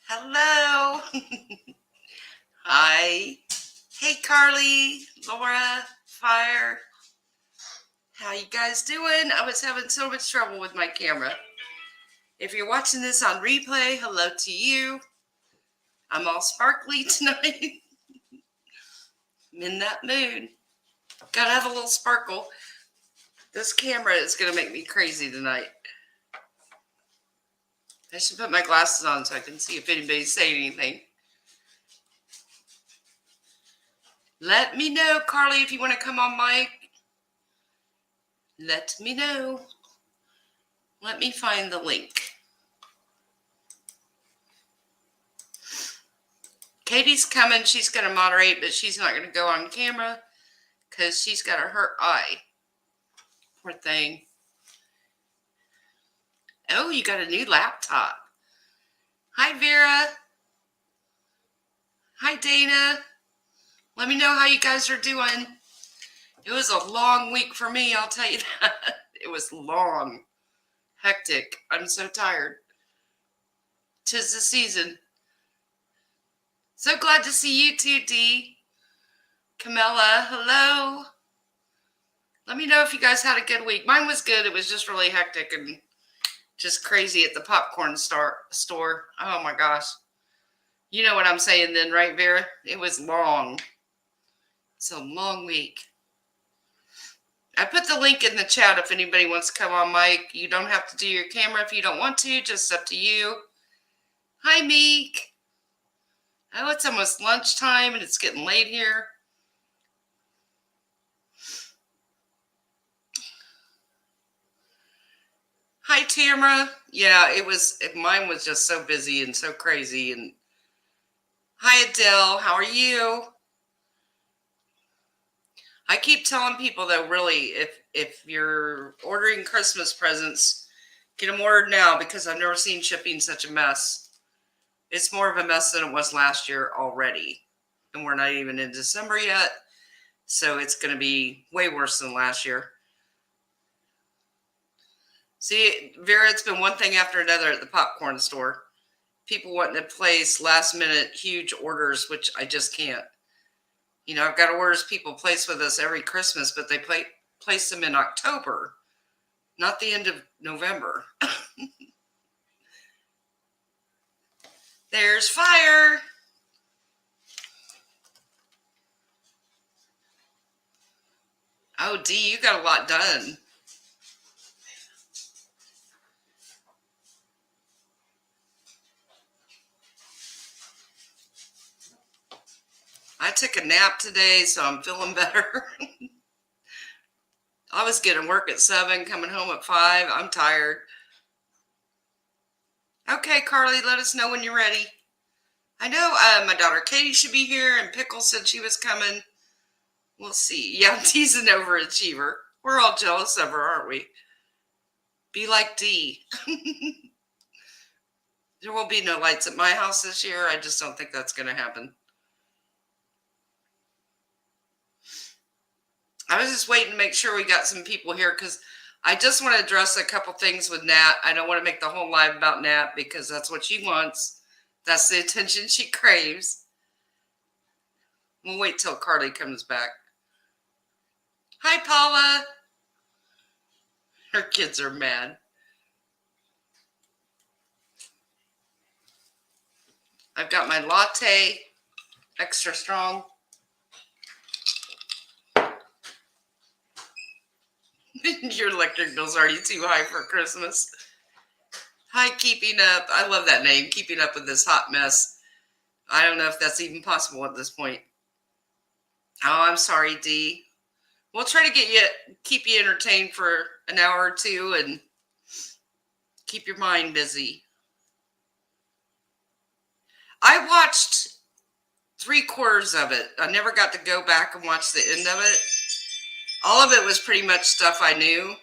Hello. Hi. Hey, Carly, Laura, Fire. How you guys doing? I was having so much trouble with my camera. If you're watching this on replay, hello to you. I'm all sparkly tonight. I'm in that mood. Gotta have a little sparkle. This camera is gonna make me crazy tonight. I should put my glasses on so I can see if anybody's saying anything. Let me know, Carly, if you want to come on mic. Let me know. Let me find the link. Katie's coming. She's going to moderate, but she's not going to go on camera because she's got a hurt eye. Poor thing. Oh, you got a new laptop. Hi, Vera. Hi, Dana. Let me know how you guys are doing. It was a long week for me, I'll tell you that. It was long. Hectic. I'm so tired. 'Tis the season. So glad to see you too, Dee. Camilla, hello. Let me know if you guys had a good week. Mine was good. It was just really hectic and just crazy at the popcorn store. Oh my gosh. You know what I'm saying then, right, Vera? It was long. It's a long week. I put the link in the chat if anybody wants to come on mic. You don't have to do your camera if you don't want to. Just up to you. Hi, Meek. Oh, it's almost lunchtime and it's getting late here. Hi, Tamara. Yeah, mine was just so busy and so crazy. And hi, Adele. How are you? I keep telling people though, really, if you're ordering Christmas presents, get them ordered now because I've never seen shipping such a mess. It's more of a mess than it was last year already. And we're not even in December yet. So it's going to be way worse than last year. See, Vera, it's been one thing after another at the popcorn store. People wanting to place last minute huge orders, which I just can't. You know, I've got orders people place with us every Christmas, but they place them in October, not the end of November. There's Fire. Oh, Dee, you got a lot done. I took a nap today, so I'm feeling better. I was getting work at 7, coming home at 5. I'm tired. Okay, Carly, let us know when you're ready. I know my daughter Katie should be here, and Pickle said she was coming. We'll see. Yeah, Dee's an overachiever. We're all jealous of her, aren't we? Be like Dee. There will be no lights at my house this year. I just don't think that's going to happen. I was just waiting to make sure we got some people here because I just want to address a couple things with Nat. I don't want to make the whole live about Nat because that's what she wants. That's the attention she craves. We'll wait till Carly comes back. Hi, Paula. Her kids are mad. I've got my latte, extra strong. Your electric bill's already too high for Christmas. Hi, Keeping Up. I love that name, Keeping Up with This Hot Mess. I don't know if that's even possible at this point. Oh, I'm sorry, Dee. We'll try to keep you entertained for an hour or two and keep your mind busy. I watched 3/4 of it. I never got to go back and watch the end of it. All of it was pretty much stuff I knew.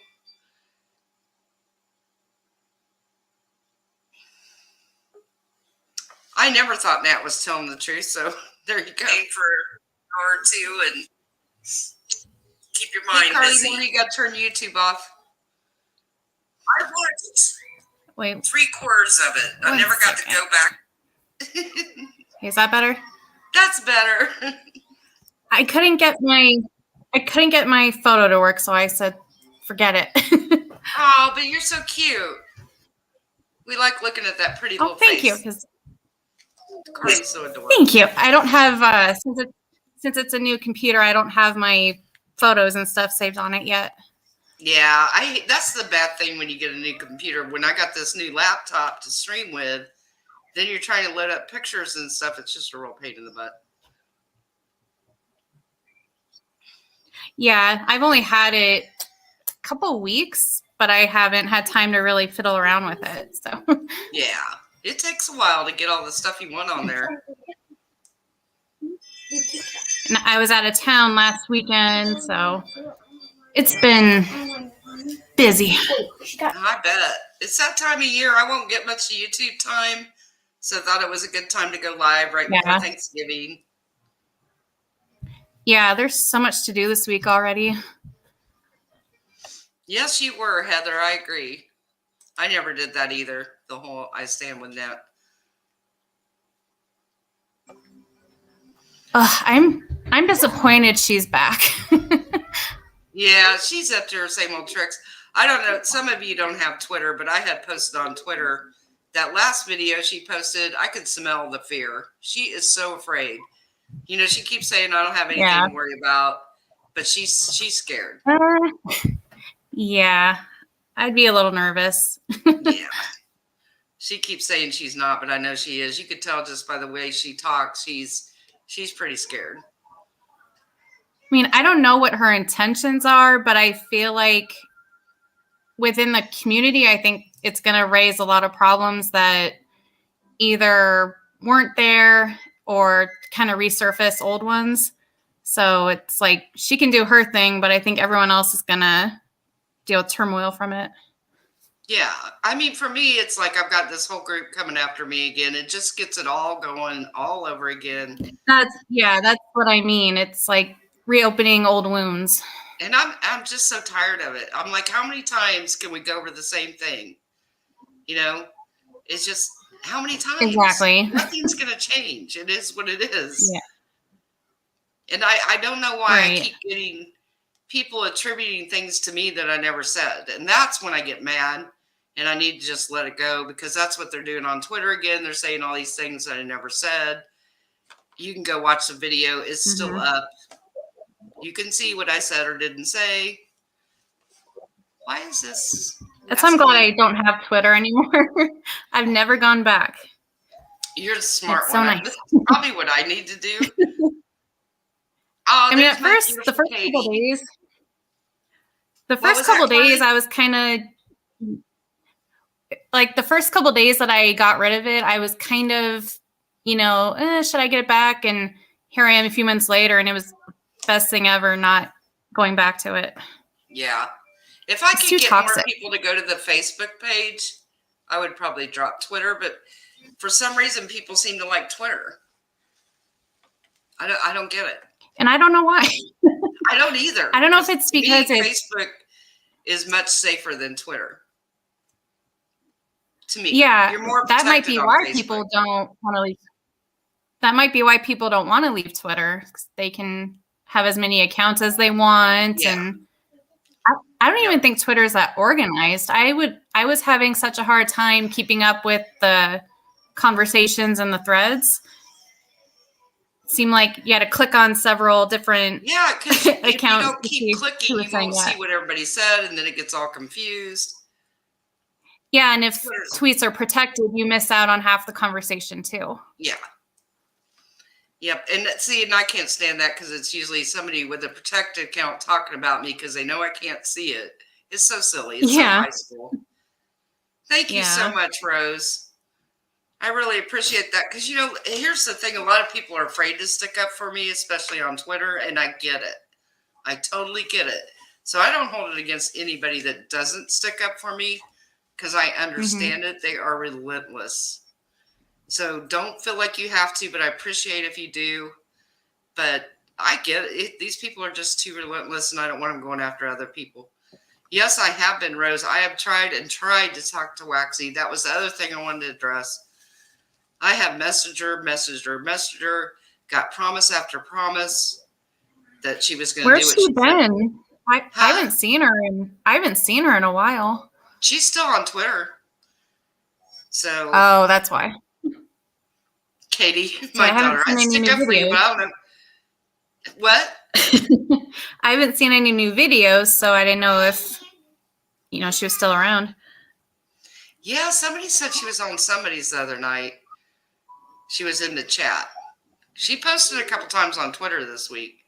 I never thought Nat was telling the truth, so there you go. For an hour or two and keep your mind busy. Carly, you got to turn YouTube off. I watched 3/4 of it. I never got to go back. Is that better? That's better. I couldn't get my photo to work, so I said, forget it. Oh, but you're so cute. We like looking at that pretty little thank face. you. Because Cardi's so adorable. Thank you. I don't have since it's a new computer, I don't have my photos and stuff saved on it yet. Yeah, that's the bad thing when you get a new computer. When I got this new laptop to stream with, then you're trying to load up pictures and stuff. It's just a real pain in the butt. Yeah, I've only had it a couple weeks, but I haven't had time to really fiddle around with it. So yeah, it takes a while to get all the stuff you want on there. And I was out of town last weekend, so it's been busy. I bet. It's that time of year. I won't get much YouTube time, so I thought it was a good time to go live right before Thanksgiving. Yeah, there's so much to do this week already. Yes, you were, Heather. I agree. I never did that either. The whole I stand with that. I'm disappointed she's back. Yeah, she's up to her same old tricks. I don't know. Some of you don't have Twitter, but I had posted on Twitter that last video she posted. I could smell the fear. She is so afraid. You know, she keeps saying, I don't have anything to worry about, but she's scared. Yeah, I'd be a little nervous. Yeah. She keeps saying she's not, but I know she is. You could tell just by the way she talks. She's pretty scared. I mean, I don't know what her intentions are, but I feel like within the community, I think it's going to raise a lot of problems that either weren't there or kind of resurface old ones. So it's like she can do her thing, but I think everyone else is going to deal with turmoil from it. Yeah. I mean, for me, it's like I've got this whole group coming after me again. It just gets it all going all over again. That's what I mean. It's like reopening old wounds. And I'm just so tired of it. I'm like, how many times can we go over the same thing? You know, it's just how many times? Exactly. Nothing's going to change. It is what it is. Yeah. And I don't know why I keep getting people attributing things to me that I never said. And that's when I get mad and I need to just let it go, because that's what they're doing on Twitter again. They're saying all these things that I never said. You can go watch the video. It's still up. You can see what I said or didn't say. Why is this? I'm glad I don't have Twitter anymore. I've never gone back. You're the smart one. So nice. That's probably what I need to do. I mean, at first, the first couple days, I was kind of like the first couple days that I got rid of it, I was kind of, you know, should I get it back? And here I am a few months later, and it was the best thing ever not going back to it. Yeah. If I could get more people to go to the Facebook page, I would probably drop Twitter. But for some reason, people seem to like Twitter. I don't get it. And I don't know why. I don't either. I don't know if it's because Facebook is much safer than Twitter. To me, yeah, you're more that might be why Facebook. People don't want to leave. That might be why people don't want to leave Twitter. They can have as many accounts as they want, and I don't even think Twitter is that organized. I was having such a hard time keeping up with the conversations and the threads. It seemed like you had to click on several different because accounts. If you don't keep clicking, you won't see what everybody said, and then it gets all confused. Yeah, and if tweets are protected, you miss out on half the conversation too. Yeah. Yep, and see, and I can't stand that because it's usually somebody with a protected account talking about me because they know I can't see it. It's so silly. It's so high school. Thank you so much, Rose. I really appreciate that because, you know, here's the thing. A lot of people are afraid to stick up for me, especially on Twitter, and I get it. I totally get it. So I don't hold it against anybody that doesn't stick up for me because I understand it. They are relentless. So don't feel like you have to, but I appreciate if you do. But I get it. These people are just too relentless, and I don't want them going after other people. Yes, I have been, Rose. I have tried to talk to Waxy. That was the other thing I wanted to address. I have messaged her, got promise after promise that she was going to do Where's what she she said. been? I Huh? haven't seen her in a while. She's still on Twitter. So, Oh, that's why. Katie, So I my haven't daughter, seen I'd any stick new up for you, but videos. I don't know. What? I haven't seen any new videos, so I didn't know if she was still around. Yeah, somebody said she was on somebody's the other night. She was in the chat. She posted a couple times on Twitter this week.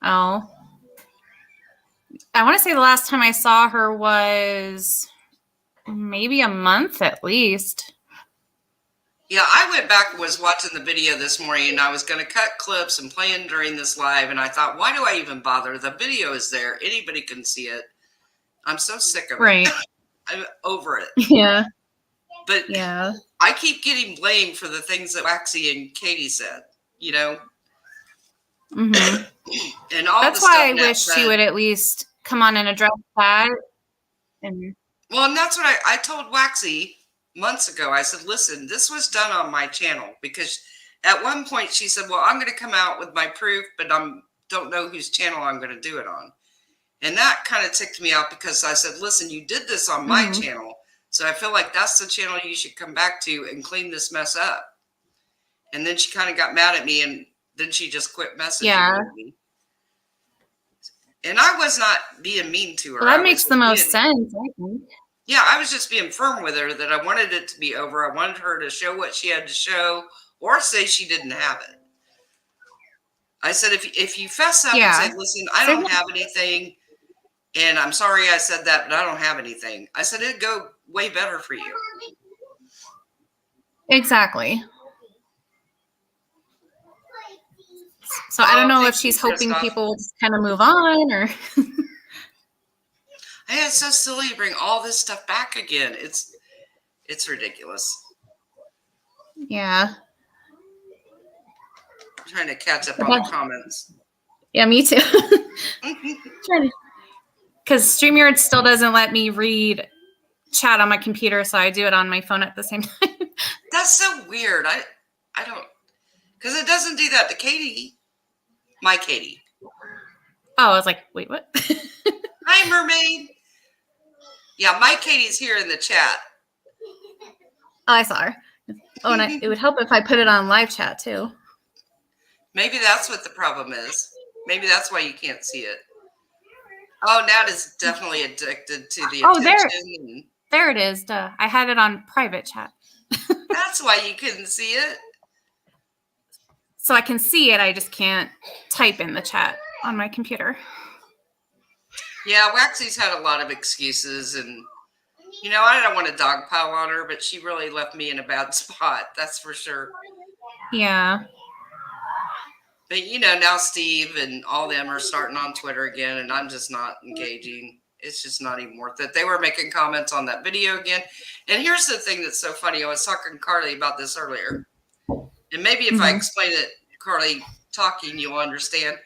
Oh. I want to say the last time I saw her was maybe a month at least. Yeah, I went back and was watching the video this morning, and I was going to cut clips and play in during this live, and I thought, why do I even bother? The video is there. Anybody can see it. I'm so sick of Right. it. I'm over it. Yeah. But Yeah. I keep getting blamed for the things that Waxy and Katie said, Mm-hmm. and all That's the why stuff I Nat wish she said. would at least come on and address that. Well, and that's what I told Waxy months ago. I said, listen, this was done on my channel, because at one point she said, well, I'm going to come out with my proof, but I don't know whose channel I'm going to do it on. And that kind of ticked me off, because I said, listen, you did this on my channel, so I feel like that's the channel you should come back to and clean this mess up. And then she kind of got mad at me, and then she just quit messaging me. And I was not being mean to her. Well, that makes the most sense, I think. Yeah, I was just being firm with her that I wanted it to be over. I wanted her to show what she had to show, or say she didn't have it. I said, if you fess up and say, listen, I don't have anything, and I'm sorry I said that, but I don't have anything. I said, it'd go way better for you. Exactly. So I don't know if she's hoping people will just kind of move on, or. Hey, it's so silly to bring all this stuff back again. It's ridiculous. Yeah. I'm trying to catch up on the comments. Yeah, me too. Because StreamYard still doesn't let me read chat on my computer, so I do it on my phone at the same time. That's so weird. I don't, because it doesn't do that to Katie. My Katie. Oh, I was like, wait, what? Hi, mermaid. Yeah, my Katie's here in the chat. Oh, I saw her. Oh, and it would help if I put it on live chat too. Maybe that's what the problem is. Maybe that's why you can't see it. Oh, Nat is definitely addicted to the attention. There it is. Duh. I had it on private chat. That's why you couldn't see it. So I can see it. I just can't type in the chat on my computer. Yeah, Waxy's had a lot of excuses, and I don't want to dogpile on her, but she really left me in a bad spot. That's for sure. Yeah. But now Steve and all them are starting on Twitter again, and I'm just not engaging. It's just not even worth it. They were making comments on that video again. And here's the thing that's so funny. I was talking to Carly about this earlier. And maybe if I explain it, Carly, talking, you'll understand.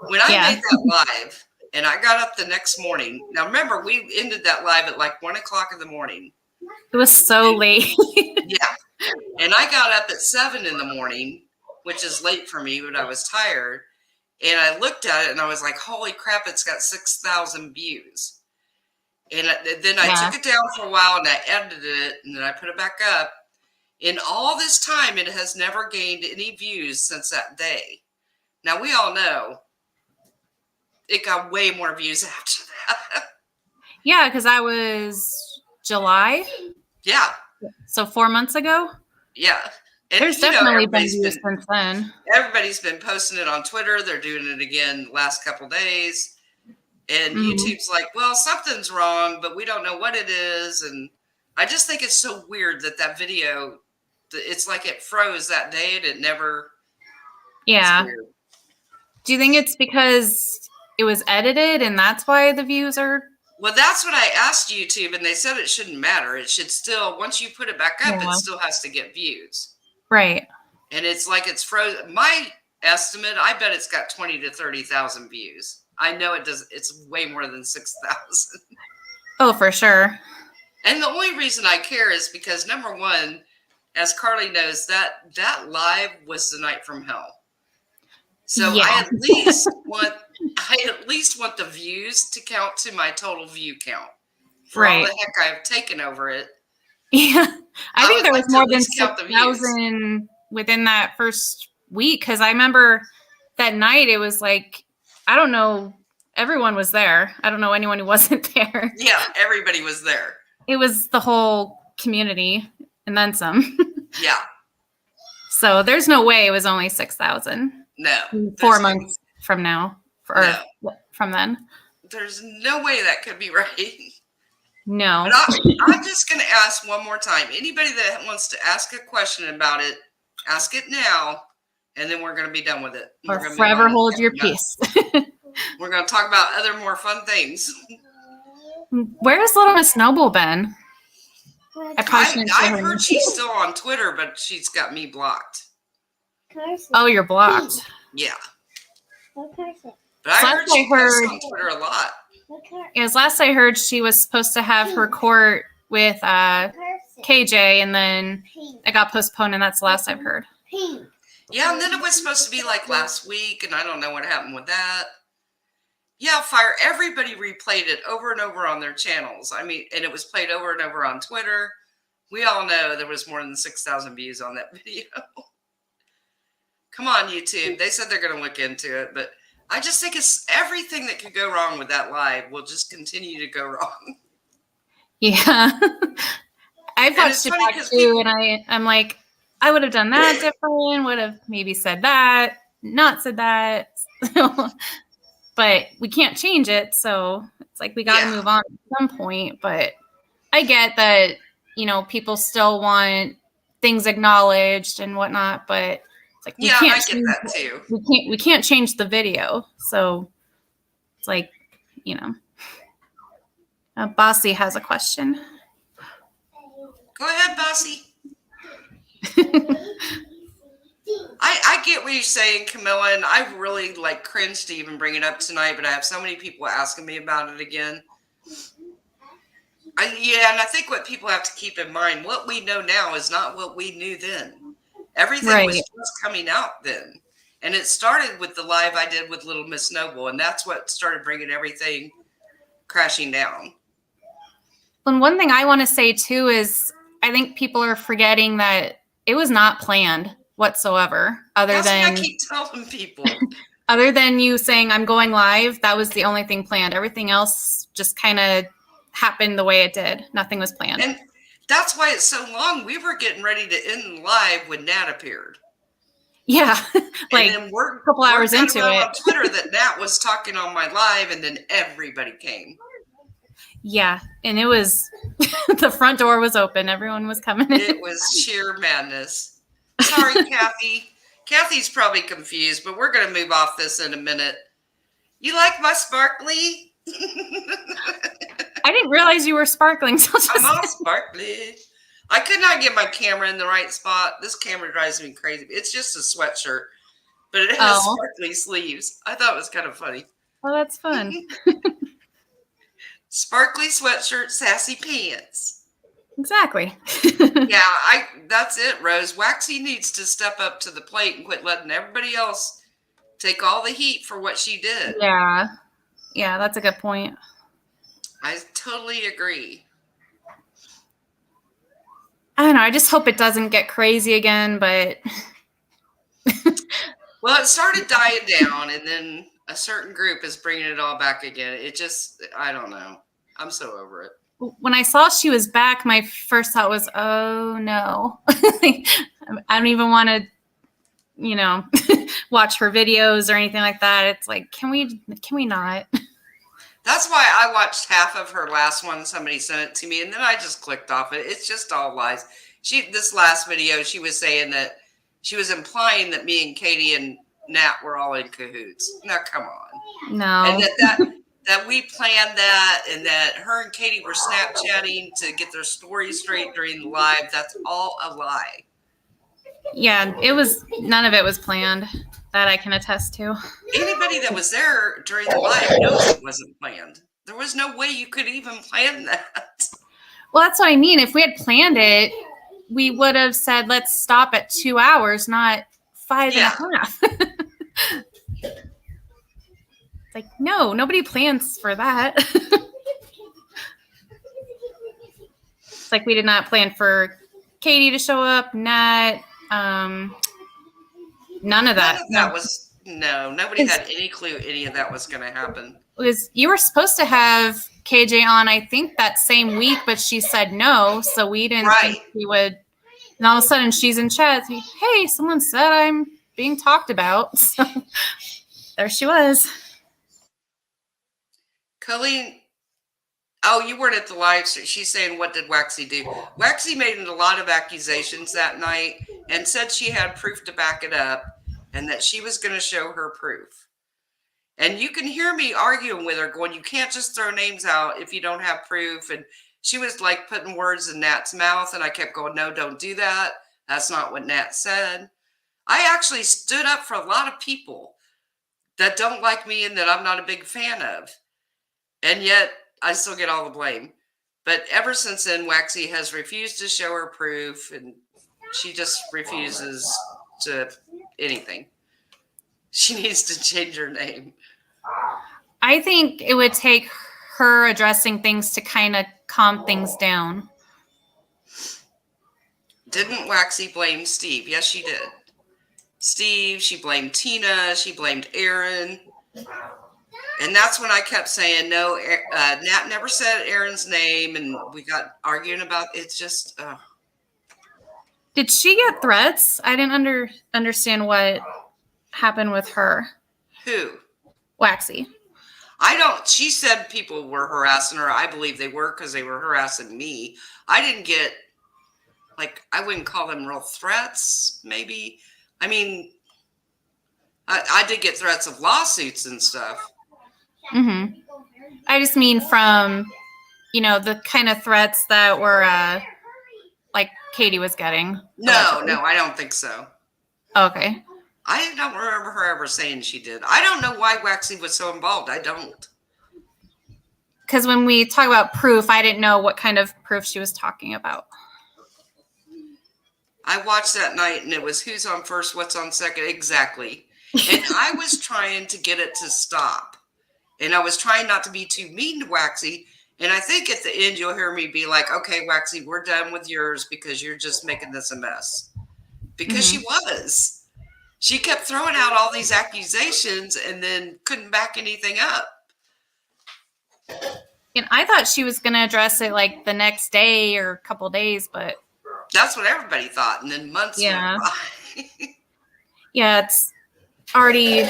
When I made that live, and I got up the next morning. Now, remember, we ended that live at like 1 o'clock in the morning. It was so late. Yeah. And I got up at 7 in the morning, which is late for me, but I was tired. And I looked at it and I was like, holy crap, it's got 6,000 views. And then I took it down for a while and I edited it and then I put it back up. In all this time, it has never gained any views since that day. Now, we all know it got way more views after that. Yeah, because that was July. Yeah. So 4 months ago? Yeah. And there's definitely been views since then. Everybody's been posting it on Twitter. They're doing it again the last couple days. And YouTube's like, well, something's wrong, but we don't know what it is. And I just think it's so weird that video, it's like it froze that day and it never. Yeah. Do you think it's because it was edited and that's why the views are? Well, that's what I asked YouTube, and they said it shouldn't matter. It should still, once you put it back up, it still has to get views. Right. And it's like it's frozen. My estimate, I bet it's got 20 to 30,000 views. I know it does. It's way more than 6,000. Oh, for sure. And the only reason I care is because, number one, as Carly knows, that live was the night from hell. So Yeah. I at least want the views to count to my total view count for all Right. the heck I've taken over it. Yeah. I think would there like was to more at than least count the views. 6,000 within that first week, because I remember that night it was like, I don't know, everyone was there. I don't know anyone who wasn't there. Yeah, everybody was there. It was the whole community and then some. Yeah. So there's no way it was only 6,000. No. 4 months from now, or from then. There's no way that could be right. No. But I'm just going to ask one more time. Anybody that wants to ask a question about it, ask it now, and then we're going to be done with it. Or forever hold your peace. We're going to talk about other more fun things. Where's Little Miss Noble been? I've heard she's still on Twitter, but she's got me blocked. Oh, you're blocked. Yeah. But I heard she posts on Twitter a lot. As last I heard, she was supposed to have her court with KJ, and then it got postponed, and that's the last I've heard. Yeah, and then it was supposed to be like last week, and I don't know what happened with that. Yeah, Fire, everybody replayed it over and over on their channels. I mean, and it was played over and over on Twitter. We all know there was more than 6,000 views on that video. Come on, YouTube. They said they're going to look into it, but I just think it's everything that could go wrong with that live will just continue to go wrong. Yeah. I've watched it back too, and I'm like, I would have done that different, would have maybe said that, not said that. But we can't change it, so it's like we got to move on at some point. But I get that, people still want things acknowledged and whatnot, but it's like I get that too. We can't change the video, so it's like, Bossy has a question. Go ahead, Bossy. I get what you're saying, Camilla, and I really cringed to even bring it up tonight, but I have so many people asking me about it again. And I think what people have to keep in mind, what we know now is not what we knew then. Everything was just coming out then. And it started with the live I did with Little Miss Noble, and that's what started bringing everything crashing down. And one thing I want to say, too, is I think people are forgetting that it was not planned whatsoever, That's what I keep telling people. Other than you saying I'm going live, that was the only thing planned. Everything else just kind of happened the way it did. Nothing was planned. And that's why it's so long. We were getting ready to end live when Nat appeared. Yeah, and then a couple hours into it. On Twitter that Nat was talking on my live, and then everybody came. Yeah, and it was the front door was open. Everyone was coming in. It was sheer madness. Sorry, Kathy. Kathy's probably confused, but we're going to move off this in a minute. You like my sparkly? I didn't realize you were sparkling. So I'm all sparkly. I could not get my camera in the right spot. This camera drives me crazy. It's just a sweatshirt, but it has sparkly sleeves. I thought it was kind of funny. Oh, that's fun. Sparkly sweatshirt, sassy pants. Exactly. Yeah, that's it, Rose. Waxy needs to step up to the plate and quit letting everybody else take all the heat for what she did. Yeah. Yeah, that's a good point. I totally agree. I don't know. I just hope it doesn't get crazy again, but... Well, it started dying down, and then a certain group is bringing it all back again. It just, I don't know. I'm so over it. When I saw she was back, my first thought was, oh, no. I don't even want to, watch her videos or anything like that. It's like, can we not? That's why I watched half of her last one. Somebody sent it to me, and then I just clicked off it. It's just all lies. This last video, she was saying that she was implying that me and Katie and Nat were all in cahoots. Now, come on. No. And that we planned that, and that her and Katie were Snapchatting to get their story straight during the live. That's all a lie. Yeah, none of it was planned. That I can attest to. Anybody that was there during the live knows it wasn't planned. There was no way you could even plan that. Well, that's what I mean. If we had planned it, we would have said, let's stop at 2 hours, not 5.5. It's like, no, nobody plans for that. It's like we did not plan for Katie to show up, Nat, none of that. Nobody had any clue any of that was going to happen. You were supposed to have KJ on, I think, that same week, but she said no, so we didn't think we would. And all of a sudden, she's in chat. Hey, someone said I'm being talked about. So there she was. Colleen, oh, you weren't at the live stream. She's saying, what did Waxy do? Waxy made a lot of accusations that night and said she had proof to back it up and that she was going to show her proof. And you can hear me arguing with her, going, you can't just throw names out if you don't have proof. And she was like putting words in Nat's mouth. And I kept going, no, don't do that. That's not what Nat said. I actually stood up for a lot of people that don't like me and that I'm not a big fan of. And yet I still get all the blame. But ever since then, Waxy has refused to show her proof. And she just refuses to anything. She needs to change her name. I think it would take her addressing things to kind of calm things down. Didn't Waxy blame Steve? Yes, she did. Steve, she blamed Tina, she blamed Aaron. And that's when I kept saying, no, Nat never said Aaron's name, and we got arguing about it's just. Did she get threats? I didn't understand what happened with her. Who? Waxy. She said people were harassing her. I believe they were because they were harassing me. I didn't get, I wouldn't call them real threats, maybe. I mean, I did get threats of lawsuits and stuff. Mm-hmm. I just mean from, the kind of threats that were, like Katie was getting. No, I don't think so. Okay. I don't remember her ever saying she did. I don't know why Waxy was so involved. I don't. Because when we talk about proof, I didn't know what kind of proof she was talking about. I watched that night and it was who's on first, what's on second. Exactly. And I was trying to get it to stop. And I was trying not to be too mean to Waxy. And I think at the end, you'll hear me be like, okay, Waxy, we're done with yours because you're just making this a mess. Because she was. She kept throwing out all these accusations and then couldn't back anything up. And I thought she was going to address it like the next day or a couple days, but. That's what everybody thought. And then months went by. Yeah, it's already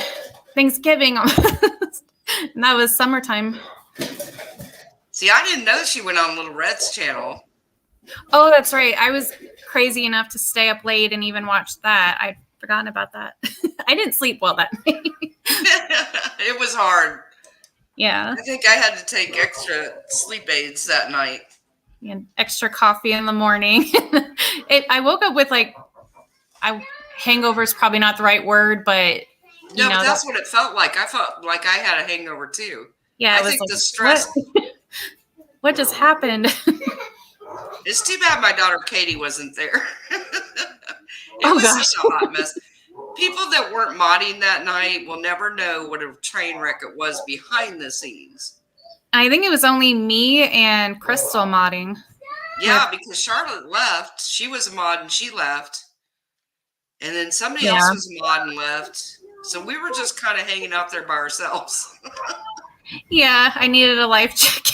Thanksgiving. And that was summertime. See, I didn't know she went on Little Red's channel. Oh, that's right. I was crazy enough to stay up late and even watch that. I'd forgotten about that. I didn't sleep well that night. It was hard. Yeah. I think I had to take extra sleep aids that night. And extra coffee in the morning. I woke up with hangover is probably not the right word, but but that's what it felt like. I felt like I had a hangover too. Yeah, I think the stress. What just happened? It's too bad my daughter Katie wasn't there. It was such a hot mess. People that weren't modding that night will never know what a train wreck it was behind the scenes. I think it was only me and Crystal modding. Yeah, because Charlotte left. She was a mod and she left. And then somebody else was a mod and left. So we were just kind of hanging out there by ourselves. Yeah, I needed a life check.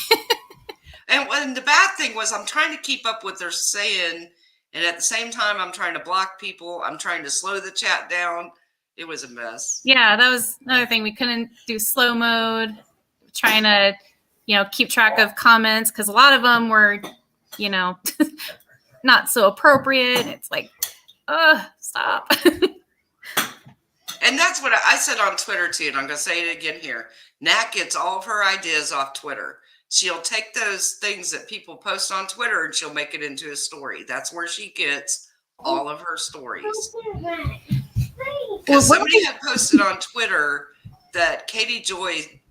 And the bad thing was I'm trying to keep up with what they're saying. And at the same time, I'm trying to block people. I'm trying to slow the chat down. It was a mess. Yeah, that was another thing. We couldn't do slow mode. Trying to, keep track of comments because a lot of them were, not so appropriate. It's like, stop. And that's what I said on Twitter too. And I'm going to say it again here. Nat gets all of her ideas off Twitter. She'll take those things that people post on Twitter and she'll make it into a story. That's where she gets all of her stories. Because somebody had posted on Twitter that Katie Joy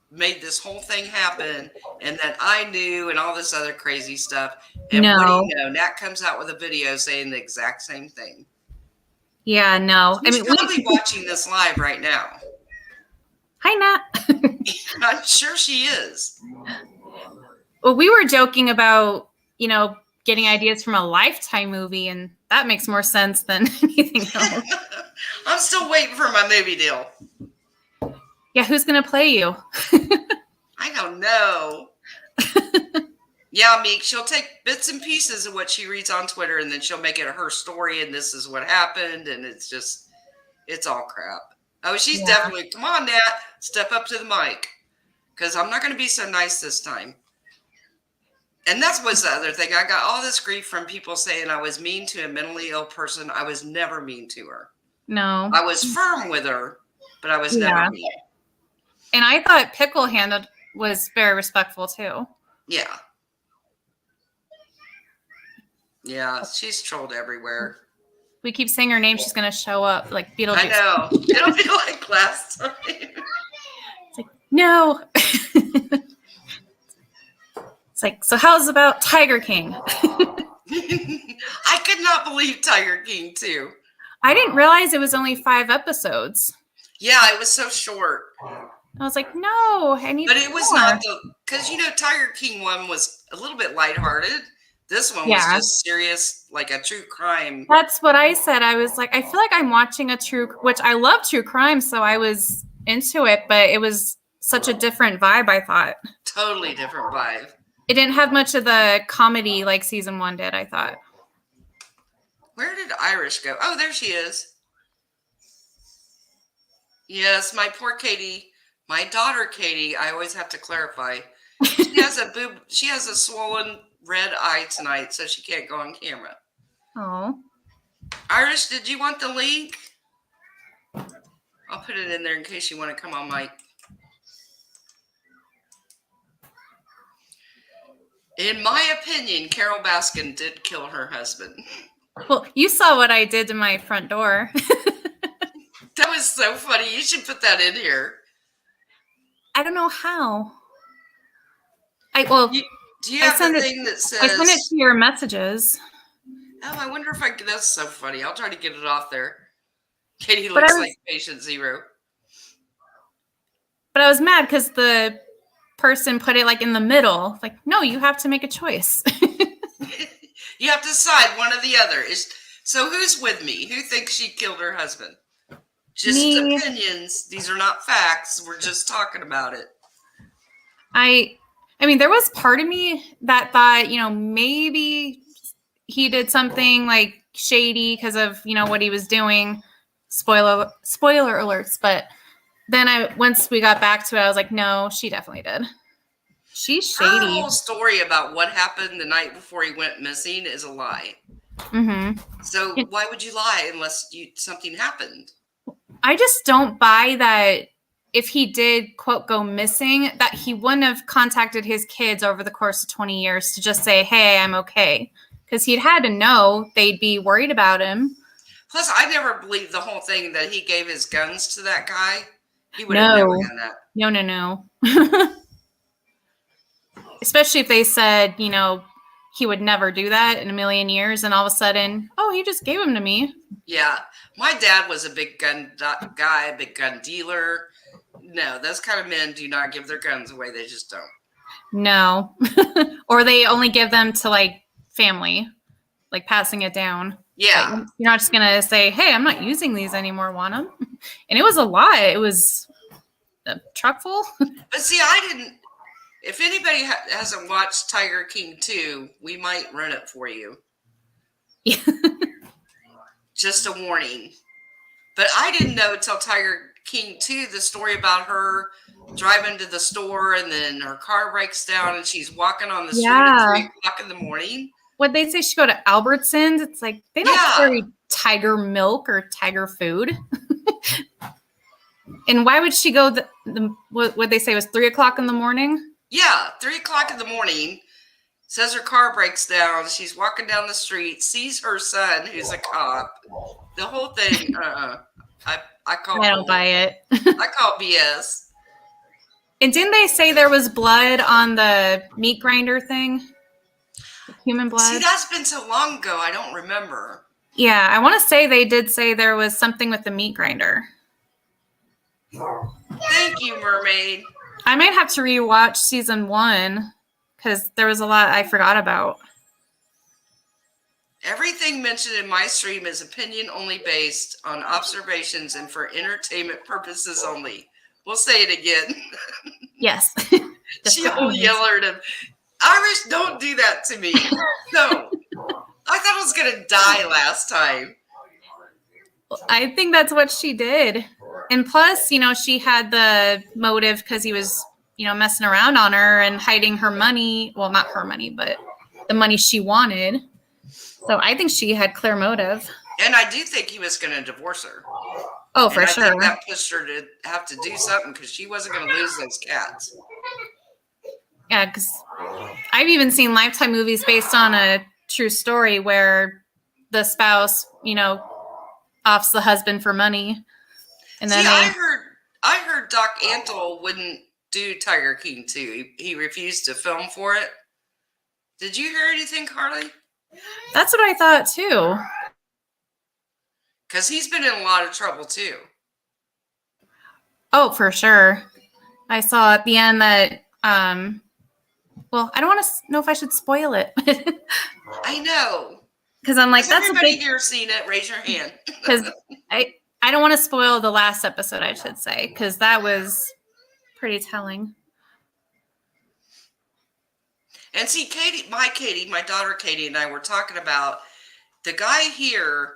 made this whole thing happen and that I knew and all this other crazy stuff. And what do No. you know? Nat comes out with a video saying the exact same thing. Yeah, no. I She's mean, probably watching this live right now. Hi, Nat. I'm sure she is. Well, we were joking about, getting ideas from a Lifetime movie, and that makes more sense than anything else. I'm still waiting for my movie deal. Yeah, who's going to play you? I don't know. Yeah, Meek, she'll take bits and pieces of what she reads on Twitter and then she'll make it her story and this is what happened and it's all crap. Oh, she's definitely, come on, Nat, step up to the mic because I'm not going to be so nice this time. And that was the other thing. I got all this grief from people saying I was mean to a mentally ill person. I was never mean to her. No. I was firm with her, but I was never mean. And I thought Pickle Hand was very respectful too. Yeah. Yeah, she's trolled everywhere. We keep saying her name, she's going to show up like Beetlejuice. I know. It'll be like last time. It's like, no. It's like, so how's about Tiger King? I could not believe Tiger King too. I didn't realize it was only 5 episodes. Yeah, it was so short. I was like, no, I need But it was more. not because Tiger King one was a little bit lighthearted. This one was just serious, like a true crime. That's what I said. I was like, I feel like I'm watching which I love true crime, so I was into it, but it was such a different vibe, I thought. Totally different vibe. It didn't have much of the comedy like season 1 did, I thought. Where did Irish go? Oh, there she is. Yes, my poor Katie. My daughter, Katie, I always have to clarify. She has a swollen red eye tonight, so she can't go on camera. Oh. Irish, did you want the link? I'll put it in there in case you want to come on mic. In my opinion, Carol Baskin did kill her husband. Well, you saw what I did to my front door. That was so funny. You should put that in here. I don't know how. Do you have the thing that says... I sent it to your messages. Oh, I wonder if I can... That's so funny. I'll try to get it off there. Katie looks like patient zero. But I was mad because the person put it like in the middle. Like, no, you have to make a choice. You have to decide one or the other. So who's with me? Who thinks she killed her husband? Just opinions. These are not facts. We're just talking about it. I mean, there was part of me that thought, maybe he did something like shady because of, what he was doing. Spoiler alerts. But then once we got back to it, I was like, no, she definitely did. She's shady. Her whole story about what happened the night before he went missing is a lie. Mm-hmm. So why would you lie unless something happened? I just don't buy that if he did, quote, go missing, that he wouldn't have contacted his kids over the course of 20 years to just say, hey, I'm okay. Because he'd had to know they'd be worried about him. Plus, I never believed the whole thing that he gave his guns to that guy. He would have never done that. No. Especially if they said, he would never do that in a million years. And all of a sudden, oh, he just gave them to me. Yeah. My dad was a big gun guy, a big gun dealer. No, those kind of men do not give their guns away. They just don't. No. Or they only give them to like family, like passing it down. Yeah. Like, you're not just going to say, hey, I'm not using these anymore, want them? And it was a lot. It was a truck full. But see, I didn't. If anybody hasn't watched Tiger King 2, we might run it for you. Yeah. Just a warning. But I didn't know until Tiger King 2 the story about her driving to the store and then her car breaks down and she's walking on the street at 3 o'clock in the morning. What they say, she go to Albertsons. It's like they don't carry tiger milk or tiger food. And why would she go? What they say was 3 o'clock in the morning. Yeah, 3 o'clock in the morning. Says her car breaks down. She's walking down the street, sees her son, who's a cop. The whole thing. I don't buy it. I call it BS. And didn't they say there was blood on the meat grinder thing? Human See, blood? that's been so long ago, I don't remember. Yeah, I want to say they did say there was something with the meat grinder. Thank you, Mermaid. I might have to rewatch season 1 because there was a lot I forgot about. Everything mentioned in my stream is opinion only based on observations and for entertainment purposes only. We'll say it again. Yes. She'll yell at him, Irish, don't do that to me. No. I thought I was going to die last time. I think that's what she did. And plus, she had the motive because he was, messing around on her and hiding her money. Well, not her money, but the money she wanted. So I think she had clear motive. And I do think he was going to divorce her. Oh, for sure. I think that pushed her to have to do something because she wasn't going to lose those cats. Yeah, because I've even seen Lifetime movies based on a true story where the spouse, offs the husband for money. And then I heard Doc Antle wouldn't do Tiger King 2. He refused to film for it. Did you hear anything, Carly? That's what I thought too. Because he's been in a lot of trouble too. Oh, for sure. I saw at the end that, well, I don't want to know if I should spoil it. I know. Because I'm like, Has that's everybody a big... here seen it? Raise your hand. Because I don't want to spoil the last episode, I should say, because that was pretty telling. And see, my daughter Katie and I were talking about the guy here.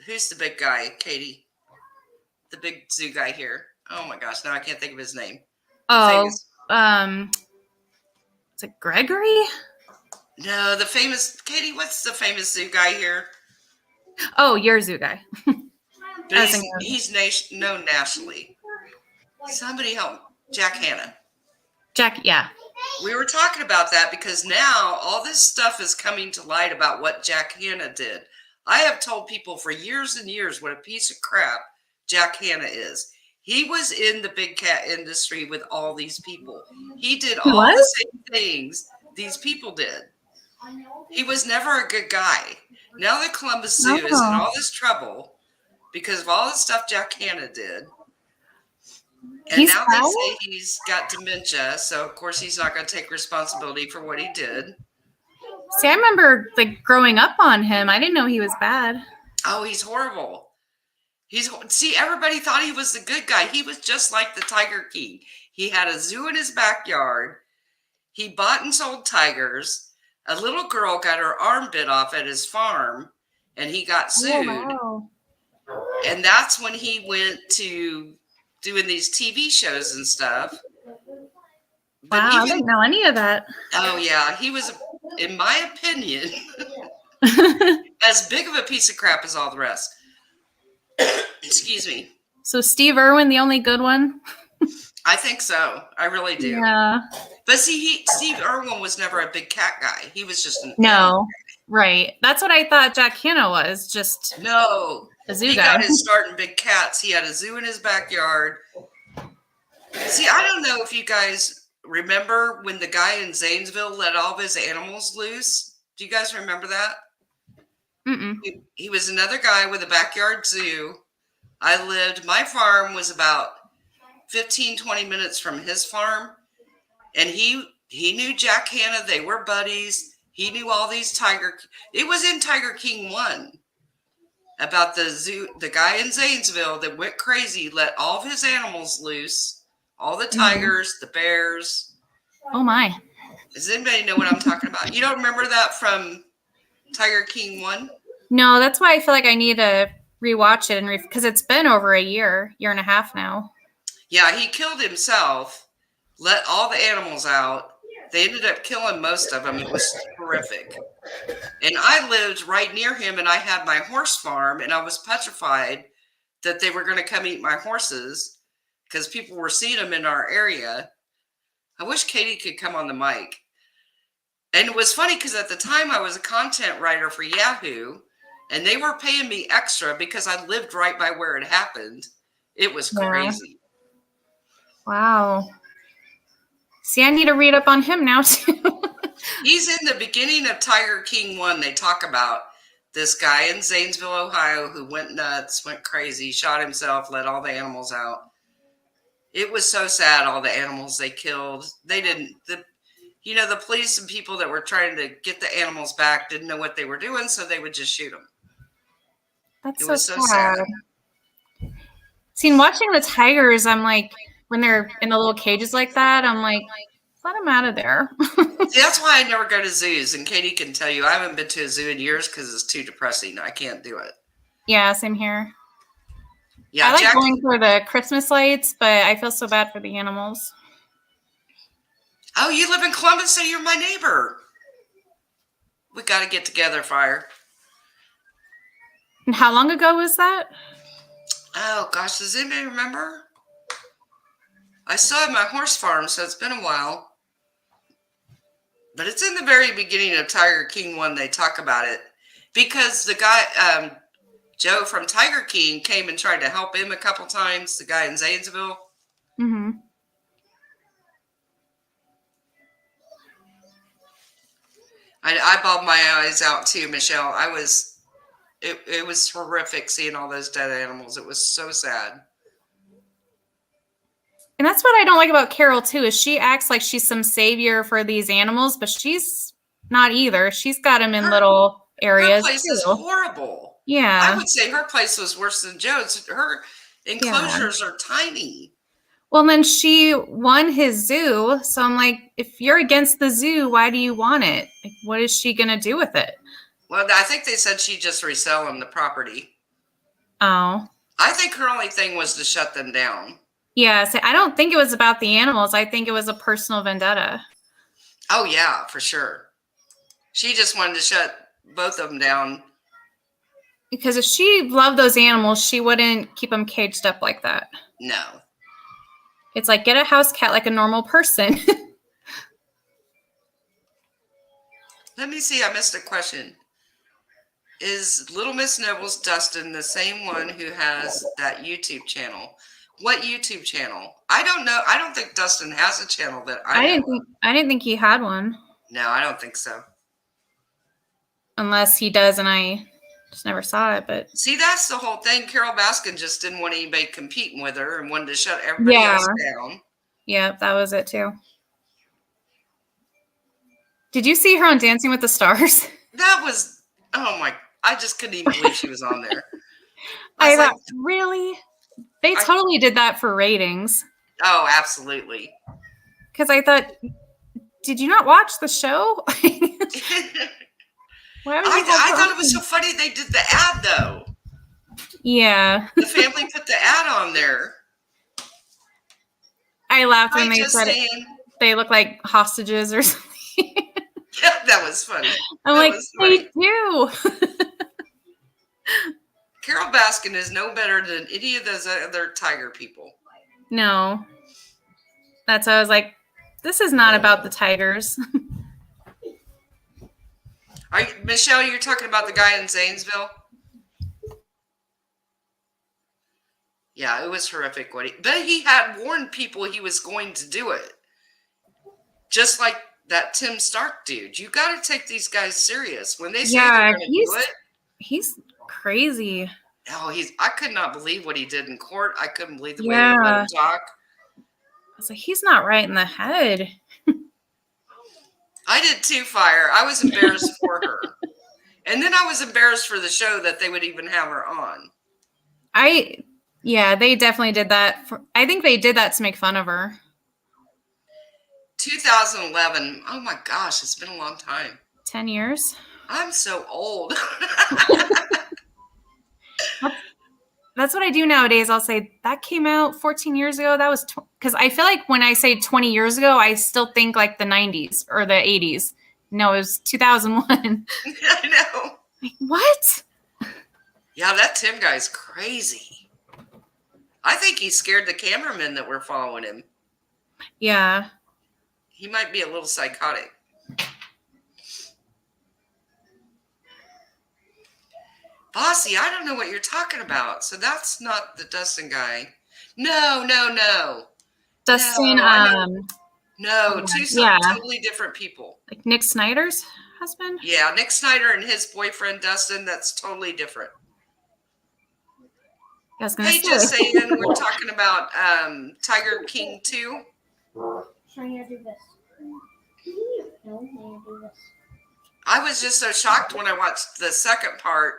Who's the big guy, Katie? The big zoo guy here. Oh my gosh, now I can't think of his name. Is it Gregory? No, the famous Katie. What's the famous zoo guy here? Oh, your zoo guy. But he's known nationally. Somebody help Jack Hanna. Yeah. We were talking about that because now all this stuff is coming to light about what Jack Hanna did. I have told people for years and years what a piece of crap Jack Hanna is. He was in the big cat industry with all these people. He did all the same things these people did. He was never a good guy. Now the Columbus Zoo is in all this trouble because of all the stuff Jack Hanna did. And now they say he's got dementia, so of course he's not going to take responsibility for what he did. See, I remember growing up on him. I didn't know he was bad. Oh, he's horrible. Everybody thought he was the good guy. He was just like the Tiger King. He had a zoo in his backyard. He bought and sold tigers. A little girl got her arm bit off at his farm, and he got sued. Oh, wow. And that's when he went to doing these TV shows and stuff. But wow, I didn't know any of that. Oh, yeah. He was, in my opinion, as big of a piece of crap as all the rest. Excuse me. So Steve Irwin, the only good one? I think so. I really do. Yeah. But see, Steve Irwin was never a big cat guy. He was just right. That's what I thought Jack Hanna was. Just a zoo guy. He got his start in big cats. He had a zoo in his backyard. See, I don't know if you guys remember when the guy in Zanesville let all of his animals loose. Do you guys remember that? Mm-mm. He was another guy with a backyard zoo. My farm was about 15, 20 minutes from his farm. And he knew Jack Hanna. They were buddies. He knew all these it was in Tiger King 1 about the zoo, the guy in Zanesville that went crazy, let all of his animals loose, all the tigers, the bears. Oh my. Does anybody know what I'm talking about? You don't remember that from Tiger King 1? No, that's why I feel like I need to rewatch it because it's been over a year and a half now. Yeah, he killed himself, let all the animals out. They ended up killing most of them. It was horrific. And I lived right near him, and I had my horse farm, and I was petrified that they were going to come eat my horses because people were seeing them in our area. I wish Katie could come on the mic. And it was funny because at the time I was a content writer for Yahoo, and they were paying me extra because I lived right by where it happened. It was crazy. Wow. See, I need to read up on him now too. He's in the beginning of Tiger King 1. They talk about this guy in Zanesville, Ohio, who went nuts, went crazy, shot himself, let all the animals out. It was so sad, all the animals they killed. They didn't, the police and people that were trying to get the animals back didn't know what they were doing, so they would just shoot them. That's It so was so sad. See, watching the tigers, I'm like, when they're in the little cages like that, I'm like, let them out of there. See, that's why I never go to zoos. And Katie can tell you, I haven't been to a zoo in years because it's too depressing. I can't do it. Yeah, same here. Yeah, I like going for the Christmas lights, but I feel so bad for the animals. Oh, you live in Columbus, so you're my neighbor. We got to get together, Fire. And how long ago was that? Oh, gosh, does anybody remember? I still have my horse farm, so it's been a while. But it's in the very beginning of Tiger King 1, they talk about it. Because the guy, Joe from Tiger King, came and tried to help him a couple times, the guy in Zanesville. Mm-hmm. I bawled my eyes out too, Michelle. It was horrific seeing all those dead animals. It was so sad. And that's what I don't like about Carol too, is she acts like she's some savior for these animals, but she's not either. She's got them in little areas. Her place is horrible. Yeah. I would say her place was worse than Joe's. Her enclosures are tiny. Well, then she won his zoo. So I'm like, if you're against the zoo, why do you want it? Like, what is she going to do with it? Well, I think they said she'd just resell them the property. Oh. I think her only thing was to shut them down. Yeah. So I don't think it was about the animals. I think it was a personal vendetta. Oh, yeah, for sure. She just wanted to shut both of them down. Because if she loved those animals, she wouldn't keep them caged up like that. No. It's like, get a house cat like a normal person. Let me see. I missed a question. Is Little Miss Noble's Dustin the same one who has that YouTube channel? What YouTube channel? I don't know. I don't think Dustin has a channel that I didn't think he had one. No, I don't think so. Unless he does, and I just never saw it. But see, that's the whole thing. Carol Baskin just didn't want anybody competing with her and wanted to shut everybody else down. Yeah, that was it too. Did you see her on Dancing with the Stars? That was, oh my, I just couldn't even believe she was on there. I thought, really? They totally did that for ratings. Oh, absolutely. Because I thought, did you not watch the show? I thought it was so funny they did the ad, though. Yeah. The family put the ad on there. I laughed when they said they look like hostages or something. Yeah, that was funny. I'm like, they do. Carol Baskin is no better than any of those other tiger people. No. That's why I was like, this is not about the tigers. Michelle, you're talking about the guy in Zanesville? Yeah, it was horrific. But he had warned people he was going to do it. Just like that Tim Stark dude. You got to take these guys serious. When they say they're going to do it. He's crazy. Oh, I could not believe what he did in court. I couldn't believe the way he let him talk. I was like, he's not right in the head. I did too, Fire. I was embarrassed for her. And then I was embarrassed for the show that they would even have her on. Yeah, they definitely did that. I think they did that to make fun of her. 2011. Oh my gosh, it's been a long time. 10 years. I'm so old. That's what I do nowadays. I'll say that came out 14 years ago. That was because I feel like when I say 20 years ago, I still think like the 90s or the 80s. No, it was 2001. I know. Like, what? Yeah, that Tim guy's crazy. I think he scared the cameramen that were following him. Yeah. He might be a little psychotic. Bossy, I don't know what you're talking about. So that's not the Dustin guy. No. Dustin, No, Yeah. totally different people. Like Nick Snyder's husband? Yeah, Nick Snyder and his boyfriend Dustin, that's totally different. I was gonna Hey, say. just saying, we're talking about Tiger King 2. Trying to do this. No, you do this. I was just so shocked when I watched the second part.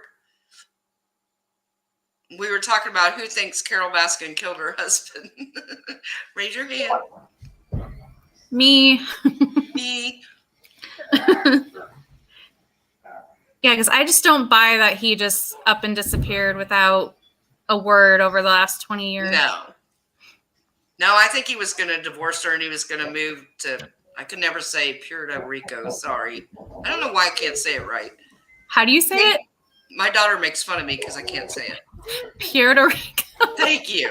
We were talking about who thinks Carol Baskin killed her husband. Raise your hand. Me. Me. Yeah, because I just don't buy that he just up and disappeared without a word over the last 20 years. No, I think he was going to divorce her and he was going to move to, I could never say Puerto Rico. Sorry. I don't know why I can't say it right. How do you say it? My daughter makes fun of me because I can't say it. Puerto Rico. Thank you.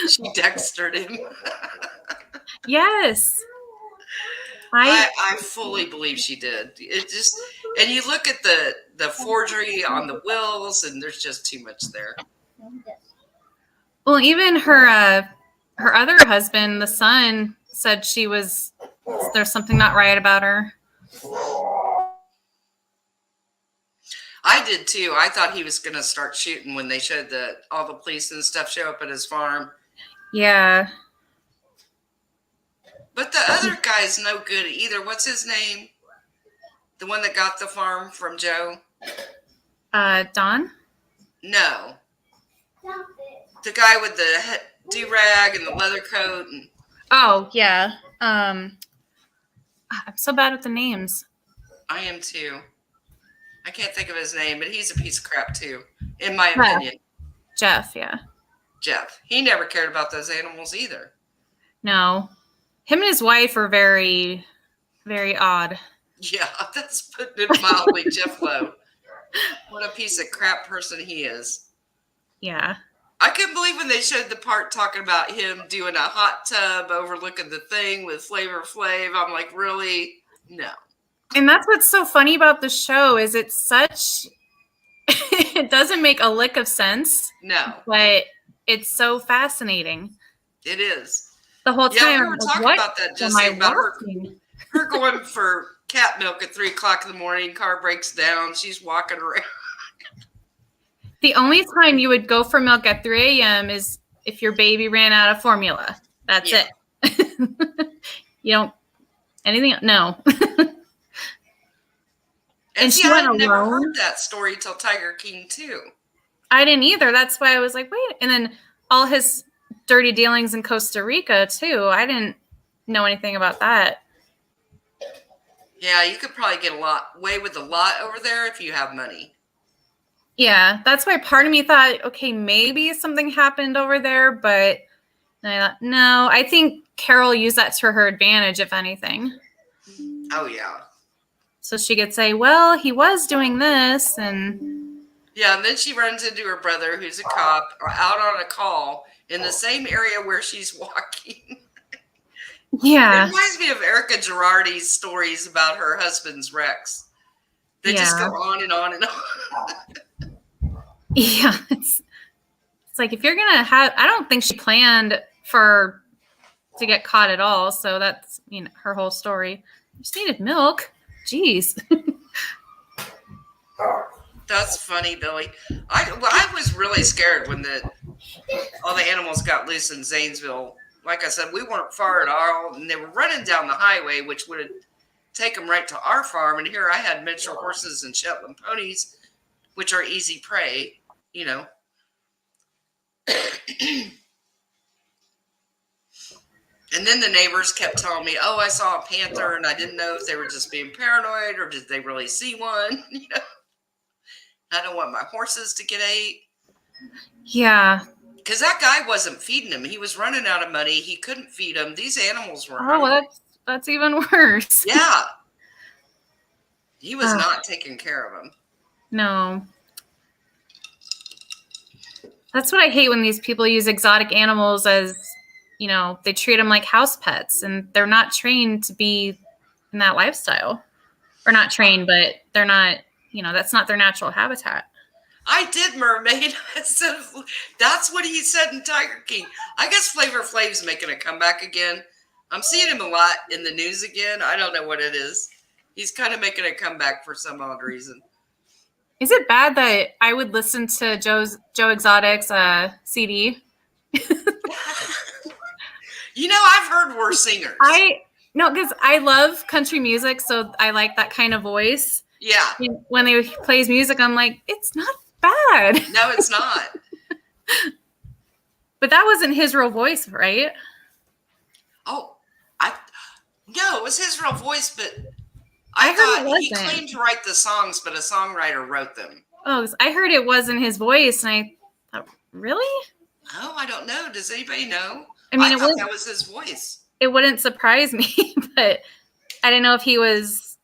She dextered him. Yes. I fully believe she did. It just, and you look at the forgery on the wills, and there's just too much there. Well, even her other husband, the son, said there's something not right about her. I did too. I thought he was going to start shooting when they showed all the police and stuff show up at his farm. Yeah. But the other guy's no good either. What's his name? The one that got the farm from Joe? Don? No. The guy with the do-rag and the leather coat. Oh, yeah. I'm so bad with the names. I am too. I can't think of his name, but he's a piece of crap too, in my opinion. Jeff, yeah. Jeff. He never cared about those animals either. No. Him and his wife are very, very odd. Yeah, that's putting it mildly, Jeff Lowe. What a piece of crap person he is. Yeah. I couldn't believe when they showed the part talking about him doing a hot tub overlooking the thing with Flavor Flav. I'm like, really? No. And that's what's so funny about the show is it doesn't make a lick of sense. No. But it's so fascinating. It is. The whole time. Yeah, we were talking about that just about her going for cat milk at 3 o'clock in the morning. Car breaks down. She's walking around. The only time you would go for milk at 3 a.m. is if your baby ran out of formula. That's it. You don't anything. No. And see, I never heard that story till Tiger King 2. I didn't either. That's why I was like, wait. And then all his dirty dealings in Costa Rica too. I didn't know anything about that. Yeah, you could probably get away with a lot over there if you have money. Yeah, that's why part of me thought, okay, maybe something happened over there, but I thought, no, I think Carol used that to her advantage, if anything. Oh, yeah. So she could say, well, he was doing this, and... Yeah, and then she runs into her brother, who's a cop, out on a call in the same area where she's walking. Yeah. It reminds me of Erica Girardi's stories about her husband's wrecks. They just go on and on and on. Yeah. It's like, if you're going to have... I don't think she planned to get caught at all, so that's her whole story. Just needed milk. Jeez. That's funny, Billy. I was really scared when all the animals got loose in Zanesville. Like I said, we weren't far at all, and they were running down the highway, which would take them right to our farm. And here I had miniature horses and Shetland ponies, which are easy prey, And then the neighbors kept telling me, oh, I saw a panther, and I didn't know if they were just being paranoid or did they really see one. I don't want my horses to get ate. Yeah. Because that guy wasn't feeding them. He was running out of money. He couldn't feed them. These animals were hungry. Oh, that's even worse. Yeah. He was not taking care of them. No. That's what I hate when these people use exotic animals as, they treat them like house pets, and they're not trained to be in that lifestyle. Or not trained, but they're not, that's not their natural habitat. I did, Mermaid. That's what he said in Tiger King. I guess Flavor Flav's making a comeback again. I'm seeing him a lot in the news again. I don't know what it is. He's kind of making a comeback for some odd reason. Is it bad that I would listen to Joe Exotic's CD? You know, I've heard worse singers. Because I love country music, so I like that kind of voice. Yeah. And when they plays music, I'm like, it's not bad. No, it's not. But that wasn't his real voice, right? Oh, no, it was his real voice, but I heard it thought he wasn't. claimed to write the songs, but a songwriter wrote them. Oh, I heard it wasn't his voice, and I thought, really? Oh, I don't know. Does anybody know? I mean, I thought that was his voice. It wouldn't surprise me, but I didn't know if he was,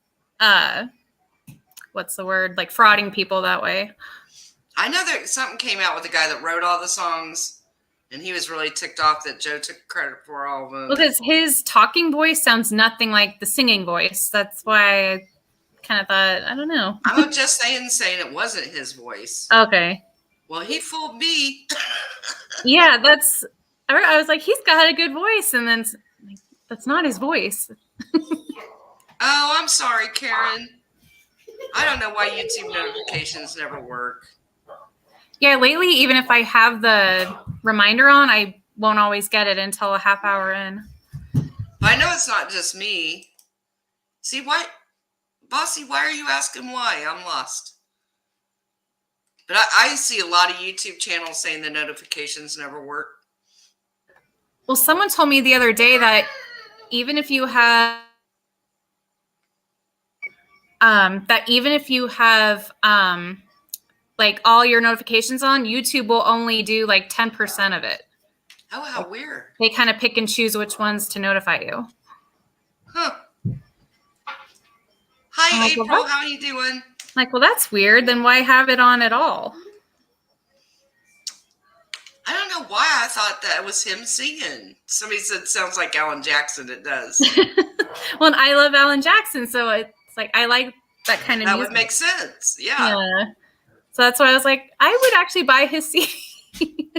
what's the word, like frauding people that way. I know that something came out with the guy that wrote all the songs, and he was really ticked off that Joe took credit for all of them. Because his talking voice sounds nothing like the singing voice. That's why I kind of thought, I don't know. I'm just saying it wasn't his voice. Okay. Well, he fooled me. Yeah, I was like, he's got a good voice, and then that's not his voice. Oh, I'm sorry, Karen. I don't know why YouTube notifications never work. Yeah, lately, even if I have the reminder on, I won't always get it until a half hour in. But I know it's not just me. See, Bossy, why are you asking why? I'm lost. But I see a lot of YouTube channels saying the notifications never work. Well, someone told me the other day that even if you have like all your notifications on, YouTube will only do like 10% of it. Oh, how weird. They kind of pick and choose which ones to notify you. Huh. Hi, Well, April. How are you doing? Like, well, that's weird. Then why have it on at all? I don't know why I thought that was him singing. Somebody said sounds like Alan Jackson. It does. Well, and I love Alan Jackson, so it's like I like that kind of that music. would make sense. Yeah. So that's why I was like, I would actually buy his CD.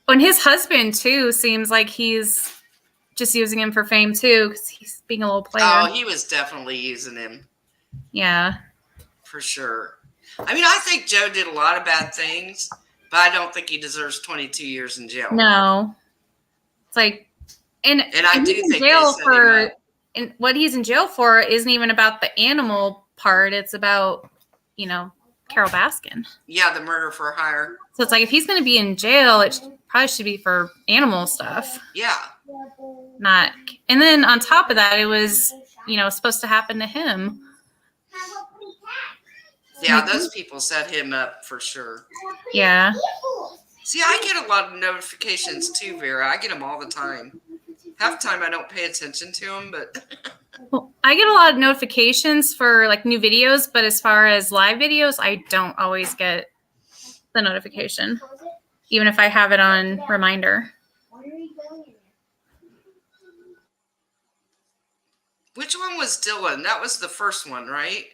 And his husband too seems like he's just using him for fame too, because he's being a little player. Oh, he was definitely using him. Yeah. For sure. I mean, I think Joe did a lot of bad things, but I don't think he deserves 22 years in jail. No. It's like, and I do think jail for, and what he's in jail for isn't even about the animal part. It's about, Carol Baskin. Yeah, the murder for hire. So it's like, if he's going to be in jail, it probably should be for animal stuff. Yeah. Not, and then on top of that, it was, supposed to happen to him. Yeah, those people set him up for sure. Yeah. See, I get a lot of notifications too, Vera. I get them all the time. Half the time I don't pay attention to them, but... Well, I get a lot of notifications for like new videos, but as far as live videos, I don't always get the notification, even if I have it on reminder. Which one was Dylan? That was the first one, right?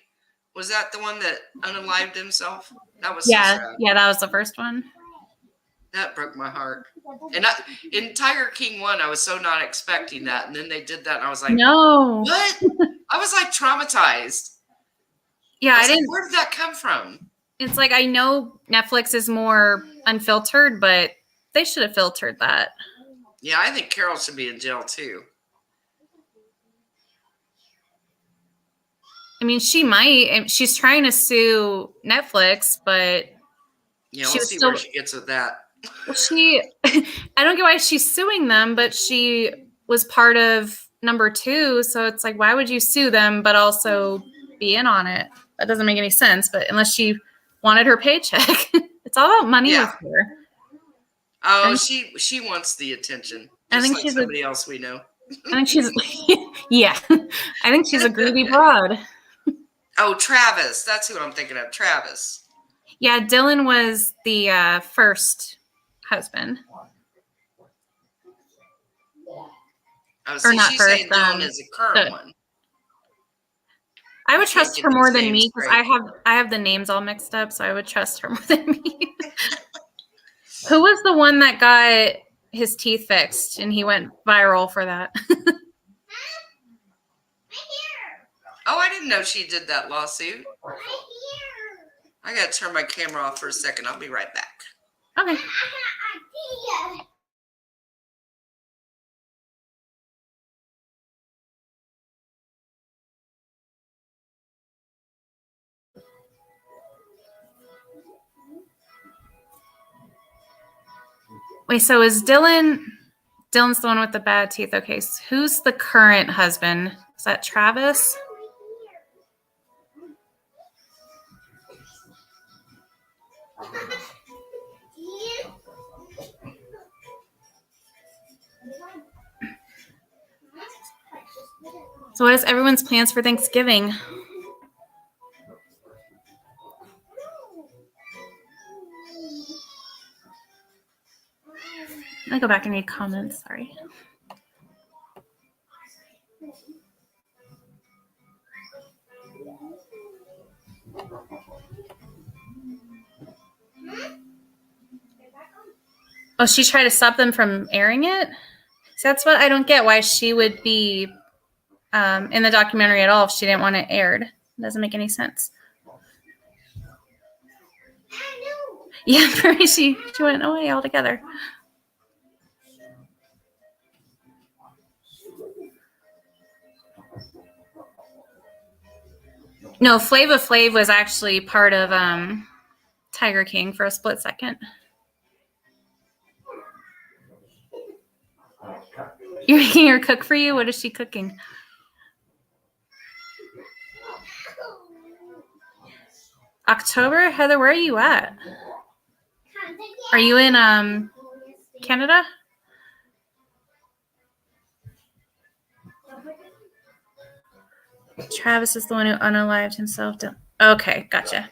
Was that the one that unalived himself? That was so sad. Yeah, that was the first one. That broke my heart. And in Tiger King 1, I was so not expecting that. And then they did that, and I was like, no. What? I was like traumatized. Yeah, I didn't. Like, where did that come from? It's like, I know Netflix is more unfiltered, but they should have filtered that. Yeah, I think Carol should be in jail too. I mean, she might. She's trying to sue Netflix, but yeah, we'll see where she gets with that. I don't get why she's suing them, but she was part of number 2, so it's like, why would you sue them but also be in on it? That doesn't make any sense. But unless she wanted her paycheck, it's all about money with her. Oh, she wants the attention. I think like she's somebody else we know. I think she's yeah. I think she's a greedy broad. Oh, Travis. That's who I'm thinking of. Travis. Yeah, Dylan was the first husband. Oh, or not she's first. Saying Dylan is a current one. I would trust her more than me because I have the names all mixed up, so I would trust her more than me. Who was the one that got his teeth fixed, and he went viral for that. Oh, I didn't know she did that lawsuit. I gotta turn my camera off for a second. I'll be right back. Okay. Wait, so is Dylan's the one with the bad teeth? Okay, so who's the current husband? Is that Travis? So what is everyone's plans for Thanksgiving? Let me go back and read comments, sorry. Oh, she tried to stop them from airing it? So that's what I don't get, why she would be in the documentary at all if she didn't want it aired. It doesn't make any sense. Yeah, she went away altogether. No, Flava Flav was actually part of Tiger King for a split second. You're making her cook for you? What is she cooking? October? Heather, where are you at? Are you in Canada? Travis is the one who unalived himself. Okay, gotcha.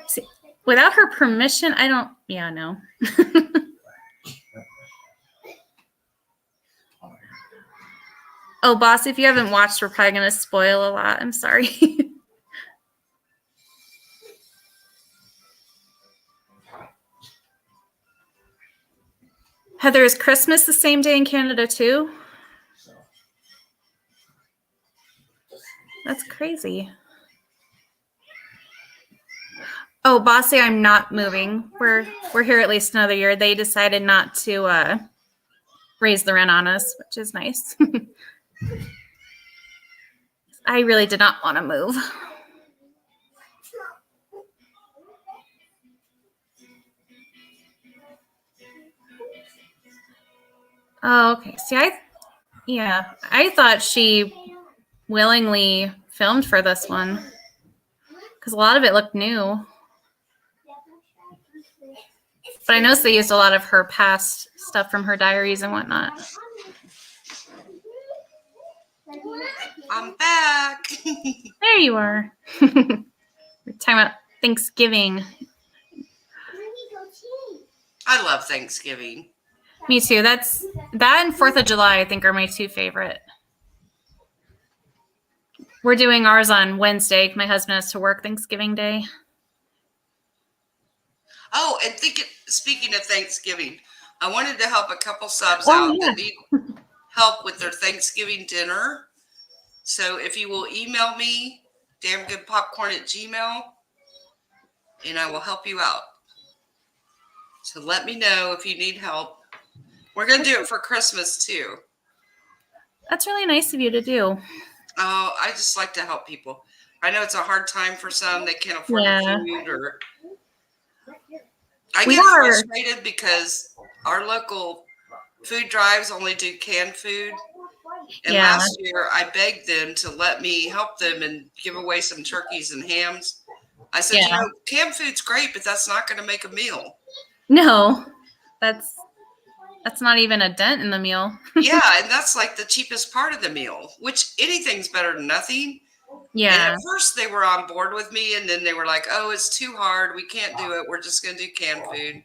See, without her permission, I don't. Yeah, no. Oh, boss, if you haven't watched, we're probably going to spoil a lot. I'm sorry. Heather, is Christmas the same day in Canada too? That's crazy. Oh, bossy, I'm not moving. We're here at least another year. They decided not to raise the rent on us, which is nice. I really did not want to move. Oh, okay. See, I thought she willingly filmed for this one because a lot of it looked new. But I noticed they used a lot of her past stuff from her diaries and whatnot. I'm back. There you are. We're talking about Thanksgiving. I love Thanksgiving. Me too. That and 4th of July, I think, are my two favorite. We're doing ours on Wednesday. My husband has to work Thanksgiving Day. Oh, and speaking of Thanksgiving, I wanted to help a couple subs out that need help with their Thanksgiving dinner. So if you will email me, damngoodpopcorn@gmail.com, and I will help you out. So let me know if you need help. We're going to do it for Christmas too. That's really nice of you to do. Oh, I just like to help people. I know it's a hard time for some. They can't afford the food, or I get frustrated because our local food drives only do canned food. And last year I begged them to let me help them and give away some turkeys and hams. I said, canned food's great, but that's not going to make a meal. No, that's not even a dent in the meal. Yeah, and that's like the cheapest part of the meal, which anything's better than nothing. Yeah. And at first they were on board with me, and then they were like, oh, it's too hard. We can't do it. We're just going to do canned food.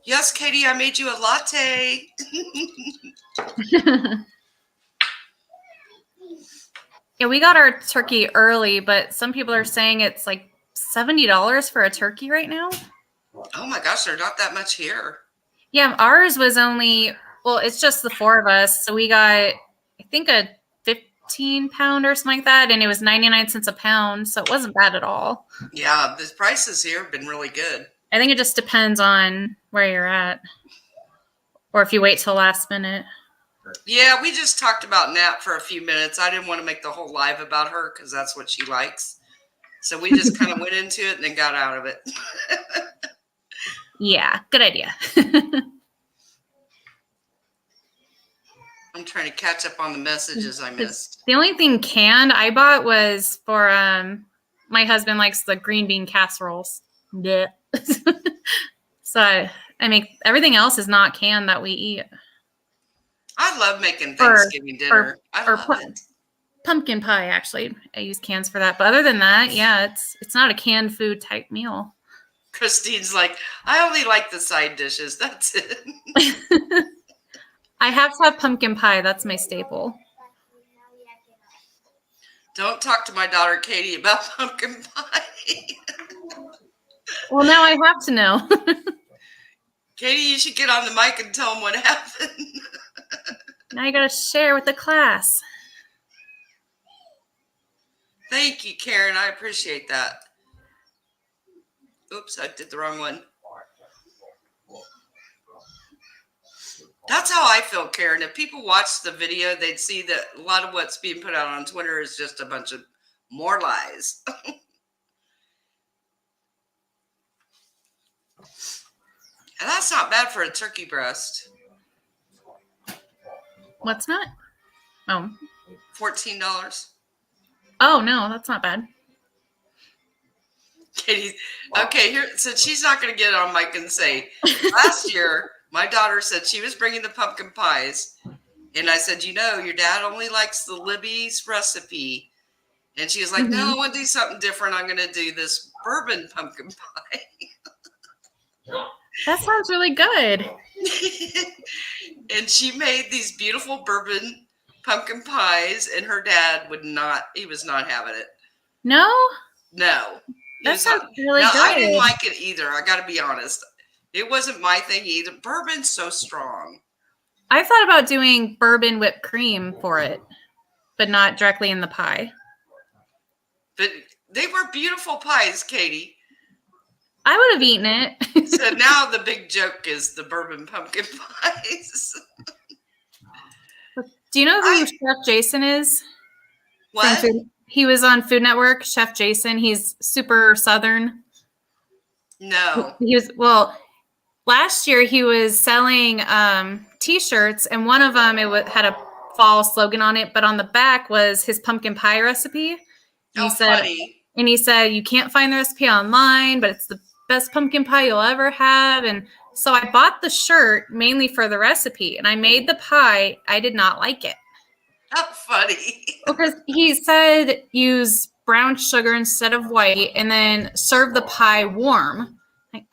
Yes, Katie, I made you a latte. Yeah, we got our turkey early, but some people are saying it's like $70 for a turkey right now. Oh my gosh, they're not that much here. Yeah, ours was only, well, it's just the 4 of us. So we got, I think, a 15-pound or something like that. And it was 99 cents a pound. So it wasn't bad at all. Yeah, the prices here have been really good. I think it just depends on where you're at. Or if you wait till last minute. Yeah, we just talked about Nat for a few minutes. I didn't want to make the whole live about her because that's what she likes. So we just kind of went into it and then got out of it. Yeah, good idea. I'm trying to catch up on the messages I missed. The only thing canned I bought was for my husband likes the green bean casseroles. Yeah. So I make everything else is not canned that we eat. I love making Thanksgiving dinner. I love it. Pumpkin pie, actually. I use cans for that. But other than that, yeah, it's not a canned food type meal. Christine's like, I only like the side dishes. That's it. I have to have pumpkin pie. That's my staple. Don't talk to my daughter Katie about pumpkin pie. Well, now I have to know. Katie, you should get on the mic and tell them what happened. Now you got to share with the class. Thank you, Karen. I appreciate that. Oops, I did the wrong one. That's how I feel, Karen. If people watch the video, they'd see that a lot of what's being put out on Twitter is just a bunch of more lies. And that's not bad for a turkey breast. What's not? Oh. $14. Oh, no, that's not bad. Katie, okay, here, since she's not going to get on mic and say, last year, my daughter said she was bringing the pumpkin pies. And I said, you know, your dad only likes the Libby's recipe. And she was like, no, I want to do something different. I'm going to do this bourbon pumpkin pie. That sounds really good. And she made these beautiful bourbon pumpkin pies, and her dad was not having it. No? No. That sounds really good. I didn't like it either. I got to be honest. It wasn't my thing either. Bourbon's so strong. I thought about doing bourbon whipped cream for it, but not directly in the pie. But they were beautiful pies, Katie. I would have eaten it. So now the big joke is the bourbon pumpkin pies. Do you know who Chef Jason is? What? He was on Food Network, Chef Jason. He's super Southern. No. Last year he was selling T-shirts, and one of them had a fall slogan on it, but on the back was his pumpkin pie recipe. And funny. And he said, you can't find the recipe online, but it's the best pumpkin pie you'll ever have. And so I bought the shirt mainly for the recipe, and I made the pie. I did not like it. How funny. Because he said use brown sugar instead of white, and then serve the pie warm.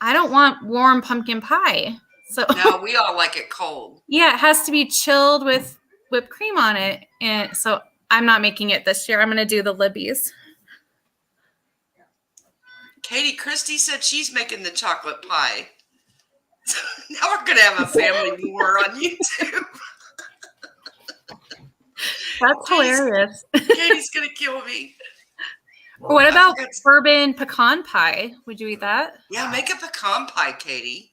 I don't want warm pumpkin pie. So no, we all like it cold. Yeah, it has to be chilled with whipped cream on it. And so I'm not making it this year. I'm going to do the Libby's. Katie Christie said she's making the chocolate pie. Now we're going to have a family war on YouTube. That's hilarious. Katie's going to kill me. What about bourbon pecan pie? Would you eat that? Yeah, make a pecan pie, Katie.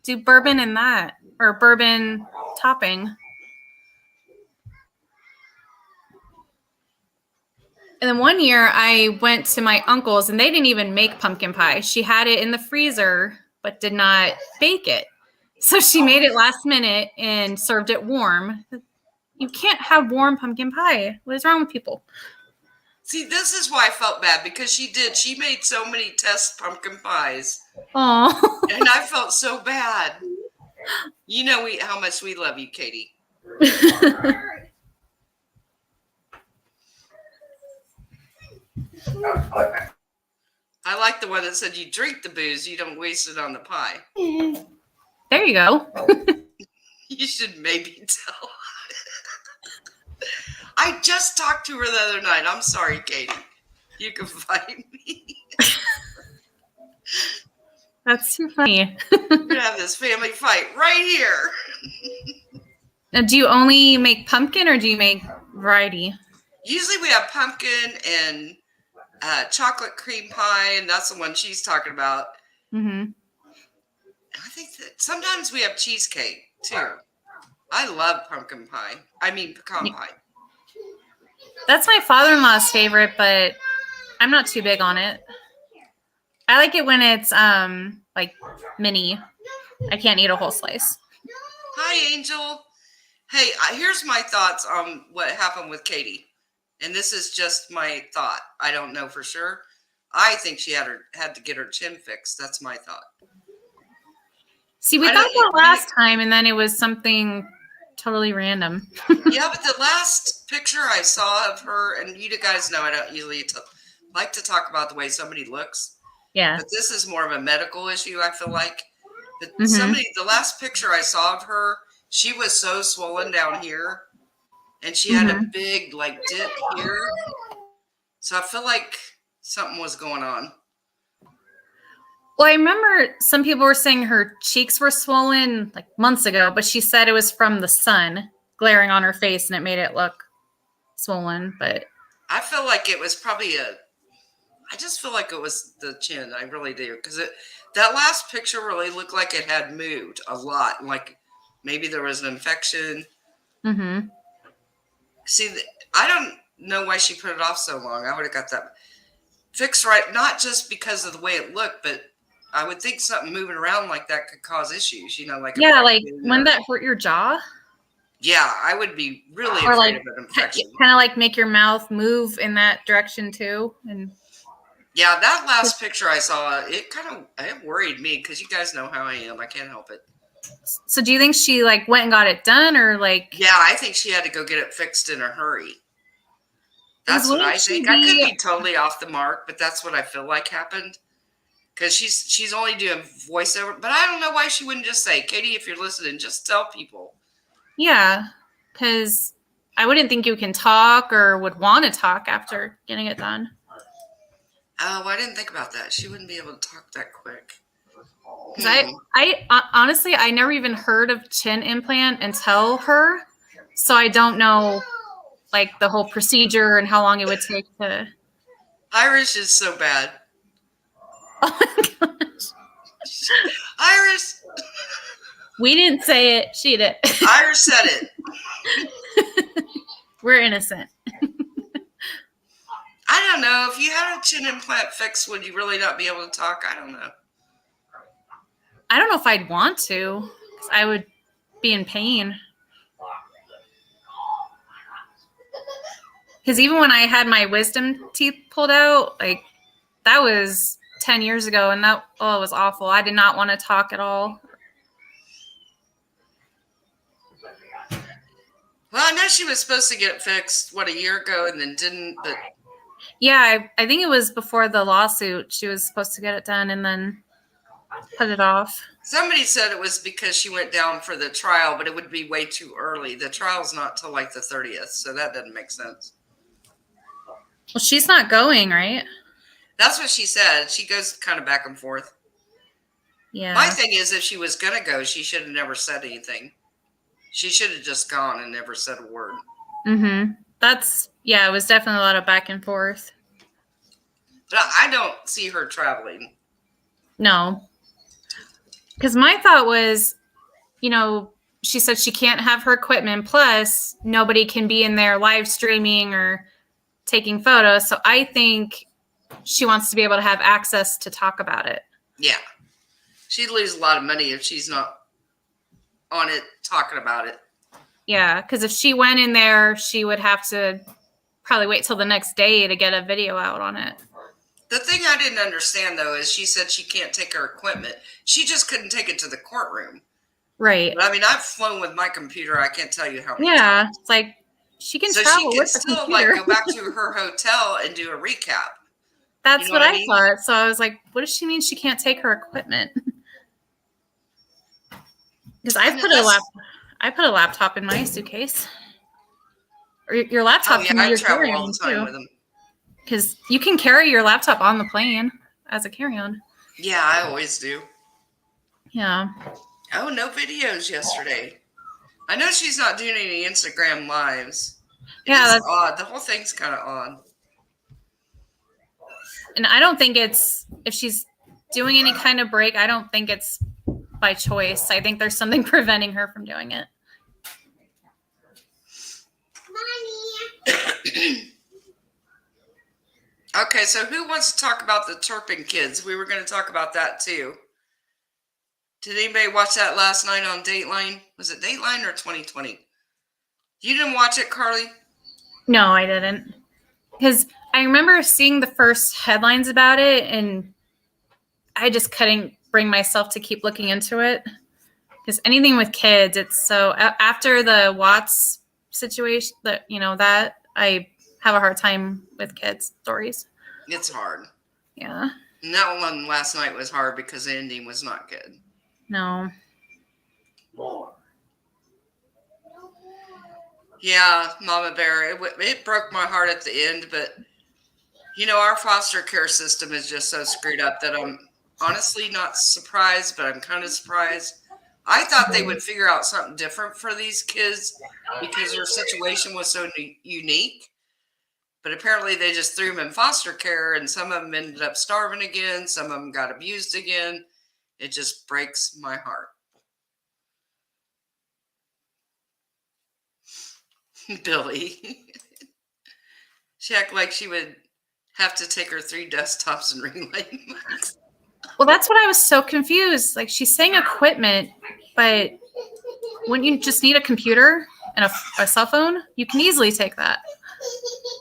Do bourbon in that, or bourbon topping. And then one year I went to my uncle's, and they didn't even make pumpkin pie. She had it in the freezer, but did not bake it. So she made it last minute and served it warm. You can't have warm pumpkin pie. What is wrong with people? See, this is why I felt bad, because she made so many test pumpkin pies. Oh. And I felt so bad. You know how much we love you, Katie. I like the one that said you drink the booze, you don't waste it on the pie. There you go. You should maybe tell. I just talked to her the other night. I'm sorry, Katie. You can find me. That's too funny. We're gonna have this family fight right here. Now, do you only make pumpkin or do you make variety? Usually we have pumpkin and chocolate cream pie, and that's the one she's talking about. Mm-hmm. I think that sometimes we have cheesecake too. I love pumpkin pie. I mean pecan pie. That's my father-in-law's favorite, but I'm not too big on it. I like it when it's like mini. I can't eat a whole slice. Hi, Angel. Hey, here's my thoughts on what happened with Katie. And this is just my thought. I don't know for sure. I think she had to get her chin fixed. That's my thought. See, we thought that last time, and then it was something totally random. Yeah, but the last picture I saw of her, and you guys know I don't usually like to talk about the way somebody looks. Yeah. But this is more of a medical issue, I feel like. But Mhm. the last picture I saw of her, she was so swollen down here. And she had a big, like, dip here. So I feel like something was going on. Well, I remember some people were saying her cheeks were swollen like months ago, but she said it was from the sun glaring on her face and it made it look swollen. But I feel like it was probably I just feel like it was the chin. I really do. Because that last picture really looked like it had moved a lot. Like maybe there was an infection. mm-hmm. See, I don't know why she put it off so long. I would have got that fixed right, not just because of the way it looked, but I would think something moving around like that could cause issues, like wouldn't that hurt your jaw? Yeah, I would be really Or afraid like of an infection. kind of like make your mouth move in that direction too. And yeah, that last picture I saw, it worried me because you guys know how I am. I can't help it. So do you think she like went and got it done or like? Yeah, I think she had to go get it fixed in a hurry. That's what I think. I could be totally off the mark, but that's what I feel like happened. Because she's only doing voiceover, but I don't know why she wouldn't just say, Katie, if you're listening, just tell people. Yeah, because I wouldn't think you can talk or would want to talk after getting it done. Oh, I didn't think about that. She wouldn't be able to talk that quick. Because I honestly, I never even heard of chin implant until her, so I don't know like the whole procedure and how long it would take to. Irish is so bad. Oh my gosh. Iris. We didn't say it. She did. Iris said it. We're innocent. I don't know. If you had a chin implant fixed, would you really not be able to talk? I don't know. I don't know if I'd want to, because I would be in pain. Because even when I had my wisdom teeth pulled out, like that was 10 years ago, and it was awful. I did not want to talk at all. Well, I know she was supposed to get it fixed, a year ago, and then didn't. But yeah, I think it was before the lawsuit. She was supposed to get it done and then put it off. Somebody said it was because she went down for the trial, but it would be way too early. The trial's not till like the 30th, so that doesn't make sense. Well, she's not going, right? That's what she said. She goes kind of back and forth. Yeah. My thing is, if she was going to go, she should have never said anything. She should have just gone and never said a word. Mm-hmm. It was definitely a lot of back and forth. But I don't see her traveling. No. Because my thought was, she said she can't have her equipment, plus nobody can be in there live streaming or taking photos. So I think she wants to be able to have access to talk about it. Yeah. She'd lose a lot of money if she's not on it talking about it. Yeah, because if she went in there, she would have to probably wait till the next day to get a video out on it. The thing I didn't understand, though, is she said she can't take her equipment. She just couldn't take it to the courtroom. Right. But, I mean, I've flown with my computer. I can't tell you how many times. It's like she can so travel she with could the still computer. go back to her hotel and do a recap. That's what I mean? thought. So I was like, what does she mean she can't take her equipment? Because I put a laptop in my suitcase. Or your laptop can be your carry-on all the time with them. Because you can carry your laptop on the plane as a carry-on. Yeah, I always do. Yeah. Oh, no videos yesterday. I know she's not doing any Instagram lives. Yeah, It's odd. The whole thing's kind of odd. and I don't think it's, if she's doing any kind of break, I don't think it's by choice. I think there's something preventing her from doing it. Okay, so who wants to talk about the Turpin kids? We were going to talk about that too. Did anybody watch that last night on Dateline? Was it Dateline or 2020? You didn't watch it, Carly? No, I didn't. Because I remember seeing the first headlines about it, and I just couldn't bring myself to keep looking into it. Because anything with kids, it's so, after the Watts situation, that I have a hard time with kids stories. It's hard. Yeah. And that one last night was hard because the ending was not good. No. Yeah, Mama Bear, it broke my heart at the end, but our foster care system is just so screwed up that I'm honestly not surprised, but I'm kind of surprised. I thought they would figure out something different for these kids because their situation was so unique. But apparently they just threw them in foster care, and some of them ended up starving again. Some of them got abused again. It just breaks my heart. Billy. She acted like she would have to take her 3 desktops and relay them. Well, that's what I was so confused. Like, she's saying equipment, but wouldn't you just need a computer and a cell phone? You can easily take that.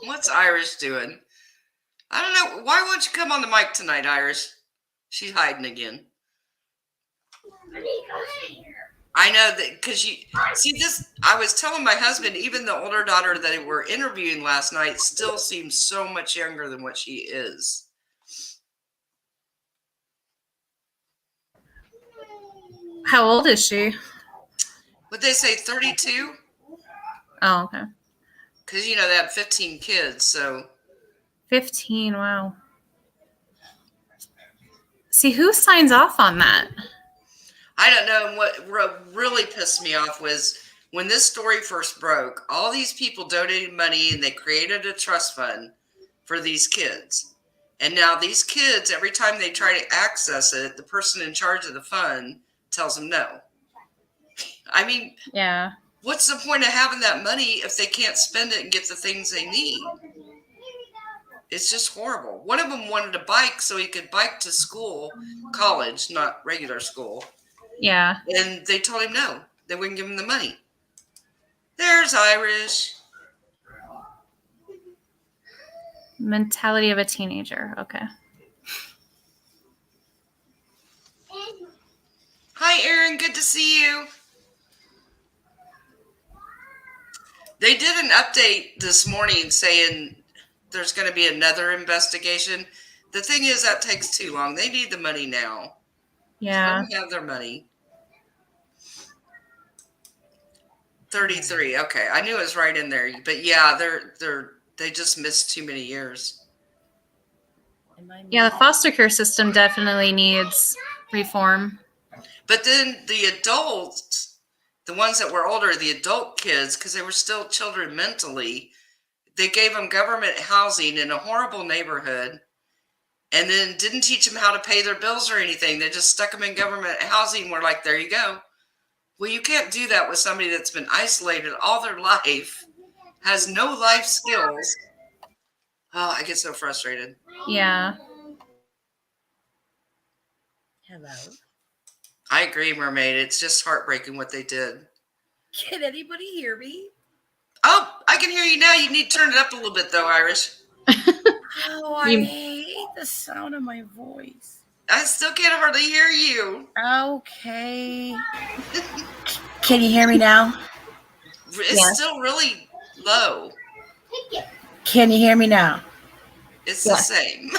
What's Irish doing? I don't know. Why won't you come on the mic tonight, Irish? She's hiding again. I know that because you see this. I was telling my husband, even the older daughter that we were interviewing last night still seems so much younger than what she is. How old is she? Would they say 32? Oh, okay. Because, they have 15 kids, so. 15, wow. See, who signs off on that? I don't know. And what really pissed me off was when this story first broke, all these people donated money and they created a trust fund for these kids. And now these kids, every time they try to access it, the person in charge of the fund tells them no. I mean, yeah. What's the point of having that money if they can't spend it and get the things they need? It's just horrible. One of them wanted a bike so he could bike to school, college, not regular school. Yeah. And they told him no. They wouldn't give him the money. There's Irish. Mentality of a teenager. Okay. Hi, Aaron. Good to see you. They did an update this morning saying there's going to be another investigation. The thing is, that takes too long. They need the money now. Yeah. Let them have their money. 33. Okay, I knew it was right in there. But yeah, they just missed too many years. Yeah, the foster care system definitely needs reform. But then the adults, the ones that were older, the adult kids, because they were still children mentally, they gave them government housing in a horrible neighborhood and then didn't teach them how to pay their bills or anything. They just stuck them in government housing. We're like, there you go. Well, you can't do that with somebody that's been isolated all their life, has no life skills. Oh, I get so frustrated. Yeah. Hello. I agree, Mermaid. It's just heartbreaking what they did. Can anybody hear me? Oh, I can hear you now. You need to turn it up a little bit, though, Irish. Oh, I hate the sound of my voice. I still can't hardly hear you. Okay. Can you hear me now? It's still really low. Can you hear me now? It's the same.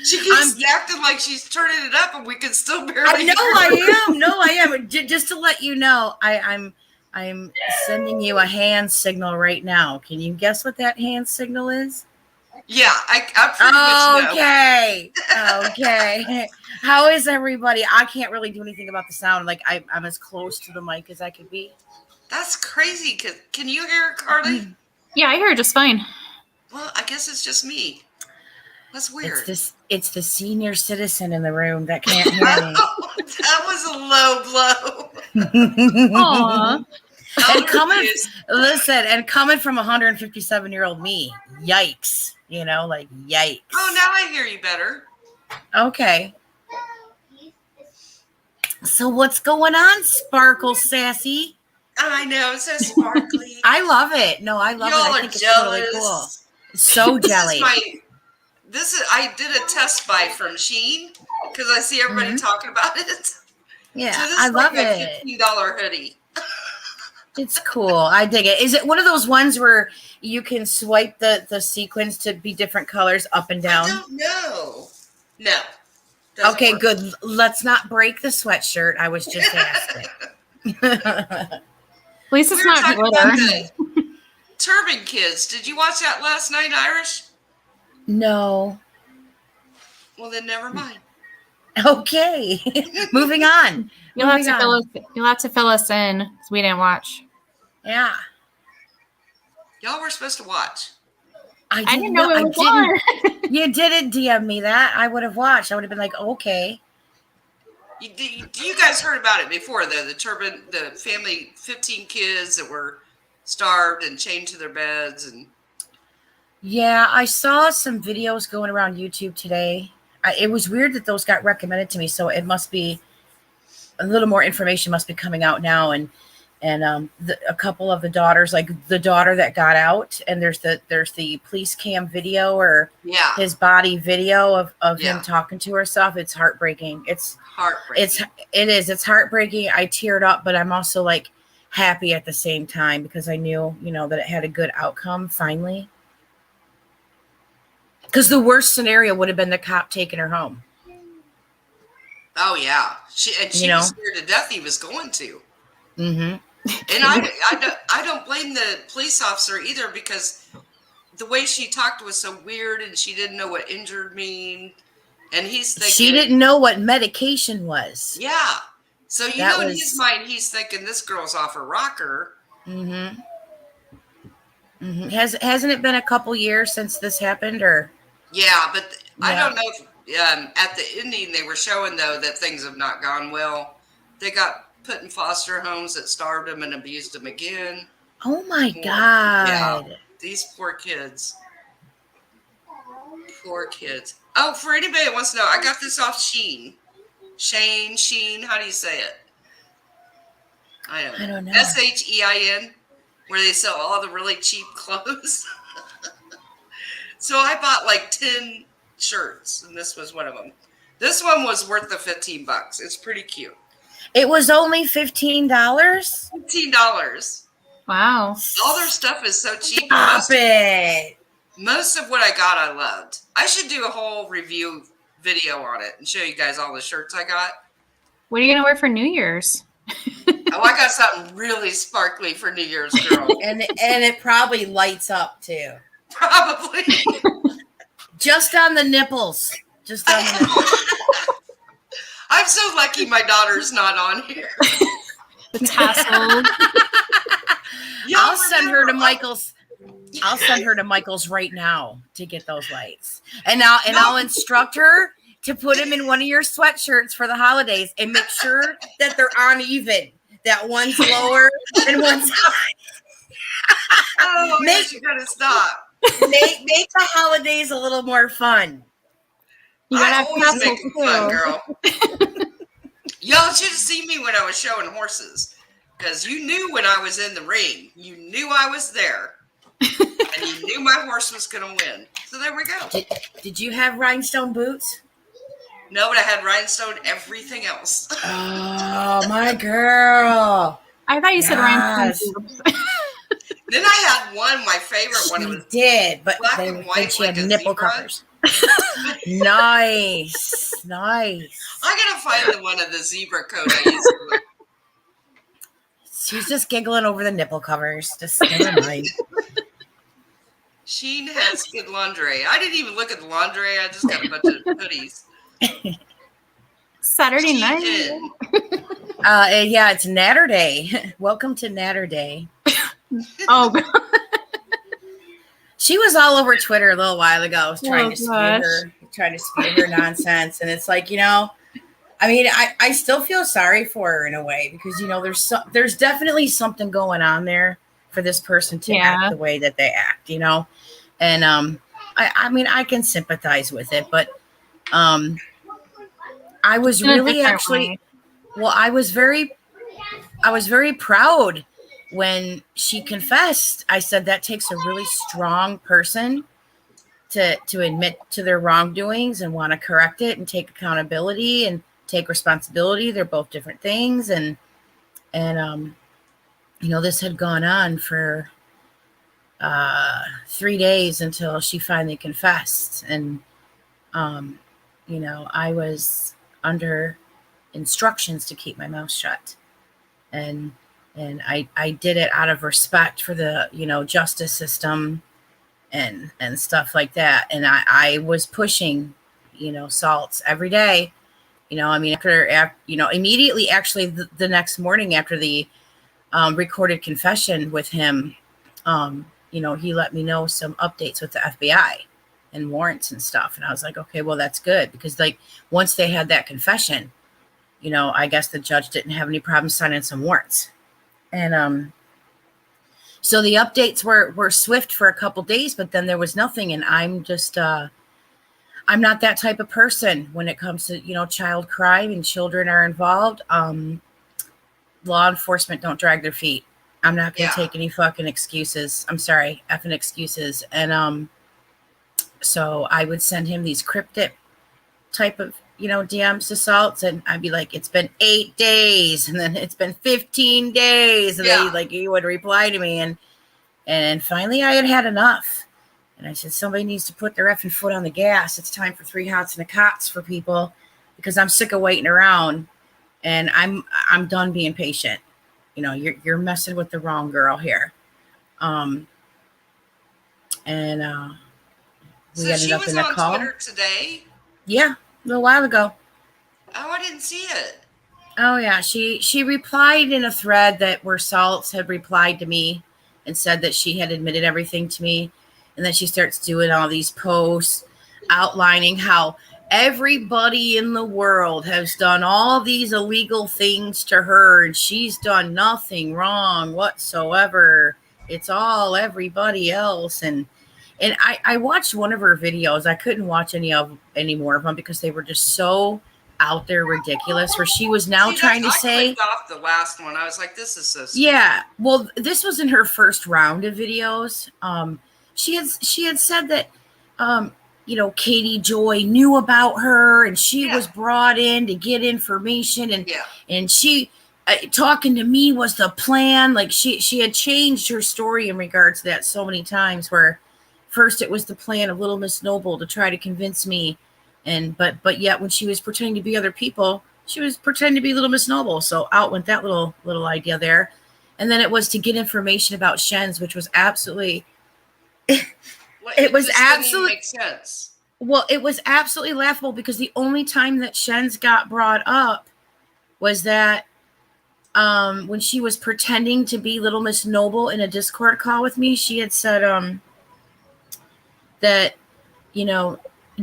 She keeps acting like she's turning it up and we can still barely hear her. I am. Just to let you know, I'm sending you a hand signal right now. Can you guess what that hand signal is? Yeah, I pretty much know. Okay. Okay. How is everybody? I can't really do anything about the sound. Like I'm as close to the mic as I could be. That's crazy. Can you hear it, Carly? Yeah, I hear it just fine. Well, I guess it's just me. That's weird. It's the senior citizen in the room that can't hear me. That was a low blow. Aw. And coming, Allergies. listen, and coming from 157-year-old me, yikes. You know, like yikes. Oh, now I hear you better. Okay. So what's going on, Sparkle Sassy? I know, it's so sparkly. I love it. No, I love Y'all it. I are think jealous. it's really cool. So jelly. I did a test buy from Shein because I see everybody talking about it. Yeah, So this I is love like it. a $15 hoodie. It's cool. I dig it. Is it one of those ones where you can swipe the sequins to be different colors up and down? I don't know. No. Doesn't Okay, work. good. Let's not break the sweatshirt. I was just asking. At least We it's were not talking glitter. about the Turbin kids. Did you watch that last night, Irish? No. Well, then never mind. Okay. Moving on. You'll have Moving to fill on. us. You'll have to fill us in because we didn't watch. Yeah. Y'all were supposed to watch. I didn't know it was on. You didn't DM me that. I would have watched. I would have been like, okay. You guys heard about it before, though. The family, 15 kids that were starved and chained to their beds. And Yeah, I saw some videos going around YouTube today. It was weird that those got recommended to me, so it must be a little more information must be coming out now. And a couple of the daughters, like the daughter that got out, and there's the police cam video or yeah, his body video of Yeah. him talking to herself. It's heartbreaking. It's heartbreaking. It's heartbreaking. I teared up, but I'm also like happy at the same time because I knew, that it had a good outcome finally. Because the worst scenario would have been the cop taking her home. Oh yeah, she was scared to death he was going to. Mm-hmm. And I don't blame the police officer either because the way she talked was so weird and she didn't know what injured mean. And he's thinking She didn't know what medication was. Yeah. So in his mind he's thinking this girl's off her rocker. Mm-hmm. Mm-hmm. Hasn't it been a couple years since this happened or? Yeah, but I don't know if at the ending they were showing though that things have not gone well. They got put in foster homes that starved them and abused them again. Oh my God. Yeah, these poor kids. Poor kids. Oh, for anybody that wants to know, I got this off Shein. Sheen, how do you say it? I don't know. SHEIN, where they sell all the really cheap clothes. So I bought like 10 shirts, and this was one of them. This one was worth the $15. It's pretty cute. It was only $15? $15. Wow. All their stuff is so cheap. Stop it. Most of what I got, I loved. I should do a whole review video on it and show you guys all the shirts I got. What are you gonna wear for New Year's? Oh, I got something really sparkly for New Year's, girl. and it probably lights up too. Probably. Just on the nipples. Just on the nipples. I'm so lucky my daughter's not on here. The tassel. I'll send her to Michael's. I'll send her to Michael's right now to get those lights. And I'll instruct her to put them in one of your sweatshirts for the holidays and make sure that they're uneven. That one's lower and one's high. Oh, you gotta stop. Make the holidays a little more fun. You gotta I have always tassels make it too. fun, girl. Y'all should have seen me when I was showing horses. Because you knew when I was in the ring. You knew I was there. And you knew my horse was going to win. So there we go. Did you have rhinestone boots? No, but I had rhinestone everything else. Oh, my girl. I thought you said Yes. rhinestone boobs. Then I had one, my favorite one. It was Did, but black then and white she had like a nipple zebra. covers. Nice. Nice. I got to find the one of the zebra coat I used to wear. She's just giggling over the nipple covers. Just never mind. Sheen has good laundry. I didn't even look at the laundry. I just got a bunch of hoodies. Saturday night. Shein. Yeah, it's Natter Day. Welcome to Natter Day. Oh, God. She was all over Twitter a little while ago trying Oh, to spew gosh. her nonsense. And it's like, I mean, I still feel sorry for her in a way because, there's definitely something going on there for this person to act the way that they act, And I mean, I can sympathize with it, but I was In a really different actually, way. well, I was very proud when she confessed. I said that takes a really strong person to admit to their wrongdoings and want to correct it and take accountability and take responsibility. They're both different things. And this had gone on for 3 days until she finally confessed. And, I was under instructions to keep my mouth shut. And I did it out of respect for the, justice system and stuff like that. And I was pushing, Salts every day, I mean, after immediately, actually the next morning after the recorded confession with him, he let me know some updates with the FBI and warrants and stuff. And I was like, okay, well, that's good. Because like once they had that confession, I guess the judge didn't have any problem signing some warrants. And so the updates were swift for a couple days, but then there was nothing. And I'm just, I'm not that type of person when it comes to, child crime and children are involved. Law enforcement don't drag their feet. I'm not going to take any fucking excuses. I'm sorry, effing excuses. And so I would send him these cryptic type of, DMs to Salts, and I'd be like, it's been 8 days, and then it's been 15 days, and then he would reply to me, and finally I had enough, and I said, somebody needs to put their effing foot on the gas. It's time for 3 hots and a cots for people, because I'm sick of waiting around, and I'm done being patient. You're messing with the wrong girl here. We So she was on Twitter today? Yeah, a little while ago. Oh, I didn't see it. Oh, yeah. She replied in a thread where Salts had replied to me and said that she had admitted everything to me. And then she starts doing all these posts outlining how everybody in the world has done all these illegal things to her, and she's done nothing wrong whatsoever. It's all everybody else. And I watched one of her videos. I couldn't watch any more of them because they were just so out there ridiculous, where she was now trying to say, I clicked off the last one. I was like, this is so stupid. Yeah. Well, this was in her first round of videos. She had said that Katie Joy knew about her, and she was brought in to get information, and she talking to me was the plan. Like she had changed her story in regards to that so many times, where first it was the plan of Little Miss Noble to try to convince me, but yet when she was pretending to be other people, she was pretending to be Little Miss Noble. So out went that little idea there. And then it was to get information about Shen's, which was absolutely it was absolutely make sense. Well, it was absolutely laughable, because the only time that Shen's got brought up was that when she was pretending to be Little Miss Noble in a Discord call with me, she had said that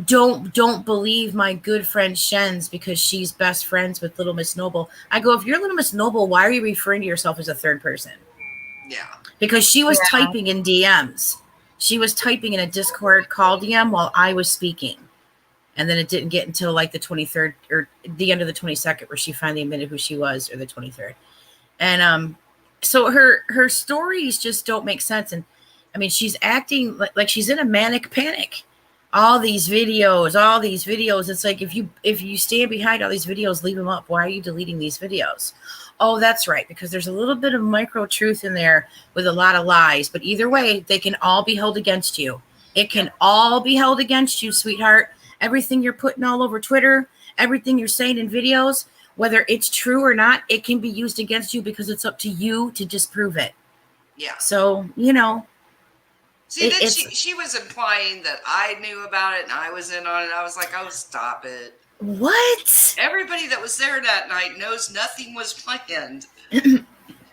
don't believe my good friend Shen's because she's best friends with Little Miss Noble. I go, if you're Little Miss Noble, why are you referring to yourself as a third person? Yeah. Because she was typing in DMs. She was typing in a Discord call DM while I was speaking. And then it didn't get until like the 23rd or the end of the 22nd where she finally admitted who she was, or the 23rd. And so her stories just don't make sense. And I mean, she's acting like she's in a manic panic. All these videos. It's like, if you stand behind all these videos, leave them up. Why are you deleting these videos? Oh, that's right, because there's a little bit of micro truth in there with a lot of lies. But either way, they can all be held against you. It can all be held against you, sweetheart. Everything you're putting all over Twitter, everything you're saying in videos, whether it's true or not, it can be used against you, because it's up to you to disprove it. Yeah. So, See, then it's she was implying that I knew about it and I was in on it. I was like, oh, stop it. what? Everybody that was there that night knows nothing was planned.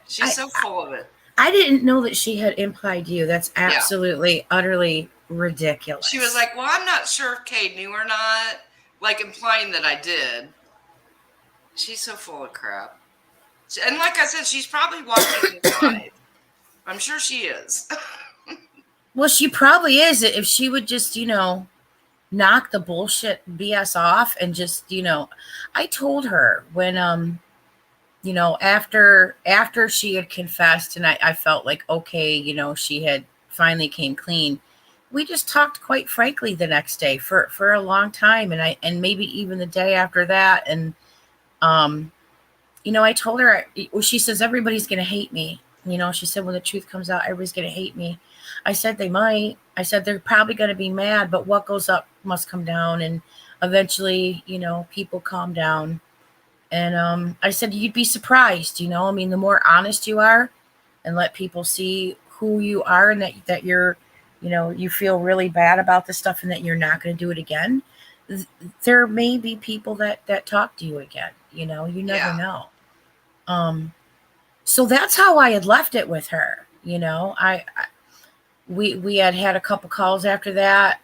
She's so full of it. I didn't know that she had implied you. That's Yeah. absolutely, utterly ridiculous. She was like, well, I'm not sure if Kay knew or not, like implying that I did. She's so full of crap. And like I said, she's probably watching this live. I'm sure she is. Well, she probably is. If she would just, knock the bullshit BS off and just, I told her when, after she had confessed and I felt like, okay, she had finally came clean. We just talked quite frankly the next day for a long time. And maybe even the day after that. And, I told her, she says, everybody's going to hate me. She said, when the truth comes out, everybody's going to hate me. I said, they might. I said, they're probably going to be mad, but what goes up must come down. And eventually, people calm down. And I said, you'd be surprised, the more honest you are and let people see who you are and that you're, you feel really bad about this stuff and that you're not going to do it again. There may be people that talk to you again, you never know. So that's how I had left it with her. We had a couple calls after that.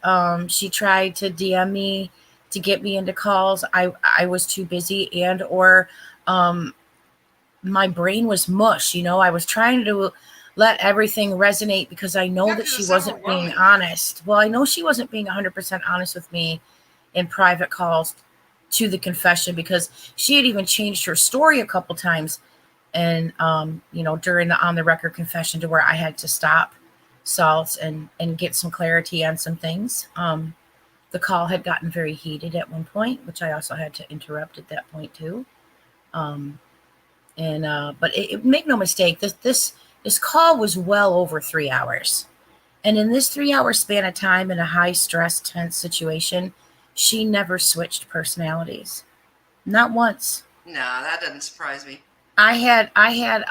She tried to DM me to get me into calls. I was too busy or my brain was mush. I was trying to let everything resonate because I know that she wasn't being honest. Well, I know she wasn't being 100% honest with me in private calls to the confession because she had even changed her story a couple times. And, during the on the record confession to where I had to stop Salt and get some clarity on some things. The call had gotten very heated at one point, which I also had to interrupt at that point too. But make no mistake, this call was well over 3 hours. And in this 3 hour span of time in a high stress, tense situation, she never switched personalities. Not once. No, that doesn't surprise me. I had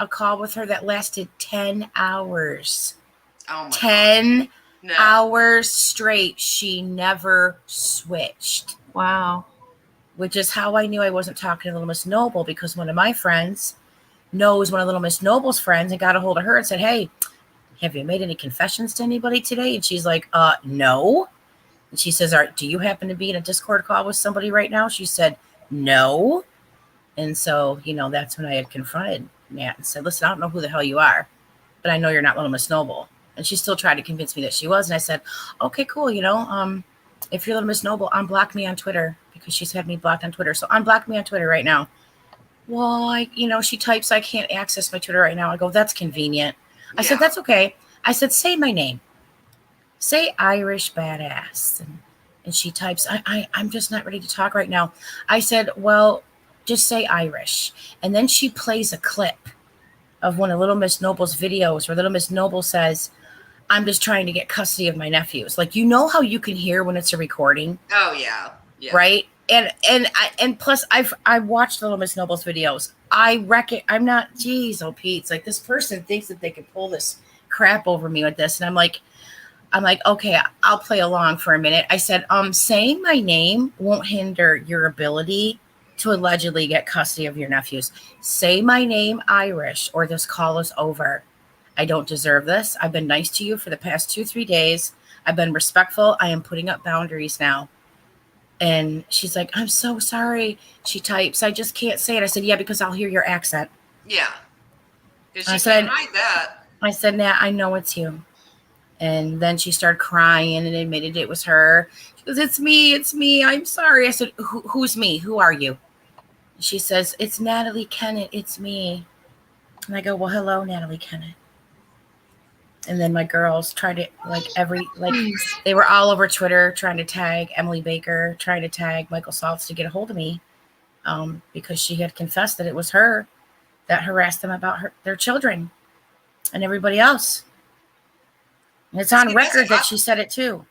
a call with her that lasted 10 hours. Oh my 10 No. hours straight. She never switched. Wow. Which is how I knew I wasn't talking to Little Miss Noble, because one of my friends knows one of Little Miss Noble's friends and got a hold of her and said, hey, have you made any confessions to anybody today? And she's like, no. And she says, do you happen to be in a Discord call with somebody right now? She said, no. And so, that's when I had confronted Nat and said, listen, I don't know who the hell you are, but I know you're not Little Miss Noble. And she still tried to convince me that she was. And I said, okay, cool. If you're Little Miss Noble, unblock me on Twitter, because she's had me blocked on Twitter. So unblock me on Twitter right now. Well, she types, I can't access my Twitter right now. I go, that's convenient. I said, that's okay. I said, say my name. Say Irish Badass. And she types, I'm just not ready to talk right now. I said, well, just say Irish. And then she plays a clip of one of Little Miss Noble's videos where Little Miss Noble says, I'm just trying to get custody of my nephews. Like, how you can hear when it's a recording? Oh, yeah. Right? And plus I've watched Little Miss Noble's videos. I'm not, geez, oh Pete, it's like this person thinks that they can pull this crap over me with this. And I'm like, okay, I'll play along for a minute. I said, saying my name won't hinder your ability to allegedly get custody of your nephews. Say my name, Irish, or this call is over. I don't deserve this. I've been nice to you for the past 2-3 days. I've been respectful. I am putting up boundaries now. And she's like, I'm so sorry. She types, I just can't say it. I said, yeah, because I'll hear your accent. Yeah. Because I you said, can't hide that. I said, Nat, I know it's you. And then she started crying and admitted it was her. She goes, it's me. I'm sorry. I said, who's me? Who are you? She says, it's Natalie Kennett. It's me. And I go, well, hello, Natalie Kennett. And then my girls tried to, they were all over Twitter trying to tag Emily Baker, trying to tag Michael Saltz to get a hold of me, because she had confessed that it was her that harassed them about their children and everybody else. And it's on record that she said it too.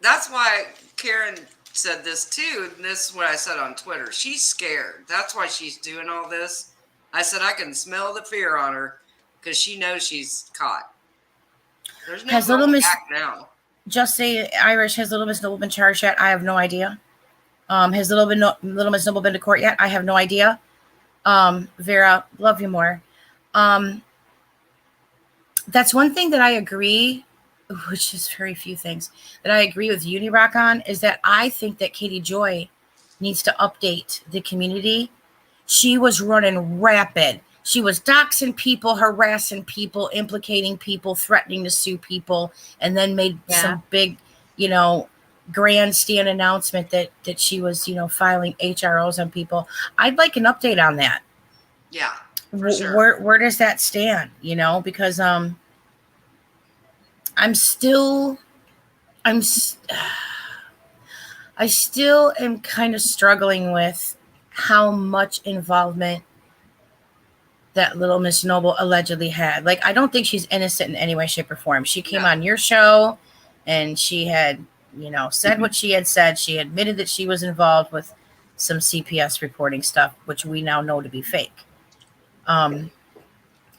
That's why Karen said this too. And this is what I said on Twitter. She's scared. That's why she's doing all this. I said, I can smell the fear on her because she knows she's caught. There's no Has going Little Miss back now. Just Say Irish, has Little Miss Noble been charged yet? I have no idea. Has Little Miss Noble been to court yet? I have no idea. Vera, love you more. That's one thing that I agree, which is very few things that I agree with Unirock on, is that I think that Katie Joy needs to update the community. She was running rapid. She was doxing people, harassing people, implicating people, threatening to sue people, and then made some big, grandstand announcement that she was, filing HROs on people. I'd like an update on that. Yeah, for sure. Where does that stand? Because I still am kind of struggling with how much involvement that Little Miss Noble allegedly had. Like, I don't think she's innocent in any way, shape, or form. She came on your show and she had, said what she had said. She admitted that she was involved with some CPS reporting stuff, which we now know to be fake. And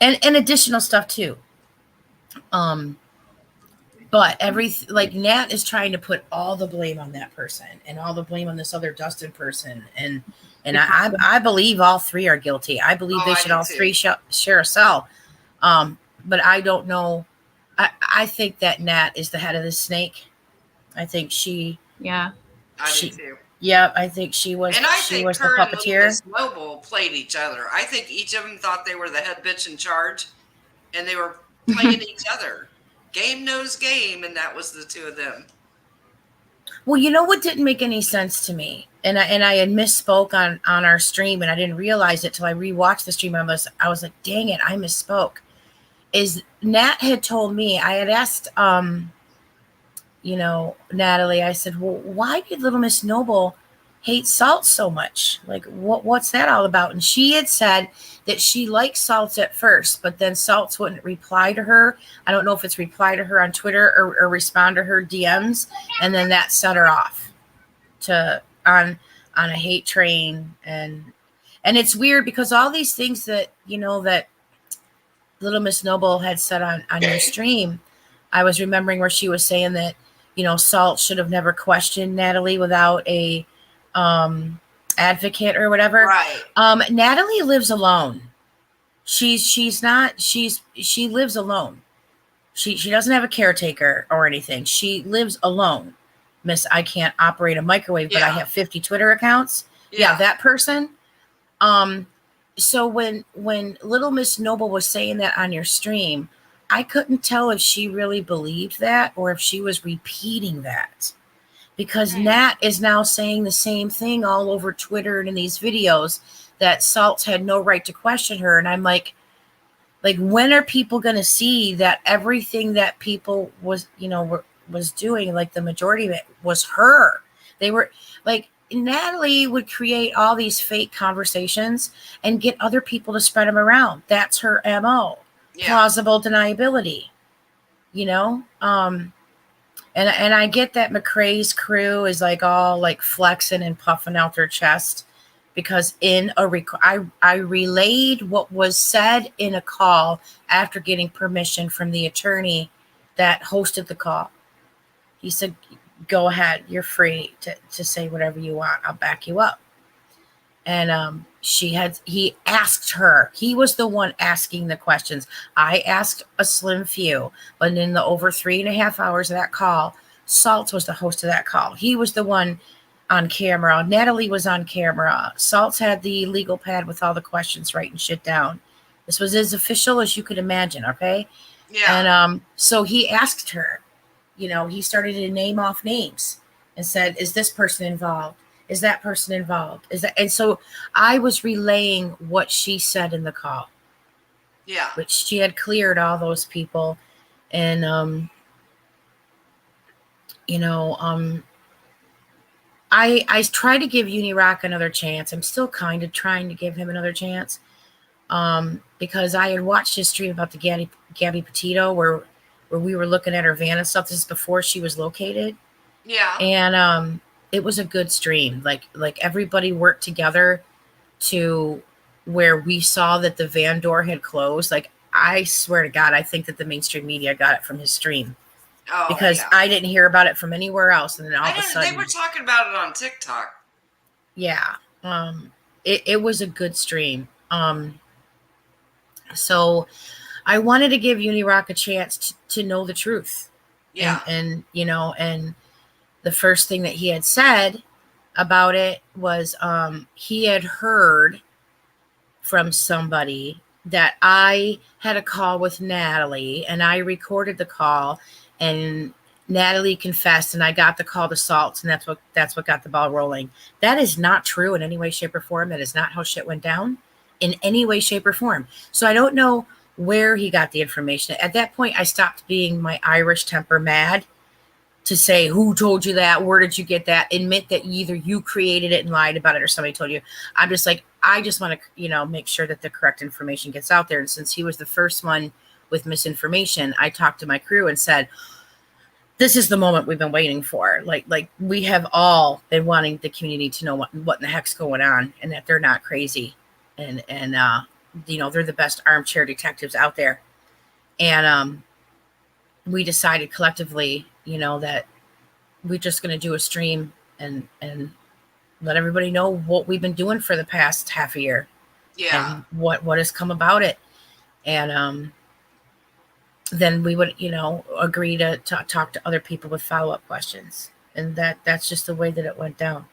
additional stuff too. But Nat is trying to put all the blame on that person and all the blame on this other Dustin person. And I believe all three are guilty. I believe they should all three share a cell. But I don't know. I think that Nat is the head of the snake. I think she. Yeah. I do too. Yeah, I think she was. And I she think was her the and puppeteer. Miss Noble played each other. I think each of them thought they were the head bitch in charge, and they were playing each other. Game knows game, and that was the two of them. Well, you know what didn't make any sense to me, and I had misspoke on our stream, and I didn't realize it till I rewatched the stream. I was like, dang it, I misspoke. Is Nat had told me, I had asked, Natalie, I said, well, why did Little Miss Noble hate Salt so much? Like, what's that all about? And she had said that she liked Salts at first, but then Salts wouldn't reply to her. I don't know if it's reply to her on Twitter or respond to her DMs, and then that set her off on a hate train. And it's weird because all these things that that Little Miss Noble had said on your stream, I was remembering where she was saying that Salt should have never questioned Natalie without a advocate or whatever. Right. Natalie lives alone. She lives alone. She doesn't have a caretaker or anything. She lives alone. Miss, I can't operate a microwave, but I have 50 Twitter accounts. Yeah, that person. So when Little Miss Noble was saying that on your stream, I couldn't tell if she really believed that or if she was repeating that. Because Nat is now saying the same thing all over Twitter and in these videos that Salts had no right to question her. And I'm like, when are people going to see that everything that people was doing, like the majority of it was her? They were like, Natalie would create all these fake conversations and get other people to spread them around. That's her MO. Plausible deniability, and I get that McCrae's crew is all flexing and puffing out their chest because I relayed what was said in a call after getting permission from the attorney that hosted the call. He said, go ahead, you're free to say whatever you want, I'll back you up. And he asked her. He was the one asking the questions. I asked a slim few, but in the over 3.5 hours of that call, Salts was the host of that call. He was the one on camera. Natalie was on camera. Salts had the legal pad with all the questions, writing shit down. This was as official as you could imagine, okay? Yeah. And so he asked her, he started to name off names and said, is this person involved? Is that person involved? And so I was relaying what she said in the call. Yeah. Which she had cleared all those people. And, I tried to give Unirock another chance. I'm still kind of trying to give him another chance. Because I had watched his stream about the Gabby Petito where we were looking at her van and stuff. This is before she was located. Yeah. And, it was a good stream. Like everybody worked together to where we saw that the van door had closed. Like I swear to God, I think that the mainstream media got it from his stream Oh, because yeah. I didn't hear about it from anywhere else. And then all I of a don't. sudden, They were talking about it on TikTok. yeah, it was a good stream. So I wanted to give Unirock a chance to know the truth. Yeah. And and the first thing that he had said about it was he had heard from somebody that I had a call with Natalie and I recorded the call and Natalie confessed and I got the call to salts and that's what got the ball rolling. That is not true in any way, shape, or form. That is not how shit went down in any way, shape, or form. So I don't know where he got the information. At that point, I stopped being my Irish temper mad to say, who told you that? Where did you get that? Admit that either you created it and lied about it or somebody told you. I'm just like, I just want to, make sure that the correct information gets out there. And since he was the first one with misinformation, I talked to my crew and said, this is the moment we've been waiting for. Like we have all been wanting the community to know what in the heck's going on and that they're not crazy. And they're the best armchair detectives out there. And we decided collectively, that we're just going to do a stream and let everybody know what we've been doing for the past half a year. Yeah. And what has come about it. And then we would, agree to talk to other people with follow-up questions. And that's just the way that it went down.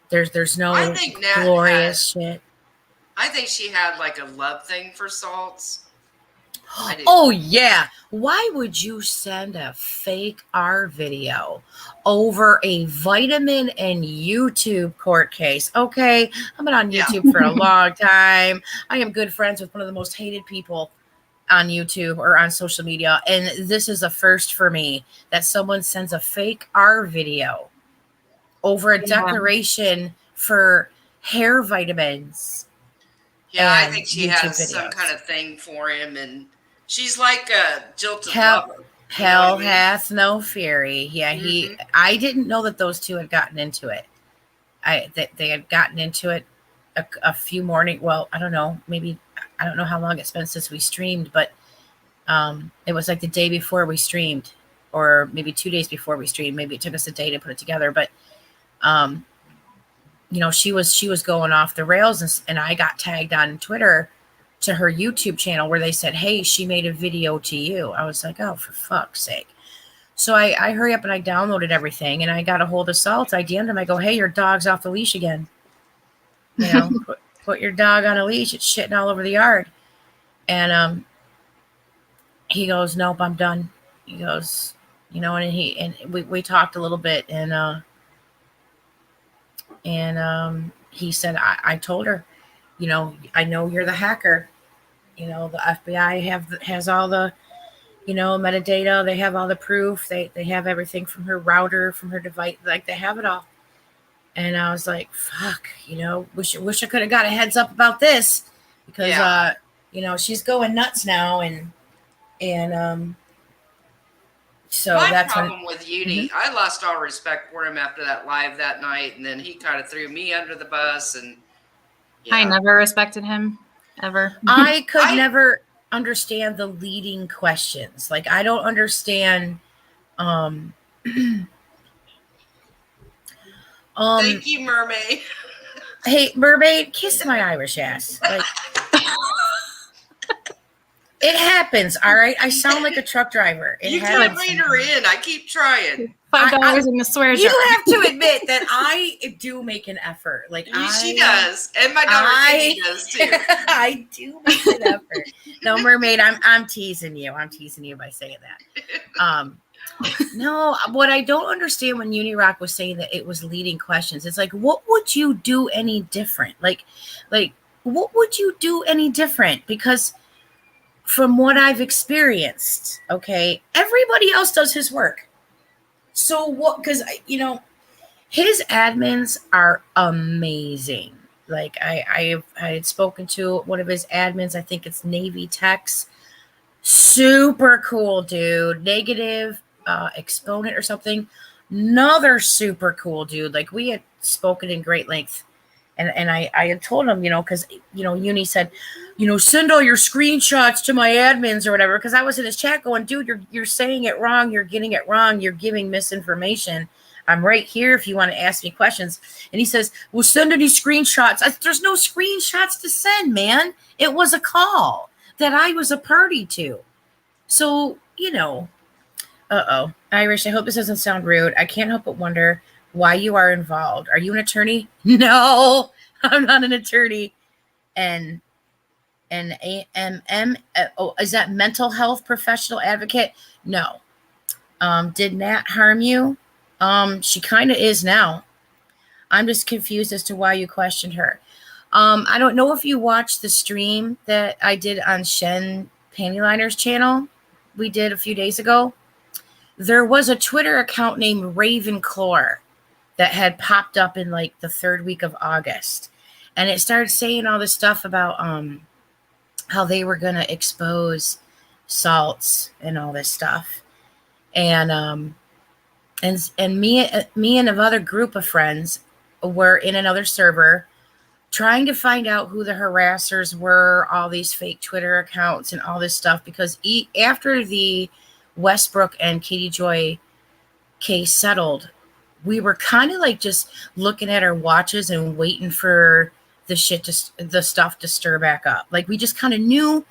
There's no I think Nat glorious shit. I think she had like a love thing for salts. Oh yeah. Why would you send a fake R video over a vitamin and YouTube court case? Okay, I've been on YouTube for a long time. I am good friends with one of the most hated people on YouTube or on social media, and this is a first for me that someone sends a fake R video over a declaration for hair vitamins. Yeah, I and think she YouTube has some videos. kind of thing for him, and she's like a jilted lover. You know Hell what I mean? hath no fury. Yeah, I didn't know that those two had gotten into it. They had gotten into it a few morning. Well, I don't know. Maybe I don't know how long it's been since we streamed, but it was like the day before we streamed, or maybe 2 days before we streamed. Maybe it took us a day to put it together, but she was going off the rails, and I got tagged on Twitter to her YouTube channel where they said, hey, she made a video to you. I was like, oh, for fuck's sake. So I hurry up and I downloaded everything and I got a hold of Salt. I DM'd him. I go, hey, your dog's off the leash again. Put your dog on a leash. It's shitting all over the yard. And he goes, nope, I'm done. He goes, and we talked a little bit and he said, I told her, I know you're the hacker. The FBI has all the, metadata. They have all the proof. They have everything from her router, from her device. Like, they have it all. And I was like, fuck, wish I could have got a heads up about this because, she's going nuts now. And so My that's problem when, with Uni, I lost all respect for him after that live that night, and then he kind of threw me under the bus. And I never respected him ever. I could never understand the leading questions. Like, I don't understand. Thank you, Mermaid. Hey, Mermaid, kiss my Irish ass. Like, it happens, all right? I sound like a truck driver. You can't rein her in. I keep trying. $5 in the swear jar. You have to admit that I do make an effort. Like, She does, and my daughter Katie does too. I do make an effort. No, Mermaid, I'm teasing you. I'm teasing you by saying that. No, what I don't understand when Unirock was saying that it was leading questions, it's like, what would you do any different? Like, what would you do any different? Because from what I've experienced, okay, everybody else does his work. So what? Because his admins are amazing. Like I had spoken to one of his admins. I think it's Navy Techs. Super cool dude. Negative exponent or something. Another super cool dude. Like, we had spoken in great length, And I had told him, because, Uni said, send all your screenshots to my admins or whatever. Because I was in his chat going, dude, you're saying it wrong. You're getting it wrong. You're giving misinformation. I'm right here if you want to ask me questions. And he says, well, send any screenshots. There's no screenshots to send, man. It was a call that I was a party to. So, Irish, I hope this doesn't sound rude. I can't help but wonder why you are involved. Are you an attorney? No, I'm not an attorney. And AMM, is that mental health professional advocate? No. Did Nat harm you? She kind of is now. I'm just confused as to why you questioned her. I don't know if you watched the stream that I did on Shen Pantyliner's channel. We did a few days ago. There was a Twitter account named Ravenclaw that had popped up in like the third week of August. And it started saying all this stuff about how they were going to expose salts and all this stuff. And me and another group of friends were in another server trying to find out who the harassers were, all these fake Twitter accounts and all this stuff, because after the Westbrook and Katie Joy case settled, we were kind of like just looking at our watches and waiting for the stuff to stir back up. Like we just kind of knew,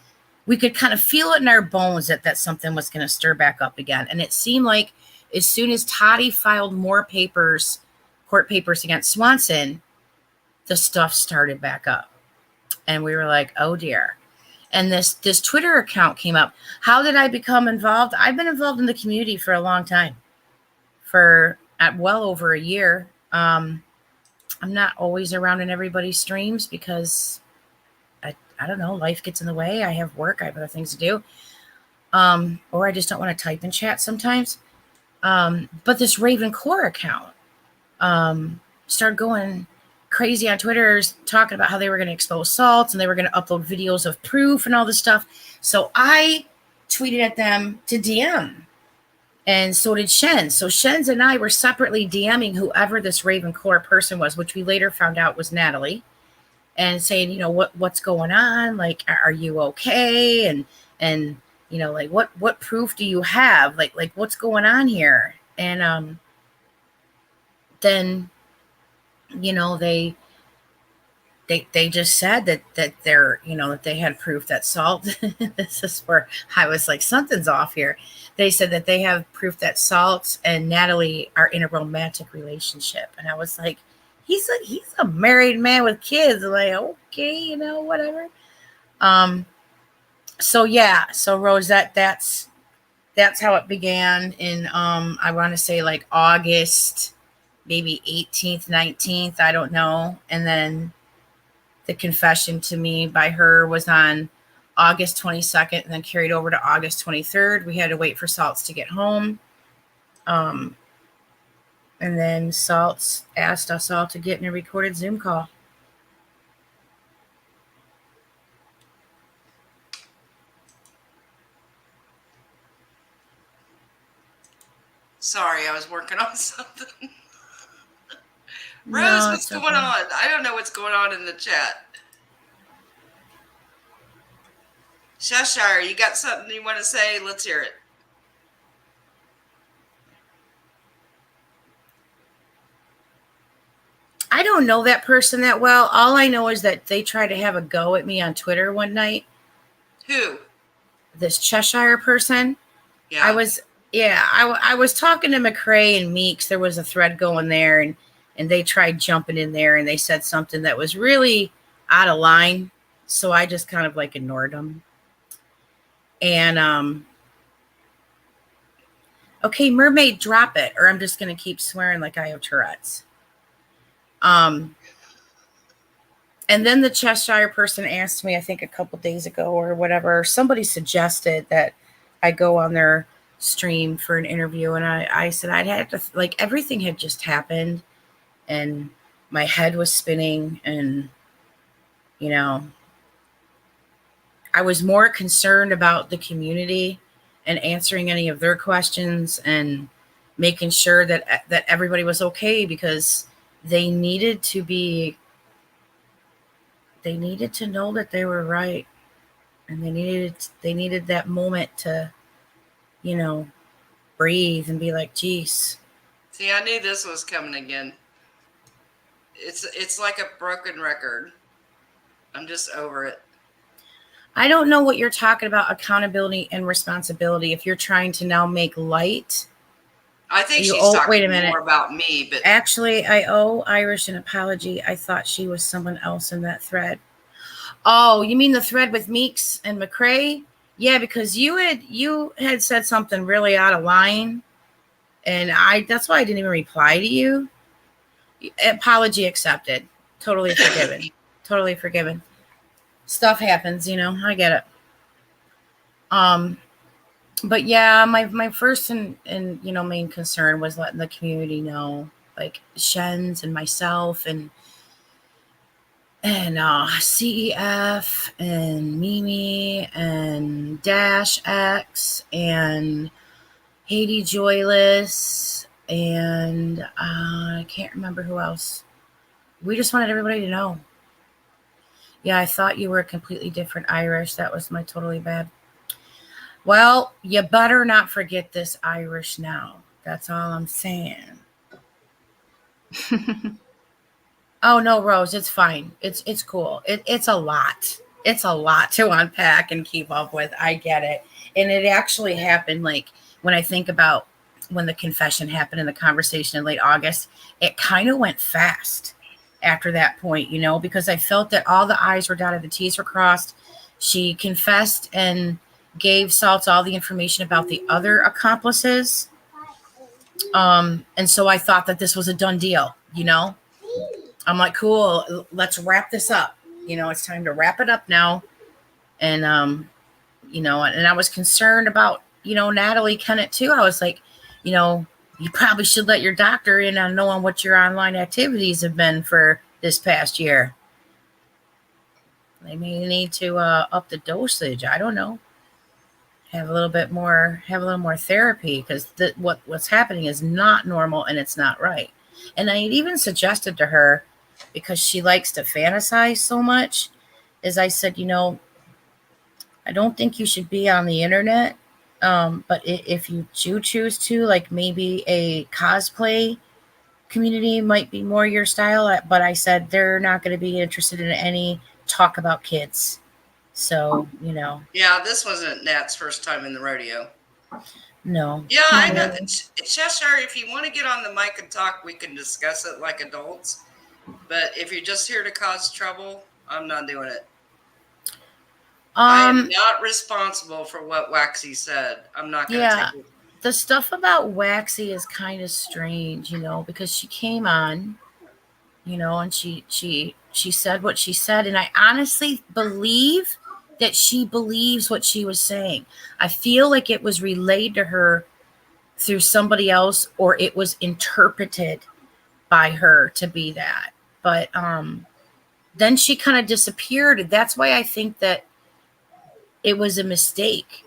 we could kind of feel it in our bones that something was going to stir back up again. And it seemed like as soon as Toddy filed more court papers against Swanson, the stuff started back up. And we were like, oh dear. And this Twitter account came up. How did I become involved? I've been involved in the community for a long time, for well over a year. I'm not always around in everybody's streams because I don't know, life gets in the way. I have work, I have other things to do. Or I just don't want to type in chat sometimes. But this Ravenclaw account started going crazy on Twitter, talking about how they were going to expose salts and they were going to upload videos of proof and all this stuff. So I tweeted at them to DM. And so did Shen. So Shen's and I were separately DMing whoever this Ravenclaw person was, which we later found out was Natalie, and saying, what's going on? Like, are you okay? And like, what proof do you have? Like what's going on here? And then, they just said that they're, that they had proof that salt, this is where I was like, something's off here. They said that they have proof that Salt and Natalie are in a romantic relationship. And I was like, he's a married man with kids. I'm like, okay, whatever. So yeah, so Rose, that's how it began in, I want to say like August, maybe 18th, 19th, I don't know. And then the confession to me by her was on August 22nd and then carried over to August 23rd. We had to wait for Salts to get home. And then Salts asked us all to get in a recorded Zoom call. Sorry, I was working on something. Rose, what's going on? I don't know what's going on in the chat. Cheshire, you got something you want to say? Let's hear it. I don't know that person that well. All I know is that they tried to have a go at me on Twitter one night. Who? This Cheshire person. Yeah. I was talking to McCrae and Meeks. There was a thread going there, and they tried jumping in there, and they said something that was really out of line. So I just kind of like ignored them. And okay, Mermaid, drop it, or I'm just gonna keep swearing like I have Tourette's. And then the Cheshire person asked me, I think a couple days ago or whatever, somebody suggested that I go on their stream for an interview. And I said I'd have to, like, everything had just happened and my head was spinning, and, I was more concerned about the community and answering any of their questions and making sure that everybody was okay, because they needed to be they needed to know that they were right, and they needed that moment to, you know, breathe and be like, geez. See, I knew this was coming again. It's like a broken record. I'm just over it. I don't know what you're talking about, accountability and responsibility. If you're trying to now make light, I think you she's owe. talking Wait a minute. more about me, but Actually, I owe Irish an apology. I thought she was someone else in that thread. Oh, you mean the thread with Meeks and McCrae? Yeah, because you had said something really out of line, and that's why I didn't even reply to you. Apology accepted. Totally forgiven. Totally forgiven. Stuff happens, you know. I get it. But yeah, my first and main concern was letting the community know, like Shens and myself and CEF and Mimi and Dash X and Haiti Joyless and I can't remember who else. We just wanted everybody to know. Yeah, I thought you were completely different, Irish. That was my totally bad. Well, you better not forget this, Irish, now. That's all I'm saying. Oh no, Rose, it's fine. It's cool. It's a lot. It's a lot to unpack and keep up with. I get it. And it actually happened, like, when I think about when the confession happened in the conversation in late August, it kind of went fast after that point, you know, because I felt that all the I's were dotted, the T's were crossed. She confessed and gave Salts all the information about the other accomplices. And so I thought that this was a done deal, you know. I'm like, cool, let's wrap this up. You know, it's time to wrap it up now. And, and I was concerned about, Natalie Kennett too. I was like, you probably should let your doctor in on knowing what your online activities have been for this past year. They may need to up the dosage. I don't know. Have a little more therapy, because what's happening is not normal and it's not right. And I even suggested to her, because she likes to fantasize so much, is I said, I don't think you should be on the internet. But if you do choose to, like, maybe a cosplay community might be more your style. But I said they're not going to be interested in any talk about kids. So, yeah, this wasn't Nat's first time in the rodeo. No. Yeah, I know. Cheshire, if you want to get on the mic and talk, we can discuss it like adults. But if you're just here to cause trouble, I'm not doing it. I am not responsible for what Waxy said. I'm not going to take it. The stuff about Waxy is kind of strange, because she came on, and she said what she said. And I honestly believe that she believes what she was saying. I feel like it was relayed to her through somebody else, or it was interpreted by her to be that. But then she kind of disappeared. That's why I think that it was a mistake.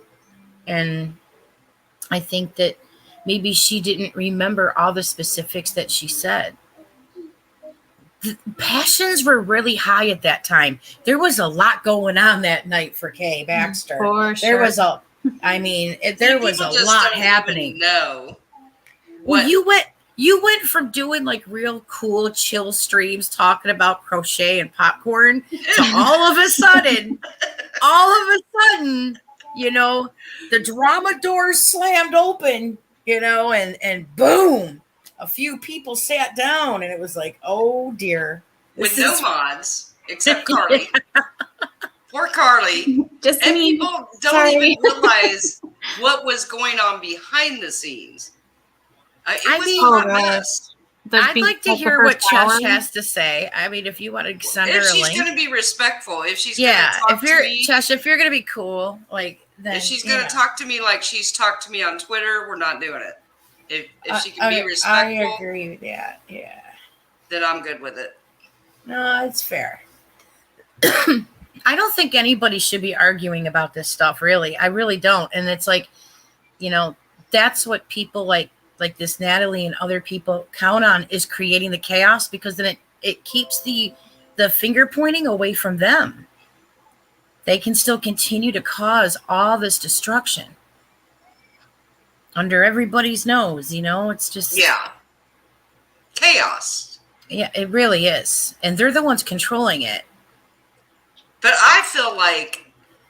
And I think that maybe she didn't remember all the specifics that she said. The passions were really high at that time. There was a lot going on that night for Kay Baxter. For sure. There was a lot happening. No. Well, you went from doing like real cool chill streams talking about crochet and popcorn to all of a sudden, the drama doors slammed open, and boom, a few people sat down, and it was like, oh dear. With no mods, except Carly. Poor Carly. Just and people don't even realize what was going on behind the scenes. It was a hot mess. I'd like to hear what Chesh has to say. I mean, if you want to send her a link. If she's going to be respectful, if she's going to talk to me. Chesh, if you're going to be cool, then. If she's going to talk to me like she's talked to me on Twitter, we're not doing it. If she can be respectful. I agree with that, yeah. Then I'm good with it. No, it's fair. I don't think anybody should be arguing about this stuff, really. I really don't. And it's like, that's what people like this Natalie and other people count on, is creating the chaos, because then it keeps the the finger pointing away from them. They can still continue to cause all this destruction under everybody's nose, you know? It's just... Yeah. Chaos. Yeah, it really is. And they're the ones controlling it. But I feel like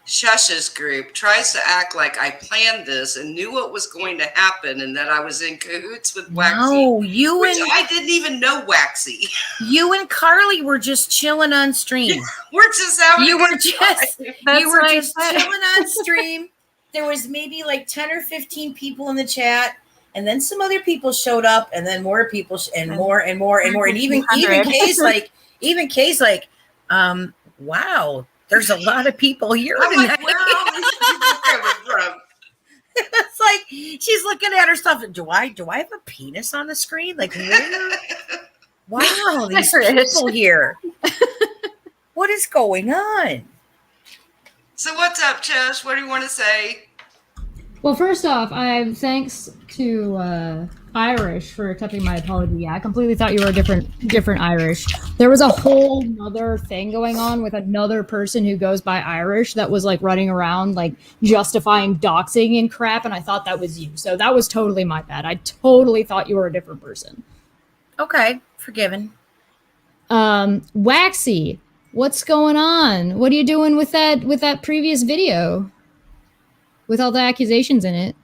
Shush's group tries to act like I planned this and knew what was going to happen and that I was in cahoots with Waxy. No, which I didn't even know Waxy. You and Carly were just chilling on stream. We're just having You a were good just time. you were just chilling on stream. There was maybe like 10 or 15 people in the chat, and then some other people showed up, and then more people and more and more and more. And even Kay's like, wow, there's a lot of people here I'm tonight. like, where are all these people coming from? It's like she's looking at her stuff. Do I have a penis on the screen? Like, where? Why are all these people here? What is going on? So what's up, Chush? What do you want to say? Well, first off, thanks to Irish for accepting my apology. Yeah, I completely thought you were a different Irish. There was a whole other thing going on with another person who goes by Irish that was like running around like justifying doxing and crap, and I thought that was you. So that was totally my bad. I totally thought you were a different person. Okay, forgiven. Waxy, what's going on? What are you doing with that previous video? With all the accusations in it.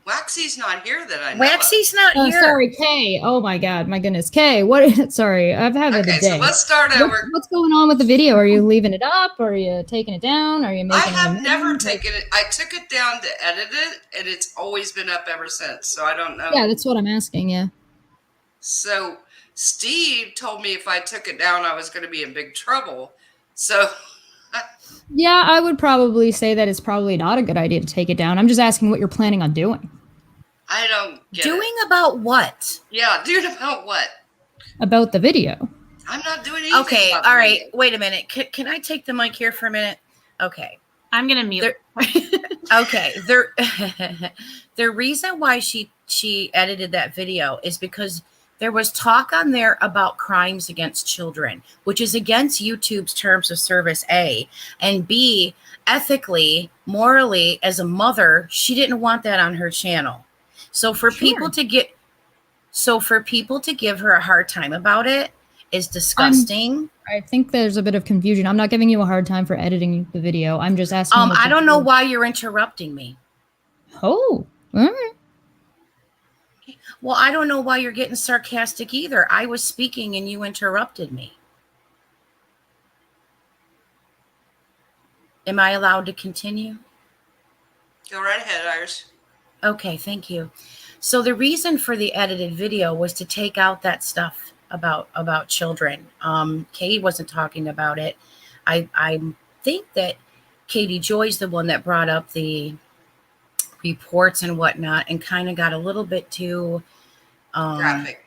Waxy's not here that I know Waxy's not here. Sorry, Kay. Oh my God, my goodness, Kay. What? Sorry, I've had a day. Okay, so let's start over. What's going on with the video? Are you leaving it up? Or are you taking it down? Are you making? I have never taken it. I took it down to edit it, and it's always been up ever since. So I don't know. Yeah, that's what I'm asking. Yeah. So Steve told me if I took it down, I was going to be in big trouble. So. Yeah, I would probably say that it's probably not a good idea to take it down. I'm just asking what you're planning on doing. I don't get Doing it. About what? Yeah, doing about what? About the video. I'm not doing anything. Okay, about all the right. video. Wait a minute. Can I take the mic here for a minute? Okay. I'm gonna mute. Okay. The reason why she edited that video is because there was talk on there about crimes against children, which is against YouTube's terms of service, A, and B, ethically, morally, as a mother, she didn't want that on her channel. So for people to give her a hard time about it is disgusting. I think there's a bit of confusion. I'm not giving you a hard time for editing the video. I'm just asking. I don't know why you're interrupting me. Oh, all right. Well, I don't know why you're getting sarcastic either. I was speaking and you interrupted me. Am I allowed to continue? Go right ahead, Iris. Okay, thank you. So the reason for the edited video was to take out that stuff about children. Katie wasn't talking about it. I think that Katie Joy's the one that brought up the reports and whatnot and kind of got a little bit too Graphic.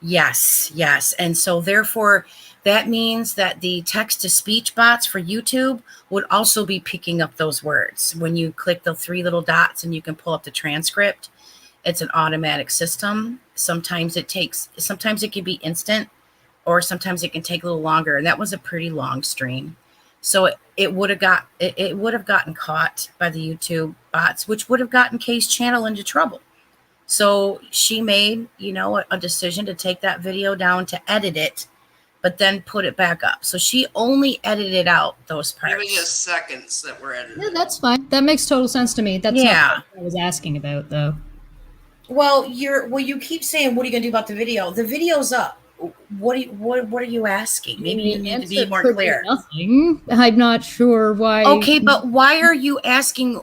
Yes. And so therefore that means that the text-to-speech bots for YouTube would also be picking up those words. When you click the 3 little dots and you can pull up the transcript, it's an automatic system. Sometimes it can be instant, or sometimes it can take a little longer. And that was a pretty long stream. So it would have gotten caught by the YouTube bots, which would have gotten Kay's channel into trouble. So she made, a decision to take that video down, to edit it, but then put it back up. So she only edited out those parts. It was just seconds that were edited. Yeah, that's fine. That makes total sense to me. That's not what I was asking about, though. Well, you keep saying, what are you going to do about the video? The video's up. What are you asking? Maybe you need to be more clear. Nothing. I'm not sure why. Okay, but why are you asking?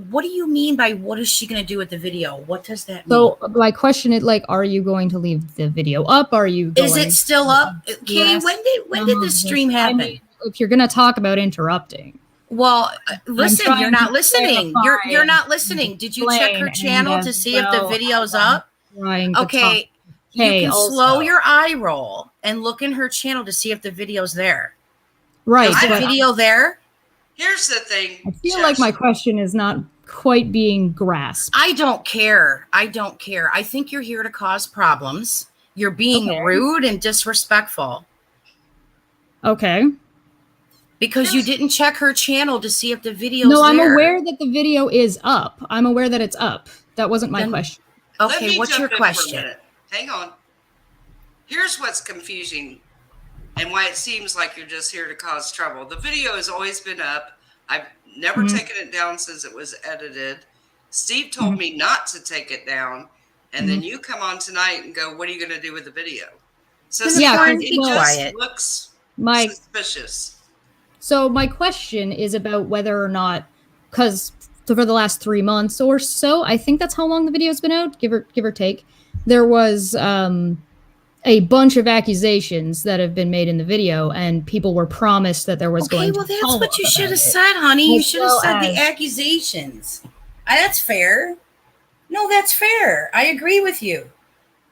What do you mean by what is she going to do with the video? What does that mean? So my question is, are you going to leave the video up? Are you? Is it still up? Katie, when did this stream happen? I mean, if you're going to talk about interrupting. Well, listen, you're not listening. You're not listening. Did you check her channel to see if the video's up? Okay. You can slow your eye roll and look in her channel to see if the video's there. Right. Is the video there? Here's the thing. I feel like my question is not quite being grasped. I don't care. I think you're here to cause problems. You're being rude and disrespectful. Okay. Because you didn't check her channel to see if the video's No, I'm there. aware that the video is up. I'm aware that it's up. That wasn't my Then- question. Let Okay, me what's your jump in for a question? minute. Hang on. Here's what's confusing and why it seems like you're just here to cause trouble. The video has always been up. I've never Mhm. taken it down since it was edited. Steve told me not to take it down, and then you come on tonight and go, "What are you going to do with the video?" So Yeah, Scott, 'cause, it well, just quiet. looks My suspicious. So my question is about whether or not, because for the last 3 months or so, I think that's how long the video's been out, give or take, there was a bunch of accusations that have been made in the video, and people were promised that there was Okay, going well, to that's follow what you up should about have it. said, honey. You As should have well said the as- accusations. That's fair. No, that's fair. I agree with you.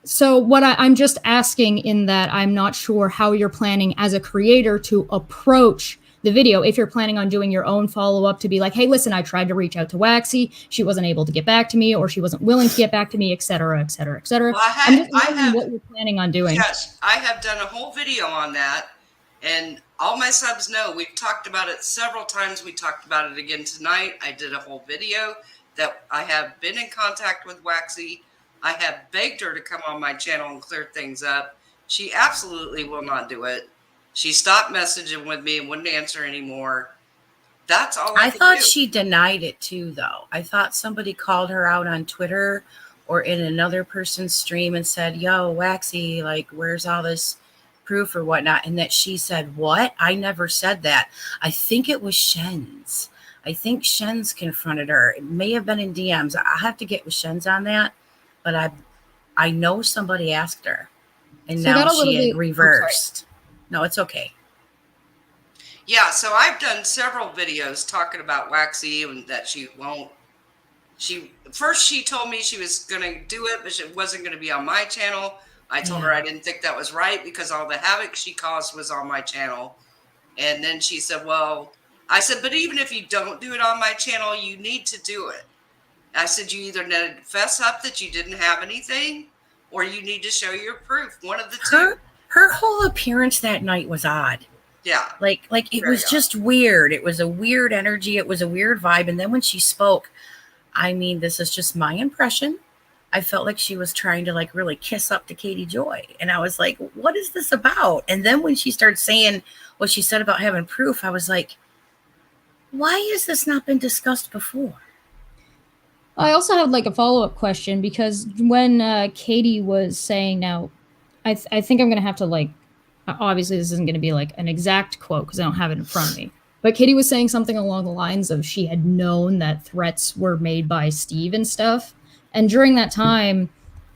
So what I'm just asking in that I'm not sure how you're planning as a creator to approach the video. If you're planning on doing your own follow-up to be like, hey, listen, I tried to reach out to Waxy. She wasn't able to get back to me, or she wasn't willing to get back to me, et cetera, et cetera, et cetera. Well, I'm just wondering what you're planning on doing. Yes, I have done a whole video on that, and all my subs know we've talked about it several times. We talked about it again tonight. I did a whole video that I have been in contact with Waxy. I have begged her to come on my channel and clear things up. She absolutely will not do it. She stopped messaging with me and wouldn't answer anymore. That's all I thought do. she denied it too, though. I thought somebody called her out on Twitter or in another person's stream and said, yo, Waxy, like, where's all this proof or whatnot? And that she said, what? I never said that. I think it was Shen's. I think Shen's confronted her. It may have been in DMs. I have to get with Shen's on that. But I know somebody asked her. And So now got a little she had bit- reversed. No, it's okay. Yeah, so I've done several videos talking about Waxy and that she won't. She told me she was going to do it, but it wasn't going to be on my channel. I told her I didn't think that was right because all the havoc she caused was on my channel. And then she said, well, I said, but even if you don't do it on my channel, you need to do it. I said, you either need to fess up that you didn't have anything or you need to show your proof. One of the two. Her whole appearance that night was odd. Yeah. Like it Very was just weird. It was a weird energy. It was a weird vibe. And then when she spoke, I mean, this is just my impression. I felt like she was trying to like really kiss up to Katie Joy. And I was like, what is this about? And then when she started saying what she said about having proof, I was like, why has this not been discussed before? I also had like a follow-up question because when Katie was saying, now I think I'm going to have to like, obviously this isn't going to be like an exact quote because I don't have it in front of me, but Katie was saying something along the lines of she had known that threats were made by Steve and stuff. And during that time,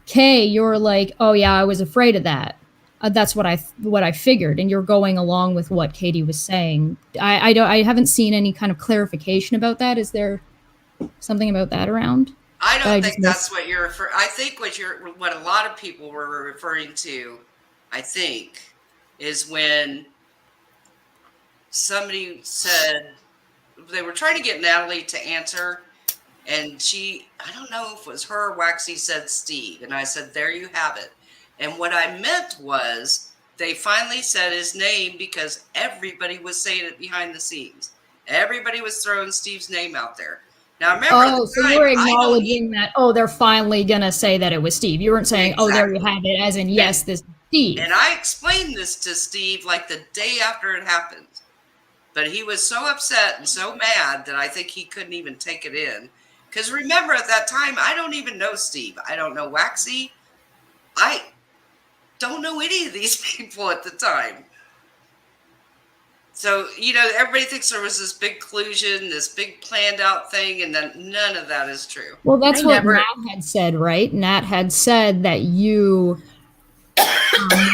Kay, you're like, oh yeah, I was afraid of that. That's what I figured. And you're going along with what Katie was saying. I haven't seen any kind of clarification about that. Is there something about that around? I I don't just think that's what you're referring. I think what a lot of people were referring to, I think, is when somebody said they were trying to get Natalie to answer, and I don't know if it was her or Waxy said Steve, and I said, there you have it. And what I meant was they finally said his name because everybody was saying it behind the scenes. Everybody was throwing Steve's name out there. Now, remember, Oh, so you're acknowledging that, oh, they're finally going to say that it was Steve. You weren't saying, oh, there you have it, as in, yes, this is Steve. And I explained this to Steve like the day after it happened. But he was so upset and so mad that I think he couldn't even take it in. Because remember, at that time, I don't even know Steve. I don't know Waxy. I don't know any of these people at the time. So, everybody thinks there was this big collusion, this big planned out thing, and then none of that is true. Well, that's what Nat had said, right? Nat had said that you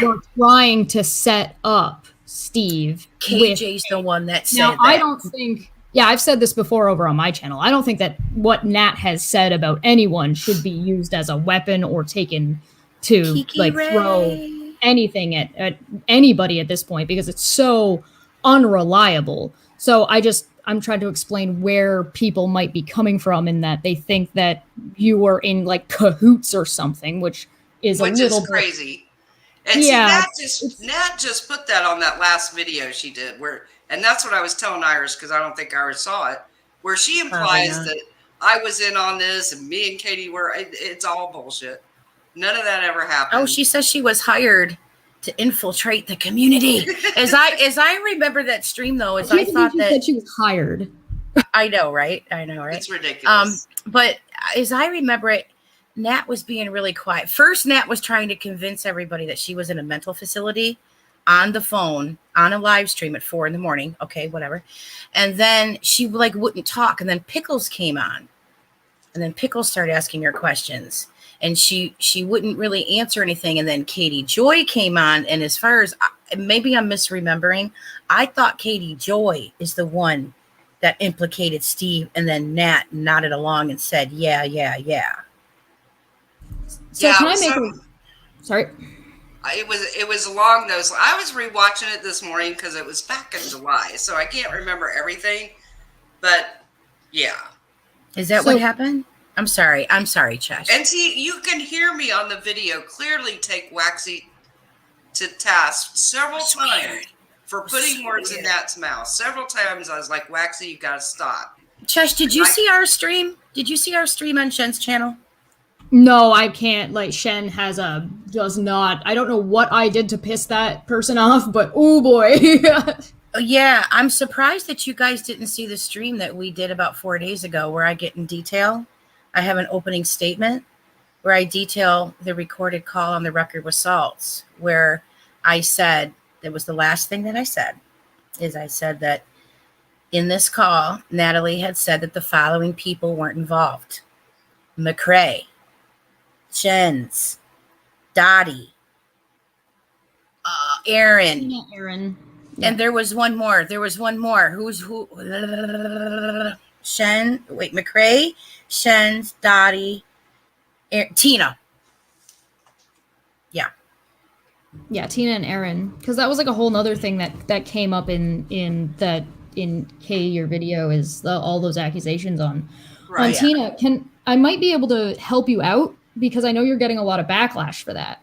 were trying to set up Steve. KJ's the one that said now, that. I don't think, I've said this before over on my channel. I don't think that what Nat has said about anyone should be used as a weapon or taken to Kiki Ray. Throw anything at anybody at this point because it's so unreliable. So I'm trying to explain where people might be coming from in that they think that you were in like cahoots or something, which is a little crazy. And see, Yeah, Nat just put that on that last video she did, and that's what I was telling Iris because I don't think Iris saw it, where she implies not. that I was in on this and me and Katie were. It's all bullshit. None of that ever happened. Oh, she says she was hired to infiltrate the community. As I remember that stream though, I thought that said she was hired. I know, right? It's ridiculous. But as I remember it, Nat was being really quiet. First, Nat was trying to convince everybody that she was in a mental facility on the phone on a live stream at 4 a.m. Okay, whatever. And then she like wouldn't talk. And then Pickles came on. And then Pickles started asking her questions. And she wouldn't really answer anything. And then Katie Joy came on. And as far as maybe I'm misremembering, I thought Katie Joy is the one that implicated Steve. And then Nat nodded along and said, yeah. So Yeah, can I make sorry? It was along those. I was rewatching it this morning because it was back in July, so I can't remember everything. But yeah, Is that what happened? I'm sorry, Chesh. and see, you can hear me on the video clearly take Waxy to task several times for putting words in Nat's mouth. Several times I was like, Waxy, you got to stop. Chesh, did you see our stream? Did you see our stream on Shen's channel? No, I can't. Like, Shen does not. I don't know what I did to piss that person off, but oh boy. Yeah, I'm surprised that you guys didn't see the stream that we did about 4 days ago where I get in detail. I have an opening statement where I detail the recorded call on the record with Salts, where I said, that was the last thing that I said, is I said that in this call, Natalie had said that the following people weren't involved. McCrae, Jens, Dottie, Aaron. Yeah, Aaron. And there was one more. Who's who? McCrae, Shen's, Dottie, Tina. Yeah, Tina and Aaron. Because that was like a whole nother thing that came up in Kay, your video, is all those accusations on Tina. I might be able to help you out because I know you're getting a lot of backlash for that.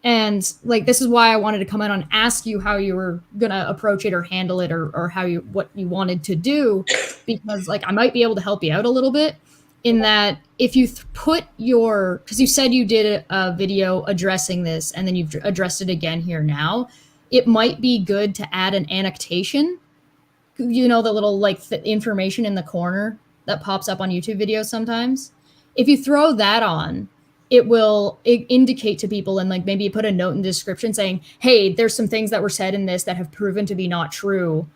And like, this is why I wanted to come in and ask you how you were going to approach it or handle it or what you wanted to do, because like, I might be able to help you out a little bit in that if you because you said you did a video addressing this and then you've addressed it again here now, it might be good to add an annotation, you know, the little like the information in the corner that pops up on YouTube videos sometimes. If you throw that on, it will indicate to people, and like maybe you put a note in the description saying, hey, there's some things that were said in this that have proven to be not true.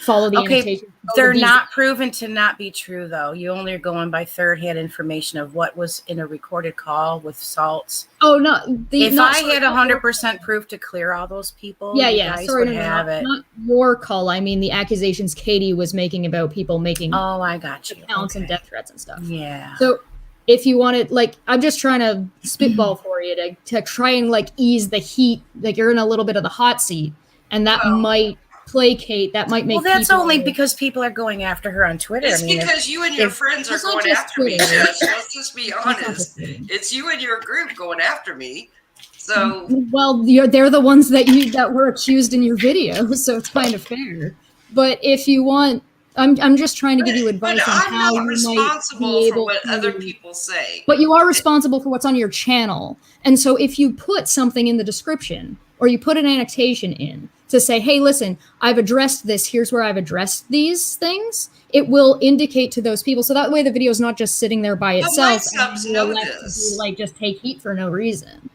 Follow the annotation. They're not proven to not be true, though. You only are going by third-hand information of what was in a recorded call with Salts. Oh, no. If I had 100% proof to clear all those people, Sorry, not your call. I mean, the accusations Katie was making about people making I got you. accounts and death threats and stuff. Yeah. So if you wanted, like, I'm just trying to spitball for you to try and like ease the heat. Like, you're in a little bit of the hot seat, and that might placate. That might make. Well, that's only because people are going after her on Twitter. It's because you and your friends are going after me. Let's just be honest. It's you and your group going after me. So well, they're the ones that were accused in your video, so it's kind of fair. But if you want. I'm just trying to give you advice on how you might be responsible for what to, other people say. But you are responsible for what's on your channel. And so if you put something in the description or you put an annotation in to say, hey, listen, I've addressed this. Here's where I've addressed these things. It will indicate to those people. So that way the video is not just sitting there by itself. And know this. Like just take heat for no reason.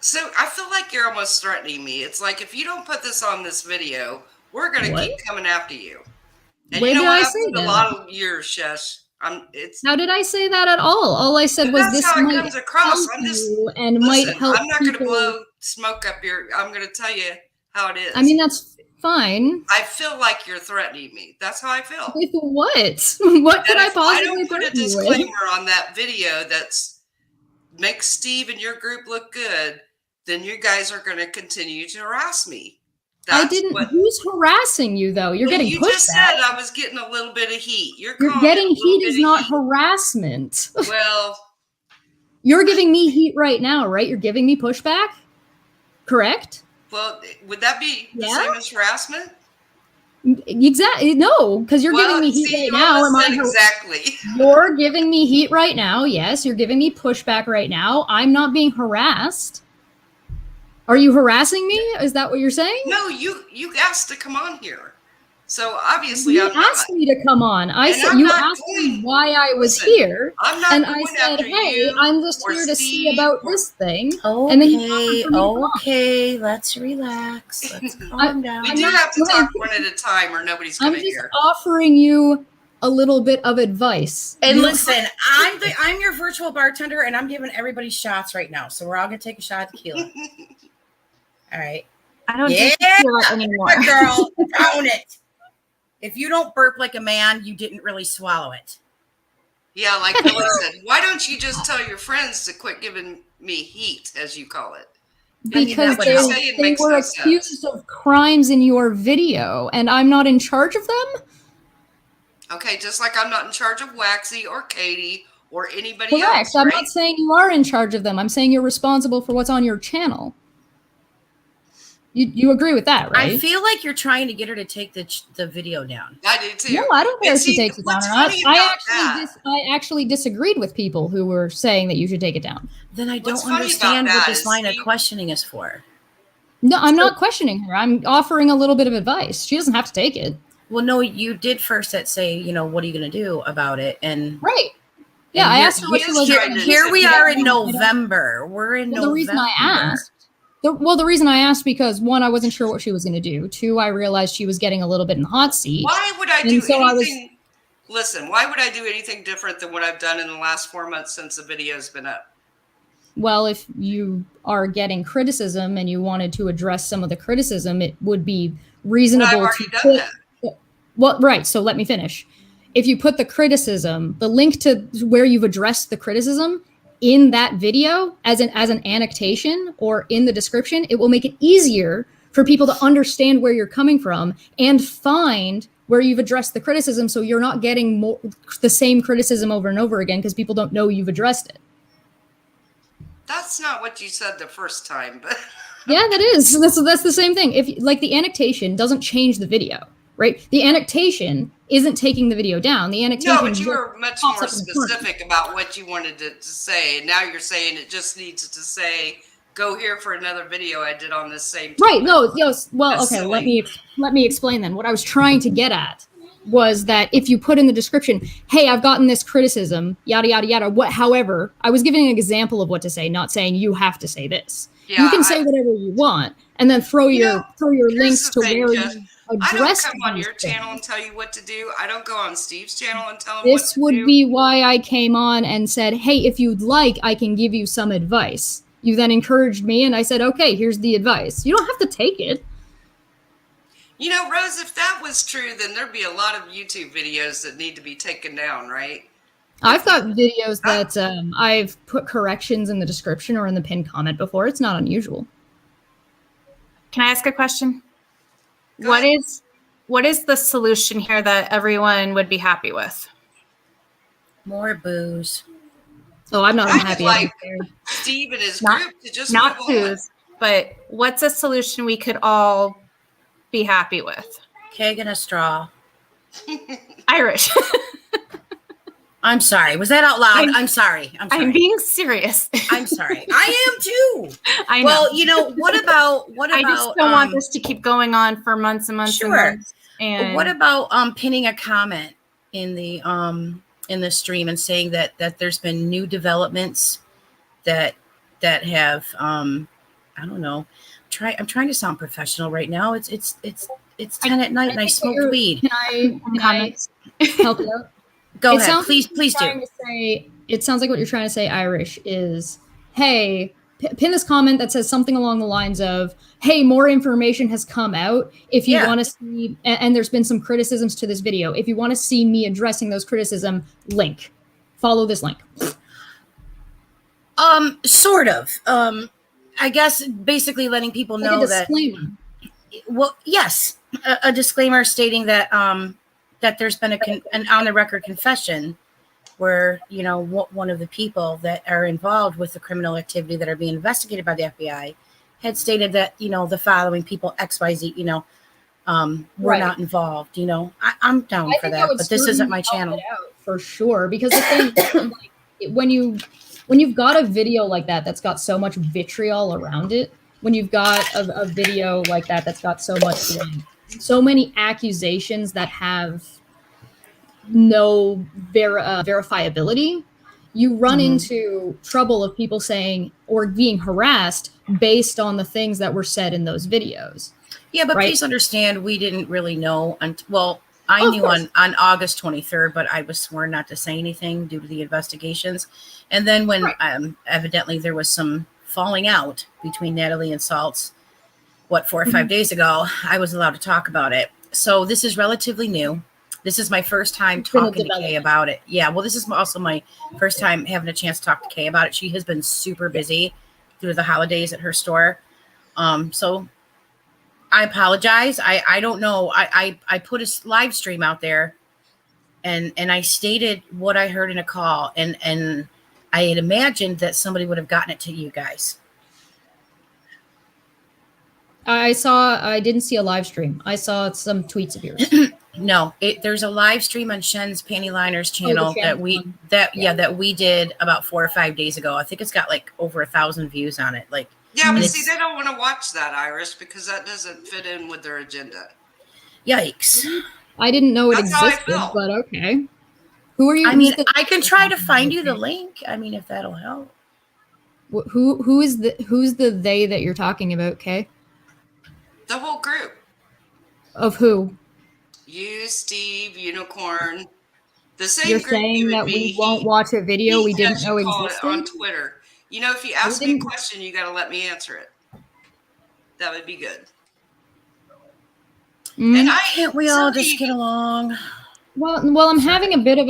So I feel like you're almost threatening me. It's like, if you don't put this on this video, we're going to keep coming after you. And When you know did what? I I've say put that? a lot of years, Shush. How did I say that at all? All I said was that's this how it might comes across. help I'm just you and listen, might help I'm not going to people. blow smoke up your. I'm going to tell you how it is. I mean, that's fine. I feel like you're threatening me. That's how I feel. With what? What could I If possibly I don't put a threaten you with? disclaimer on that video that's makes Steve and your group look good, then you guys are going to continue to harass me. I didn't. Who's harassing you though? You're getting you pushed just at. said I was getting a little bit of heat. You're You're calling getting it a little heat is bit of not heat. harassment. Well, You're giving me heat right now, right? You're giving me pushback, correct? Well, would that be the Yeah. same as harassment? Exactly. No, because you're giving me heat see, right you now. almost Am I said exactly. You're giving me heat right now. Yes, you're giving me pushback right now. I'm not being harassed. Are you harassing me? Is that what you're saying? No, you asked to come on here. So obviously You I'm not. asked me to come on. I And said I'm you not asked me going- why I was Listen, here, I'm not and going I said, after "Hey, you I'm just or here to see Steve about or- this thing." Okay, And then you offered for me to come on. okay, let's relax. Let's calm down. We do have to talk one at a time or nobody's I'm going to just hear. offering you a little bit of advice. And You- listen, I'm your virtual bartender, and I'm giving everybody shots right now. So we're all gonna take a shot of tequila. All right. I don't Yeah, do tequila anymore. good girl, own it. If you don't burp like a man, you didn't really swallow it. Yeah, like Billy said, why don't you just tell your friends to quit giving me heat, as you call it? Because What you're saying they makes were no accused sense. of crimes in your video, and I'm not in charge of them? Okay, just like I'm not in charge of Waxy or Katie or anybody Correct. else, I'm right? not saying you are in charge of them. I'm saying you're responsible for what's on your channel. You agree with that, right? I feel like you're trying to get her to take the video down. I do too. No, I don't care And if she see, takes it down what's or not. funny about I actually disagreed with people who were saying that you should take it down. Then I What's don't funny understand about what that this is line of Steve- questioning is for. No, I'm not questioning her. I'm offering a little bit of advice. She doesn't have to take it. Well, no, you did first say, what are you going to do about it? And Right. Yeah, and I here- asked her what she was here- going to do. Here we are in I don't- November. We're in Well, November. the reason I asked, the reason I asked because one, I wasn't sure what she was going to do. Two, I realized she was getting a little bit in the hot seat. Why would I And do so I was- anything? Listen, why would I do anything different than what I've done in the last 4 months since the video's been up? Well, if you are getting criticism and you wanted to address some of the criticism, it would be And reasonable I've already to done put, that. well, right. So let me finish. If you put the criticism, the link to where you've addressed the criticism in that video as an annotation or in the description, it will make it easier for people to understand where you're coming from and find where you've addressed the criticism, so you're not getting the same criticism over and over again because people don't know you've addressed it. That's not what you said the first time, but Yeah, that is. That's the same thing. If like the annotation doesn't change the video, right? The annotation isn't taking the video down. The annotation no, but you just were much pops more up in the corner. specific about what you wanted to say, and now you're saying it just needs to say, "Go here for another video I did on this same." Right. topic." No. Yes. Well. That's okay. silly. Let me explain then. What I was trying to get at was that if you put in the description, "Hey, I've gotten this criticism," yada yada yada. However, I was giving an example of what to say, not saying you have to say this. Yeah, You can say whatever you want, and then throw your here's links the to thing, where Jess. you I don't address come on these your things. channel and tell you what to do. I don't go on Steve's channel and tell him what This to would do. be why I came on and said, "Hey, if you'd like, I can give you some advice." You then encouraged me, and I said, "Okay, here's the advice. You don't have to take it." You know, Rose, if that was true, then there'd be a lot of YouTube videos that need to be taken down, right? I've got videos that I've put corrections in the description or in the pinned comment before. It's not unusual. Can I ask a question? Go What ahead. is the solution here that everyone would be happy with? More booze. Oh, I'm not I would unhappy. like Steve and his Not- group to just Not move on. booze, but what's a solution we could all be happy with? Keg and a straw. Irish. I'm sorry. Was that out loud? I'm- I'm sorry. I'm sorry. I'm being serious. I'm sorry. I am too. I know. Well, what about I just don't want this to keep going on for months and months Sure. and months. And what about pinning a comment in the stream and saying that there's been new developments that have I don't know. I'm trying to sound professional right now. It's 10 at night and I think smoked you're- weed. Can I comments? help you out? Go It ahead. sounds Please like do. trying to say, it sounds like what you're trying to say, Irish, is, hey, pin this comment that says something along the lines of, hey, more information has come out. If you Yeah. want to see, and there's been some criticisms to this video. If you want to see me addressing those criticism, follow this link. Sort of. I guess basically letting people Like know a that. disclaimer. Well, yes, a disclaimer stating that that there's been an on the record confession where, you know, one of the people that are involved with the criminal activity that are being investigated by the FBI had stated that, you know, the following people, XYZ, you know, were Right. not involved. You know, I'm down I for think that, would but this isn't certainly my help channel. it out for sure. Because the thing, like, when you've got a video like that that's got so much vitriol around it, when you've got a video like that that's got so much, like, so many accusations that have no verifiability, you run into trouble of people saying or being harassed based on the things that were said in those videos. Yeah, but right? please understand, we didn't really know. Well, I Oh, of knew course. on August 23rd, but I was sworn not to say anything due to the investigations. And then when Right. evidently there was some falling out between Natalie and Saltz, 4 or 5 Mhm. days ago, I was allowed to talk about it. So this is relatively new. This is my first time It's been a talking to Kay development. about it. Yeah, well, this is also my first time having a chance to talk to Kay about it. She has been super busy due to the holidays at her store. So I apologize. I don't know. I put a live stream out there, and I stated what I heard in a call, and I had imagined that somebody would have gotten it to you guys. I didn't see a live stream. I saw some tweets of yours. No, there's a live stream on Shen's Panty Liners Oh, the channel that Shen we one. that we did about 4 or 5 days ago. I think it's got like over 1,000 views on it. Like, Yeah, and but it's see, they don't want to watch that, Iris, because that doesn't fit in with their agenda. yikes. I didn't know it That's how I existed, felt. but okay. Who are you? I mean, who's the- I can try to find you the link. I mean, if that'll help. who's the they that you're talking about, Kay? The whole group. Of who? You, Steve, Unicorn. The same You're group saying you and that me. we won't watch a video we didn't know Call it on existed? Twitter. You know, if you ask me a question, you got to let me answer it. That would be good. Mm. And Can't we all just get along? Well, I'm having a bit of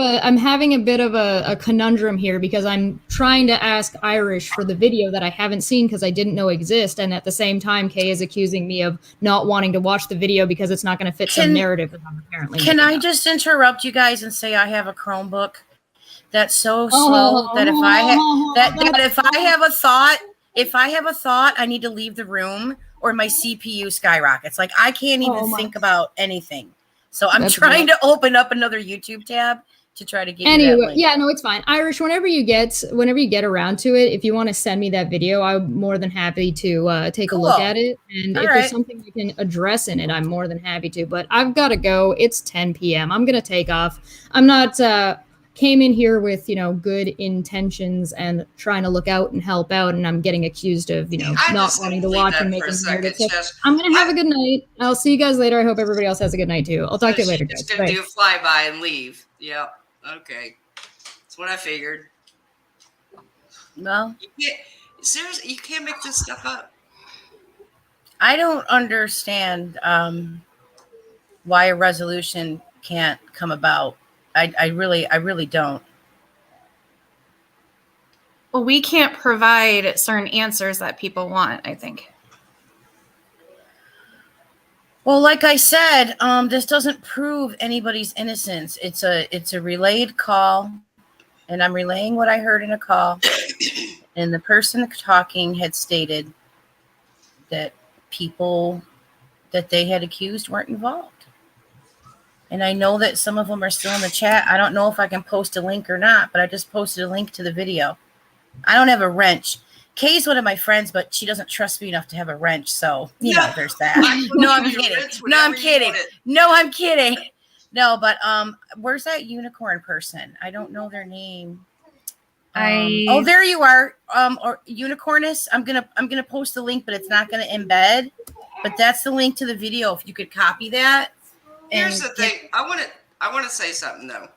a conundrum here because I'm trying to ask Irish for the video that I haven't seen because I didn't know exist, and at the same time, Kay is accusing me of not wanting to watch the video because it's not going to fit some narrative that I'm apparently. Can I just interrupt you guys and say I have a Chromebook that's so slow that if I have a thought, I need to leave the room or my CPU skyrockets. Like, I can't even think about anything. So I'm trying to open up another YouTube tab to try to get you that link. Yeah, no, it's fine. Irish, whenever you get around to it, if you want to send me that video, I'm more than happy to take a look at it. And if there's something you can address in it, I'm more than happy to. But I've got to go. It's 10 p.m. I'm going to take off. I'm not came in here with, good intentions and trying to look out and help out, and I'm getting accused of, not wanting to watch and making narrative. So I'm going to have a good night. I'll see you guys later. I hope everybody else has a good night too. I'll talk to you later, guys. Just going to do a flyby and leave. Yep. Okay. That's what I figured. Well, seriously, you can't make this stuff up. I don't understand why a resolution can't come about. I really don't. Well, we can't provide certain answers that people want, I think. Well, like I said, this doesn't prove anybody's innocence. It's a relayed call, and I'm relaying what I heard in a call. And the person talking had stated that people that they had accused weren't involved. And I know that some of them are still in the chat. I don't know if I can post a link or not, but I just posted a link to the video. I don't have a wrench. Kay's one of my friends, but she doesn't trust me enough to have a wrench. So, there's that. No, I'm kidding. No, I'm kidding. No, but where's that unicorn person? I don't know their name. Oh, there you are. Or Unicornus. I'm gonna post the link, but it's not gonna embed. But that's the link to the video. If you could copy that. Here's the thing. I want to say something though.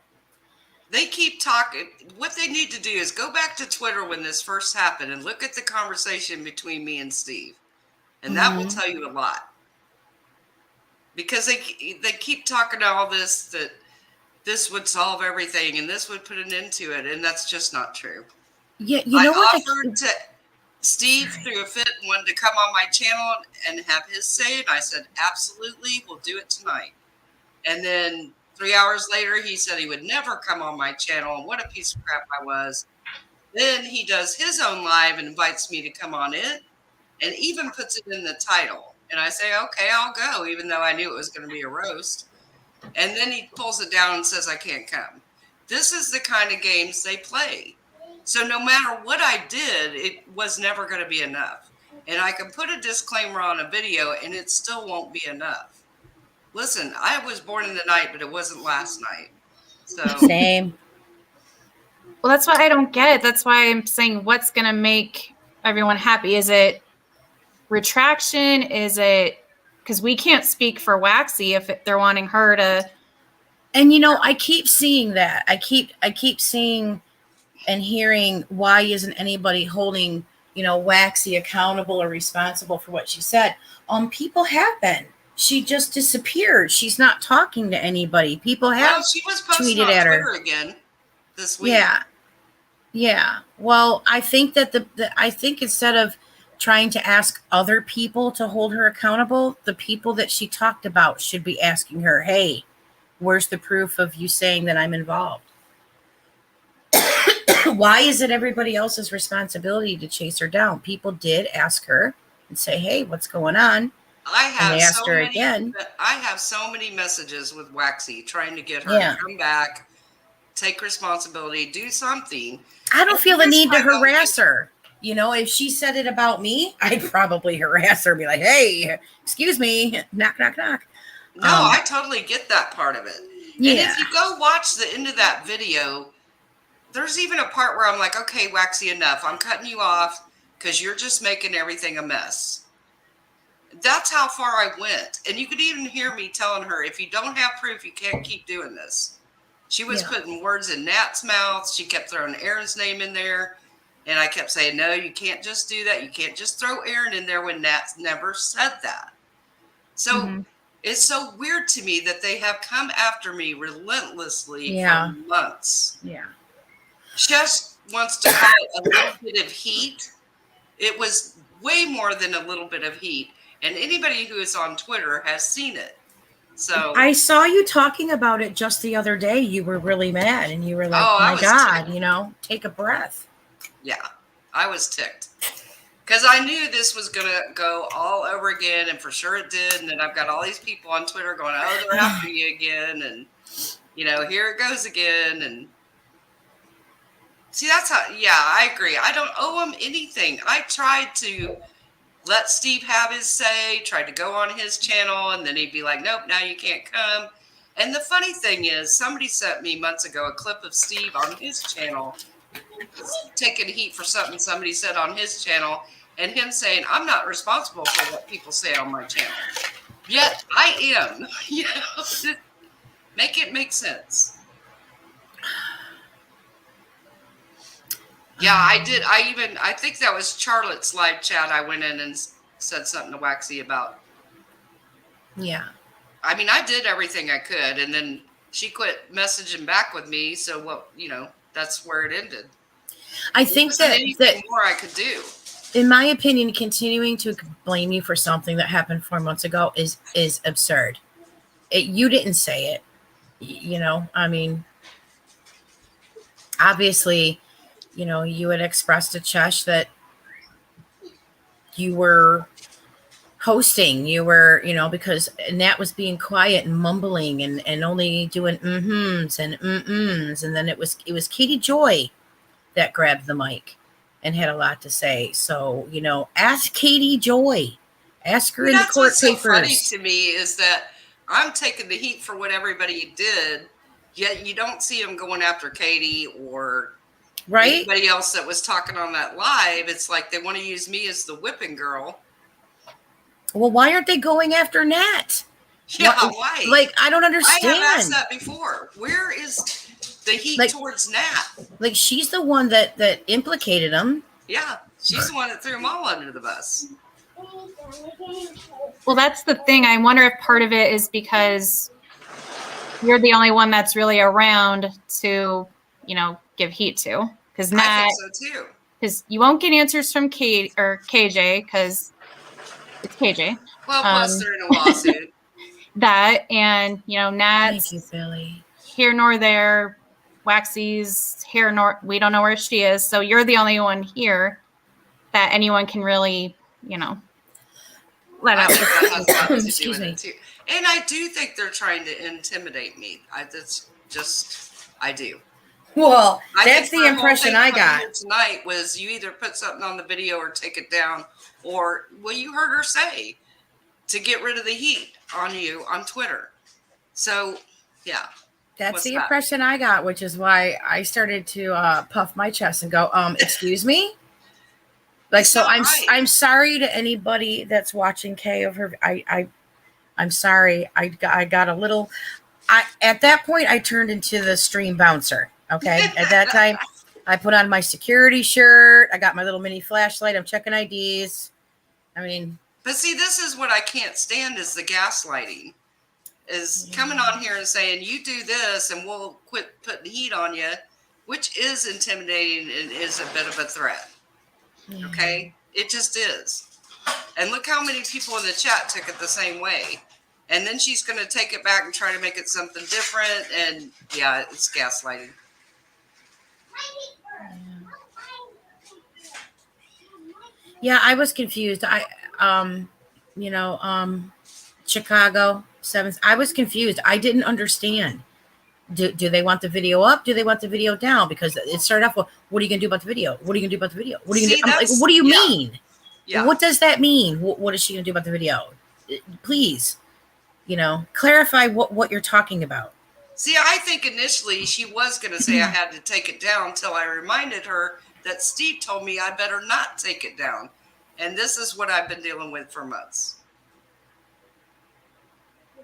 They keep talking. What they need to do is go back to Twitter when this first happened and look at the conversation between me and Steve, and that will tell you a lot. Because they keep talking all this that this would solve everything and this would put an end to it, and that's just not true. Yeah, you know what? I offered to Steve threw a fit and wanted to come on my channel and have his say, and I said absolutely, we'll do it tonight. And then 3 hours later, he said he would never come on my channel, and what a piece of crap I was. Then he does his own live and invites me to come on it, and even puts it in the title. And I say, okay, I'll go, even though I knew it was going to be a roast. And then he pulls it down and says I can't come. This is the kind of games they play. So no matter what I did, it was never going to be enough. And I can put a disclaimer on a video and it still won't be enough. Listen, I was born in the night, but it wasn't last night. So Same. Well, that's why I don't get it. That's why I'm saying what's going to make everyone happy. Is it retraction? Is it because we can't speak for Waxy if they're wanting her to? And you know, I keep seeing that. I keep seeing and hearing, why isn't anybody holding, you know, Waxy accountable or responsible for what she said? People have been. She just disappeared. She's not talking to anybody. People have well, she was posting tweeted on at her Twitter again this week. Yeah. Well, I think that I think instead of trying to ask other people to hold her accountable, the people that she talked about should be asking her, hey, where's the proof of you saying that I'm involved? Why is it everybody else's responsibility to chase her down? People did ask her and say, hey, what's going on? I have And they asked so her many, again. I have so many messages with Waxy trying to get her to come back, take responsibility, do something. I don't feel the Here's need to my vote. harass her. You know, if she said it about me, I'd probably harass her and be like, hey, excuse me, knock, knock, knock. No, I totally get that part of it. Yeah. And if you go watch the end of that video, there's even a part where I'm like, okay, Waxy, enough. I'm cutting you off because you're just making everything a mess. That's how far I went. And you could even hear me telling her, if you don't have proof, you can't keep doing this. She was putting words in Nat's mouth. She kept throwing Aaron's name in there. And I kept saying, no, you can't just do that. You can't just throw Aaron in there when Nat's never said that. So it's so weird to me that they have come after me relentlessly for months. Yeah. Just wants to call it a little bit of heat. It was way more than a little bit of heat. And anybody who is on Twitter has seen it. So I saw you talking about it just the other day. You were really mad and you were like, I my was God, ticked. you know, take a breath. Yeah, I was ticked. Because I knew this was going to go all over again, and for sure it did. And then I've got all these people on Twitter going, oh, they're after you again. And, you know, here it goes again. And see, that's how, I agree. I don't owe him anything. I tried to let Steve have his say, tried to go on his channel, and then he'd be like, nope, now you can't come. And the funny thing is, somebody sent me months ago a clip of Steve on his channel taking heat for something somebody said on his channel, and him saying, I'm not responsible for what people say on my channel. Yet I am. You know, make it make sense. Yeah, I did. I think that was Charlotte's live chat. I went in and said something to Waxy about. Yeah. I mean, I did everything I could, and then she quit messaging back with me. So what, you know, that's where it ended. I think that more I could do. In my opinion, continuing to blame you for something that happened 4 months ago is absurd. You didn't say it. You know, I mean, obviously, you know, you had expressed to Chesh that you were hosting. You were, you know, because Nat was being quiet and mumbling and only doing mm-hms and mm-ms. And then it was Katie Joy that grabbed the mic and had a lot to say. So, you know, ask Katie Joy. Ask her in the court papers. What's so funny to me is that I'm taking the heat for what everybody did, yet you don't see them going after Katie or anybody else that was talking on that live. It's like they want to use me as the whipping girl. Well, why aren't they going after Nat? Yeah, why? Like, I don't understand. I have asked that before. Where is the heat towards Nat? Like, she's the one that implicated him. Yeah, she's the one that threw them all under the bus. Well, that's the thing. I wonder if part of it is because you're the only one that's really around to, you know, give heat to. Because Nat, I think so too. Because you won't get answers from Kate or KJ because it's KJ. Well, plus they're in a lawsuit. that, and Thank Nat's you, Philly. here nor there. Waxy's here nor, we don't know where she is. So you're the only one here that anyone can really, let I out. think that has a lot to do Excuse with me. it too. And I do think they're trying to intimidate me. I do. Well, I that's think the whole impression thing I coming got. here tonight was you either put something on the video or take it down, or you heard her say to get rid of the heat on you on Twitter. So, yeah. That's What's the that? impression I got, which is why I started to puff my chest and go, excuse me? Like, It's so not I'm right. I'm sorry to anybody that's watching Kay of her. I'm sorry. I got a little. At that point I turned into the stream bouncer. Okay. At that time, I put on my security shirt. I got my little mini flashlight. I'm checking IDs. I mean, But see, this is what I can't stand is the gaslighting. Is coming on here and saying, you do this and we'll quit putting heat on you, which is intimidating and is a bit of a threat. Okay? It just is. And look how many people in the chat took it the same way. And then she's going to take it back and try to make it something different. And yeah, it's gaslighting. yeah, I was confused. Chicago 7th. I was confused. I didn't understand. Do they want the video up? Do they want the video down? Because it started off with, what are you going to do about the video? What are you going to do about the video? What are you going to do? I'm like, what do you mean? Yeah. What does that mean? What is she going to do about the video? Please, clarify what you're talking about. See, I think initially she was going to say I had to take it down until I reminded her that Steve told me I better not take it down. And this is what I've been dealing with for months.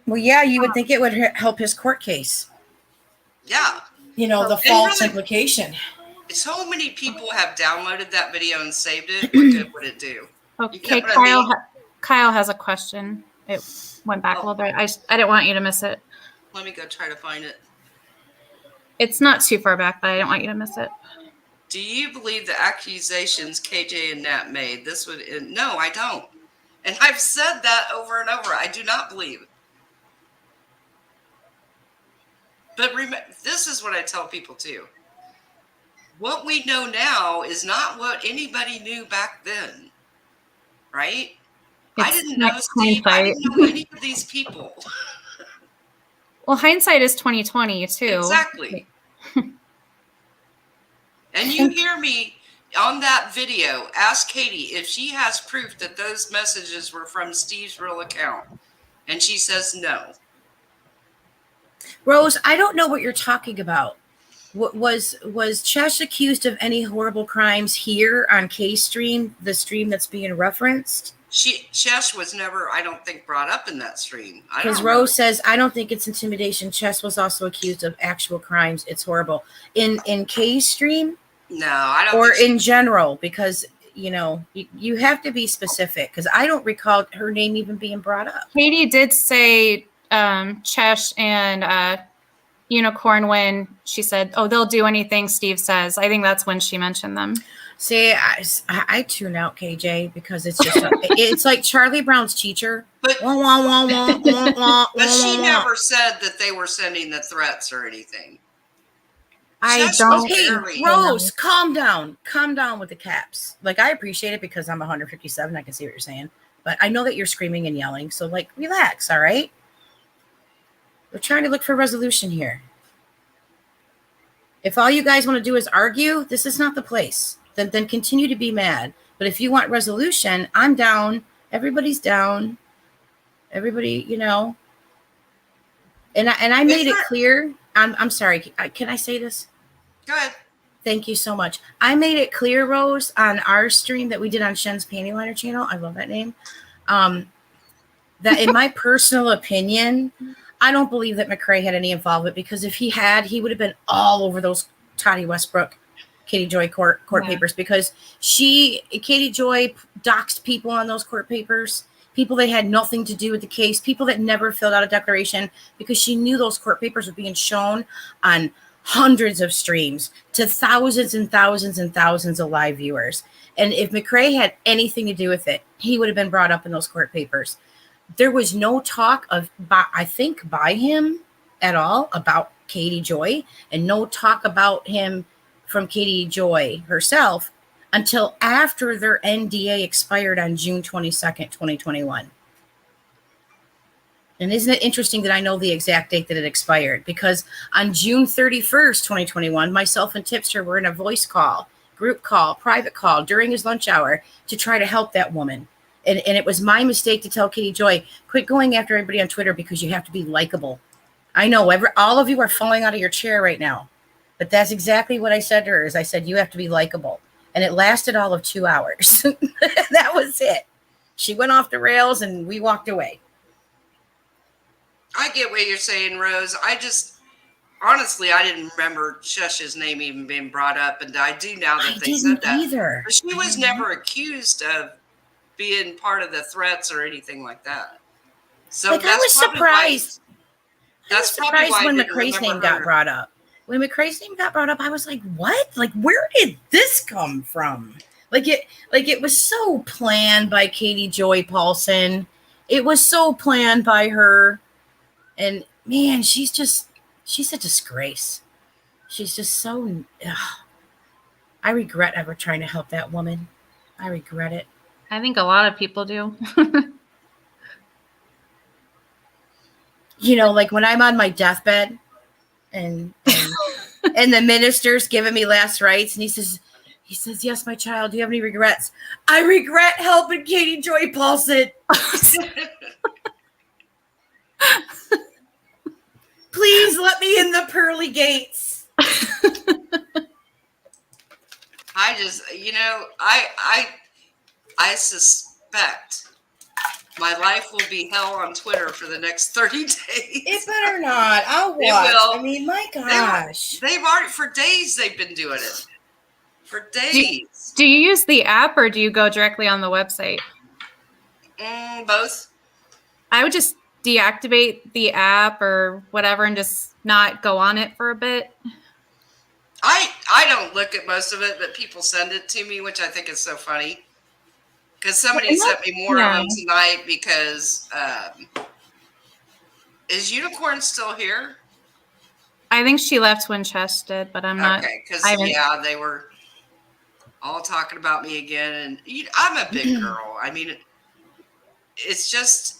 Well, yeah, you would think it would help his court case. Yeah. The false implication. So many people have downloaded that video and saved it. What good would it do? Okay, You know what I mean? Kyle has a question. It went back a little bit. I didn't want you to miss it. Let me go try to find it. It's not too far back, but I didn't want you to miss it. Do you believe the accusations KJ and Nat made? No, I don't. And I've said that over and over. I do not believe. But this is what I tell people too. What we know now is not what anybody knew back then, right? I didn't know Steve. I didn't know any of these people. Well, hindsight is 2020 too. Exactly. And you hear me on that video ask Katie if she has proof that those messages were from Steve's real account. And she says no. Rose, I don't know what you're talking about. What was Chesh accused of any horrible crimes here on K-Stream, the stream that's being referenced? Chesh was never, I don't think, brought up in that stream. Because Rose says, I don't think it's intimidation. Chesh was also accused of actual crimes. It's horrible. In K-Stream? No, I don't. Or in general, because, you have to be specific, because I don't recall her name even being brought up. Katie did say Chesh and Unicorn when she said, oh, they'll do anything Steve says. I think that's when she mentioned them. See, I tune out KJ because it's just it's like Charlie Brown's teacher. But wah, wah, wah, wah, wah, wah, but she wah, never said that they were sending the threats or anything. I Chesh don't. was Okay, Rose, calm down with the caps. Like, I appreciate it because I'm 157. I can see what you're saying, but I know that you're screaming and yelling. So, like, relax. All right. We're trying to look for resolution here. If all you guys want to do is argue, this is not the place. Then continue to be mad. But if you want resolution, I'm down. Everybody's down. Everybody, And I made it clear. I'm sorry. Can I say this? Go ahead. Thank you so much. I made it clear, Rose, on our stream that we did on Shen's Panty Liner channel. I love that name. That in my personal opinion, I don't believe that McCrae had any involvement, because if he had, he would have been all over those Toddy Westbrook, Katie Joy court papers, because Katie Joy doxed people on those court papers, people that had nothing to do with the case, people that never filled out a declaration, because she knew those court papers were being shown on hundreds of streams to thousands and thousands and thousands of live viewers. And if McCrae had anything to do with it, he would have been brought up in those court papers. there was no talk of, I think, by him at all about Katie Joy, and no talk about him from Katie Joy herself until after their NDA expired on June 22nd, 2021. And isn't it interesting that I know the exact date that it expired? Because on June 31st, 2021, myself and Tipster were in a voice call, group call, private call during his lunch hour to try to help that woman. And it was my mistake to tell Katie Joy, quit going after everybody on Twitter because you have to be likable. I know all of you are falling out of your chair right now, but that's exactly what I said to her. Is I said, you have to be likable. And it lasted all of 2 hours. That was it. She went off the rails and we walked away. I get what you're saying, Rose. I just, honestly, I didn't remember Shush's name even being brought up, and I do now that they said that. Either. But she was never accused of being part of the threats or anything like that. So like, I was surprised. That's probably why when McCrae's name got brought up. When McCrae's name got brought up, I was like, what? Like, where did this come from? Like it was so planned by Katie Joy Paulson. It was so planned by her. And man, she's a disgrace. She's just so, I regret ever trying to help that woman. I regret it. I think a lot of people do. You know, like when I'm on my deathbed and the minister's giving me last rites, and he says, yes, my child, do you have any regrets? I regret helping Katie Joy Paulson. Please let me in the pearly gates. I just, I suspect my life will be hell on Twitter for the next 30 days. It better not. I'll watch. It will. I mean, my gosh. They've already, for days, they've been doing it. For days. Do you use the app or do you go directly on the website? Both. I would just deactivate the app or whatever and just not go on it for a bit. I don't look at most of it, but people send it to me, which I think is so funny. Because somebody sent me more of them tonight because is Unicorn still here? I think she left when Chess did, but I'm not. Okay, because they were all talking about me again. And I'm a big girl. I mean, it's just,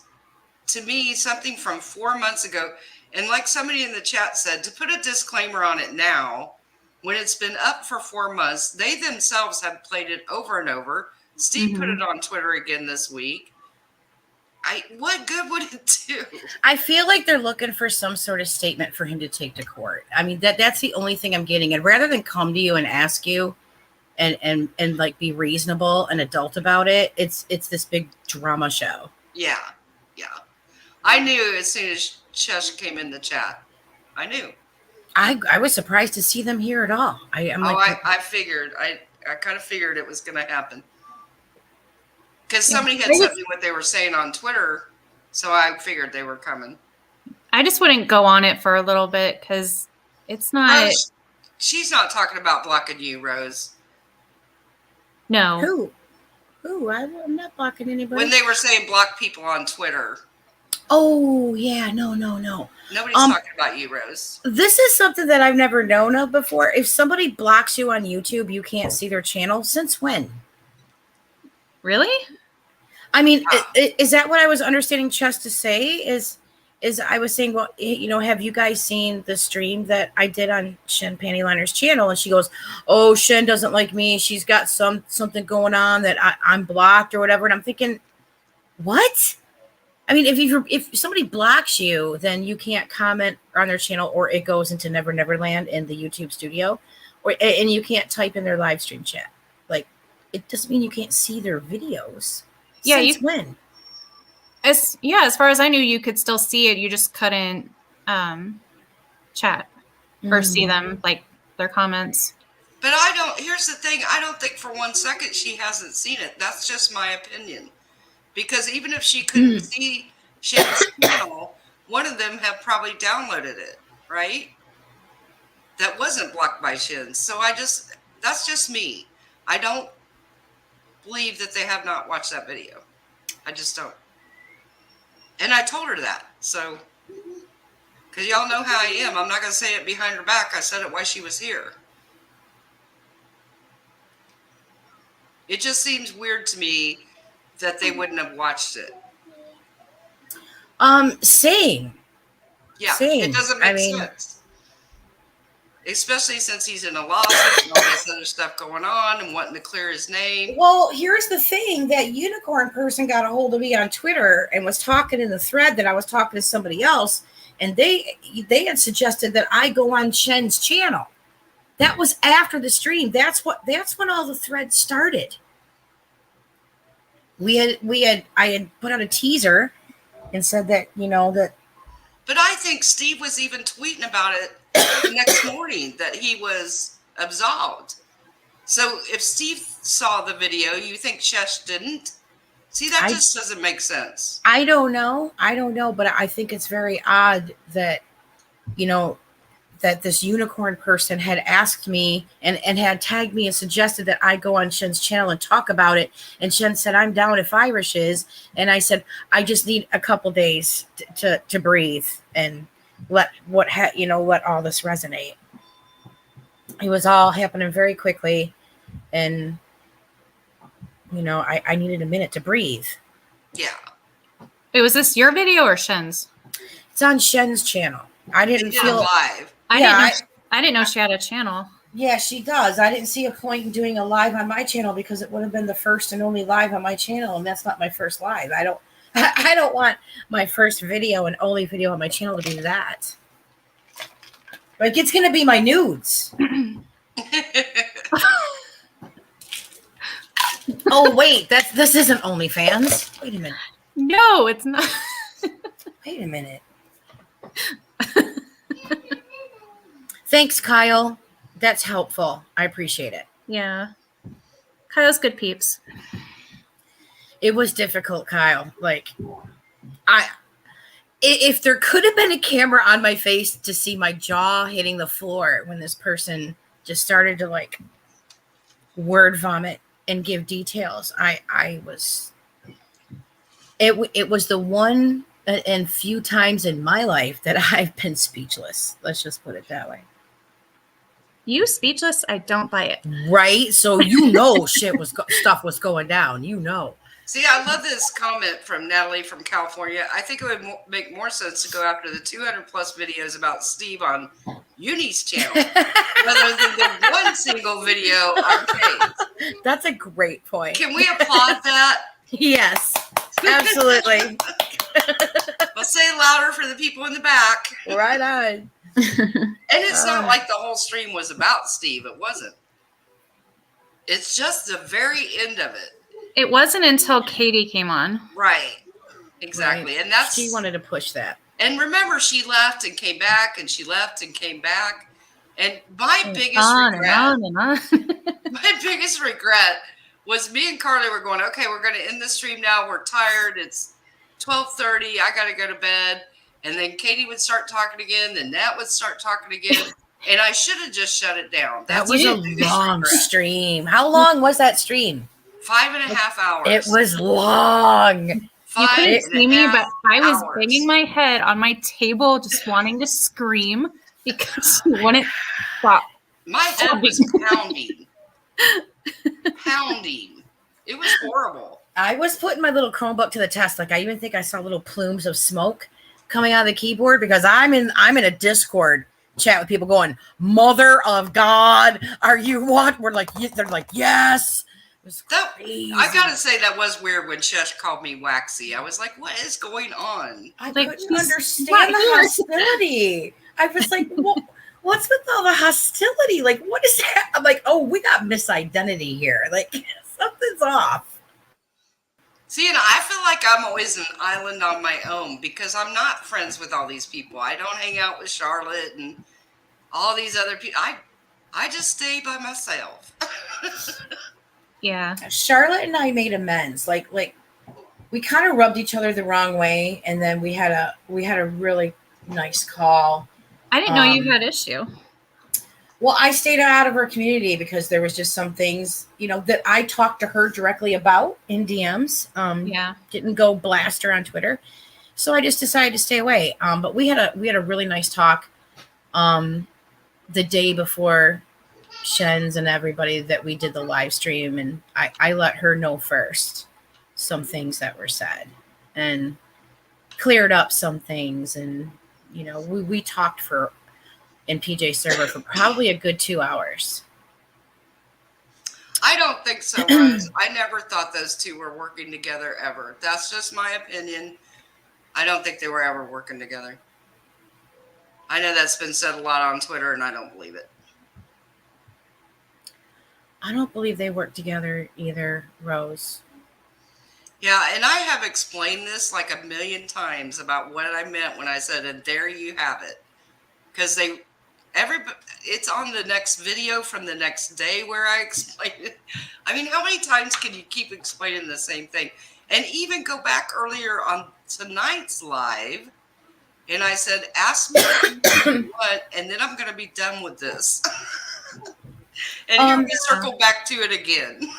to me, something from 4 months ago. And like somebody in the chat said, to put a disclaimer on it now, when it's been up for 4 months, they themselves have played it over and over. Steve put it on Twitter again this week. What good would it do? I feel like they're looking for some sort of statement for him to take to court. I mean, that's the only thing I'm getting. And rather than come to you and ask you and like be reasonable and adult about it, it's this big drama show. Yeah. I knew as soon as Shush came in the chat. I knew. I was surprised to see them here at all. I figured. I kind of figured it was going to happen. Because somebody had sent me what they were saying on Twitter, so I figured they were coming. I just wouldn't go on it for a little bit because it's not. Rose, she's not talking about blocking you, Rose. No. Who? I'm not blocking anybody. When they were saying block people on Twitter. Oh, yeah. No. Nobody's talking about you, Rose. This is something that I've never known of before. If somebody blocks you on YouTube, you can't see their channel. Since when? Really? I mean, is that what I was understanding Chess to say? Is I was saying, well, have you guys seen the stream that I did on Shen Pantyliner's channel? And she goes, oh, Shen doesn't like me. She's got something going on that I'm blocked or whatever. And I'm thinking, what? I mean, if somebody blocks you, then you can't comment on their channel, or it goes into Never Neverland in the YouTube studio, and you can't type in their live stream chat. Like, it doesn't mean you can't see their videos. Yeah, Since when? As far as I knew, you could still see it. You just couldn't chat or see them, like their comments. But here's the thing. I don't think for 1 second she hasn't seen it. That's just my opinion. Because even if she couldn't see Shen's channel, one of them have probably downloaded it, right? That wasn't blocked by Shen. So that's just me. I don't believe that they have not watched that video. I just don't. And I told her that. So, because y'all know how I am. I'm not going to say it behind her back. I said it while she was here. It just seems weird to me that they wouldn't have watched it. Same. Yeah, Same. it doesn't I make mean- sense. Especially since he's in a lawsuit and all this other stuff going on and wanting to clear his name. Well, here's the thing. That unicorn person got a hold of me on Twitter and was talking in the thread that I was talking to somebody else, and they had suggested that I go on Shen's channel. That was after the stream. That's when all the threads started. I had put out a teaser and said that, that. But I think Steve was even tweeting about it the next morning that he was absolved. So if Steve saw the video, you think Shesh didn't? See, that just doesn't make sense. I don't know, but I think it's very odd that, that this unicorn person had asked me and had tagged me and suggested that I go on Shen's channel and talk about it. And Shen said, I'm down if Irish is. And I said, I just need a couple days to breathe and let all this resonate. It was all happening very quickly. And, I needed a minute to breathe. Yeah. Wait, was this your video or Shen's? It's on Shen's channel. I They didn't did feel it live. I didn't know she had a channel. Yeah, she does. I didn't see a point in doing a live on my channel because it would have been the first and only live on my channel, and that's not my first live. I don't want my first video and only video on my channel to be that. Like, it's gonna be my nudes. Oh wait, this isn't OnlyFans. Wait a minute. No, it's not. Wait a minute. Thanks, Kyle. That's helpful. I appreciate it. Yeah. Kyle's good peeps. It was difficult, Kyle. Like, if there could have been a camera on my face to see my jaw hitting the floor when this person just started to like word vomit and give details, it was the one and few times in my life that I've been speechless. Let's just put it that way. You speechless? I don't buy it. Right? So stuff was going down. See, I love this comment from Natalie from California. I think it would make more sense to go after the 200 plus videos about Steve on Uni's channel rather than the one single video on Kate's. That's a great point. Can we applaud that? Yes, absolutely. Well, say it louder for the people in the back. Right on. And it's not like the whole stream was about Steve. It wasn't. It's just the very end of it. It wasn't until Katie came on. Right. Exactly. Right. And that's... She wanted to push that. And remember, she left and came back, and she left and came back. And my biggest regret... My biggest regret was me and Carly were going, okay, we're going to end the stream now. We're tired. It's 12:30. I got to go to bed. And then Katie would start talking again. Then Nat would start talking again. And I should have just shut it down. That was a long stream. How long was that stream? 5.5 hours. It was long. You couldn't see me, but I was banging my head on my table, just wanting to scream because she wouldn't stop. My head was pounding. Pounding. It was horrible. I was putting my little Chromebook to the test. Like, I even think I saw little plumes of smoke coming out of the keyboard because I'm in a Discord chat with people going, "Mother of God, are you what?" They're like, "Yes." It was crazy. I gotta say that was weird when Shesh called me waxy. I was like, "What is going on?" I couldn't understand the hostility. I was like, "What's with all the hostility? Like, what is that?" I'm like, "Oh, we got misidentity here. Like, something's off." See, and I feel like I'm always an island on my own because I'm not friends with all these people. I don't hang out with Charlotte and all these other people. I just stay by myself. Yeah. Charlotte and I made amends. Like we kind of rubbed each other the wrong way, and then we had a really nice call. I didn't know you had issue. Well, I stayed out of her community because there was just some things, that I talked to her directly about in DMs. Yeah. Didn't go blast her on Twitter. So I just decided to stay away. But we had a really nice talk the day before Shen's and everybody that we did the live stream, and I let her know first some things that were said and cleared up some things. And we talked for in PJ server for probably a good 2 hours. I don't think so, Rose. I never thought those two were working together ever. That's just my opinion. I don't think they were ever working together. I know that's been said a lot on Twitter, and I don't believe it. I don't believe they work together either, Rose. Yeah, and I have explained this like a million times about what I meant when I said, and there you have it. Because it's on the next video from the next day where I explain it. I mean, how many times can you keep explaining the same thing? And even go back earlier on tonight's live, and I said, ask me what, and then I'm going to be done with this. And here we circle back to it again.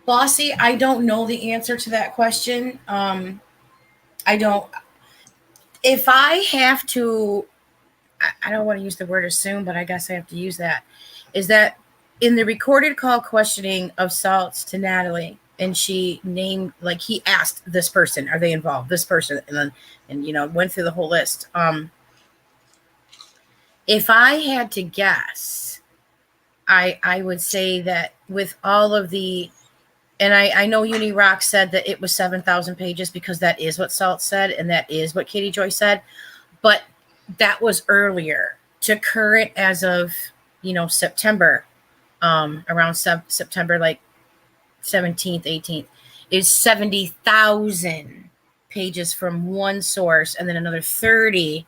Bossy, I don't know the answer to that question. I don't. If I have to, I don't want to use the word assume, but I guess I have to use that. Is that in the recorded call questioning of Salts to Natalie, and she named, like, he asked this person, are they involved? This person, and went through the whole list. If I had to guess, I would say that with all of the, and I know Uni Rock said that it was 7,000 pages because that is what Salt said, and that is what Katie Joy said, but that was earlier. To current as of September, around September like 17th, 18th, is 70,000 pages from one source, and then another 30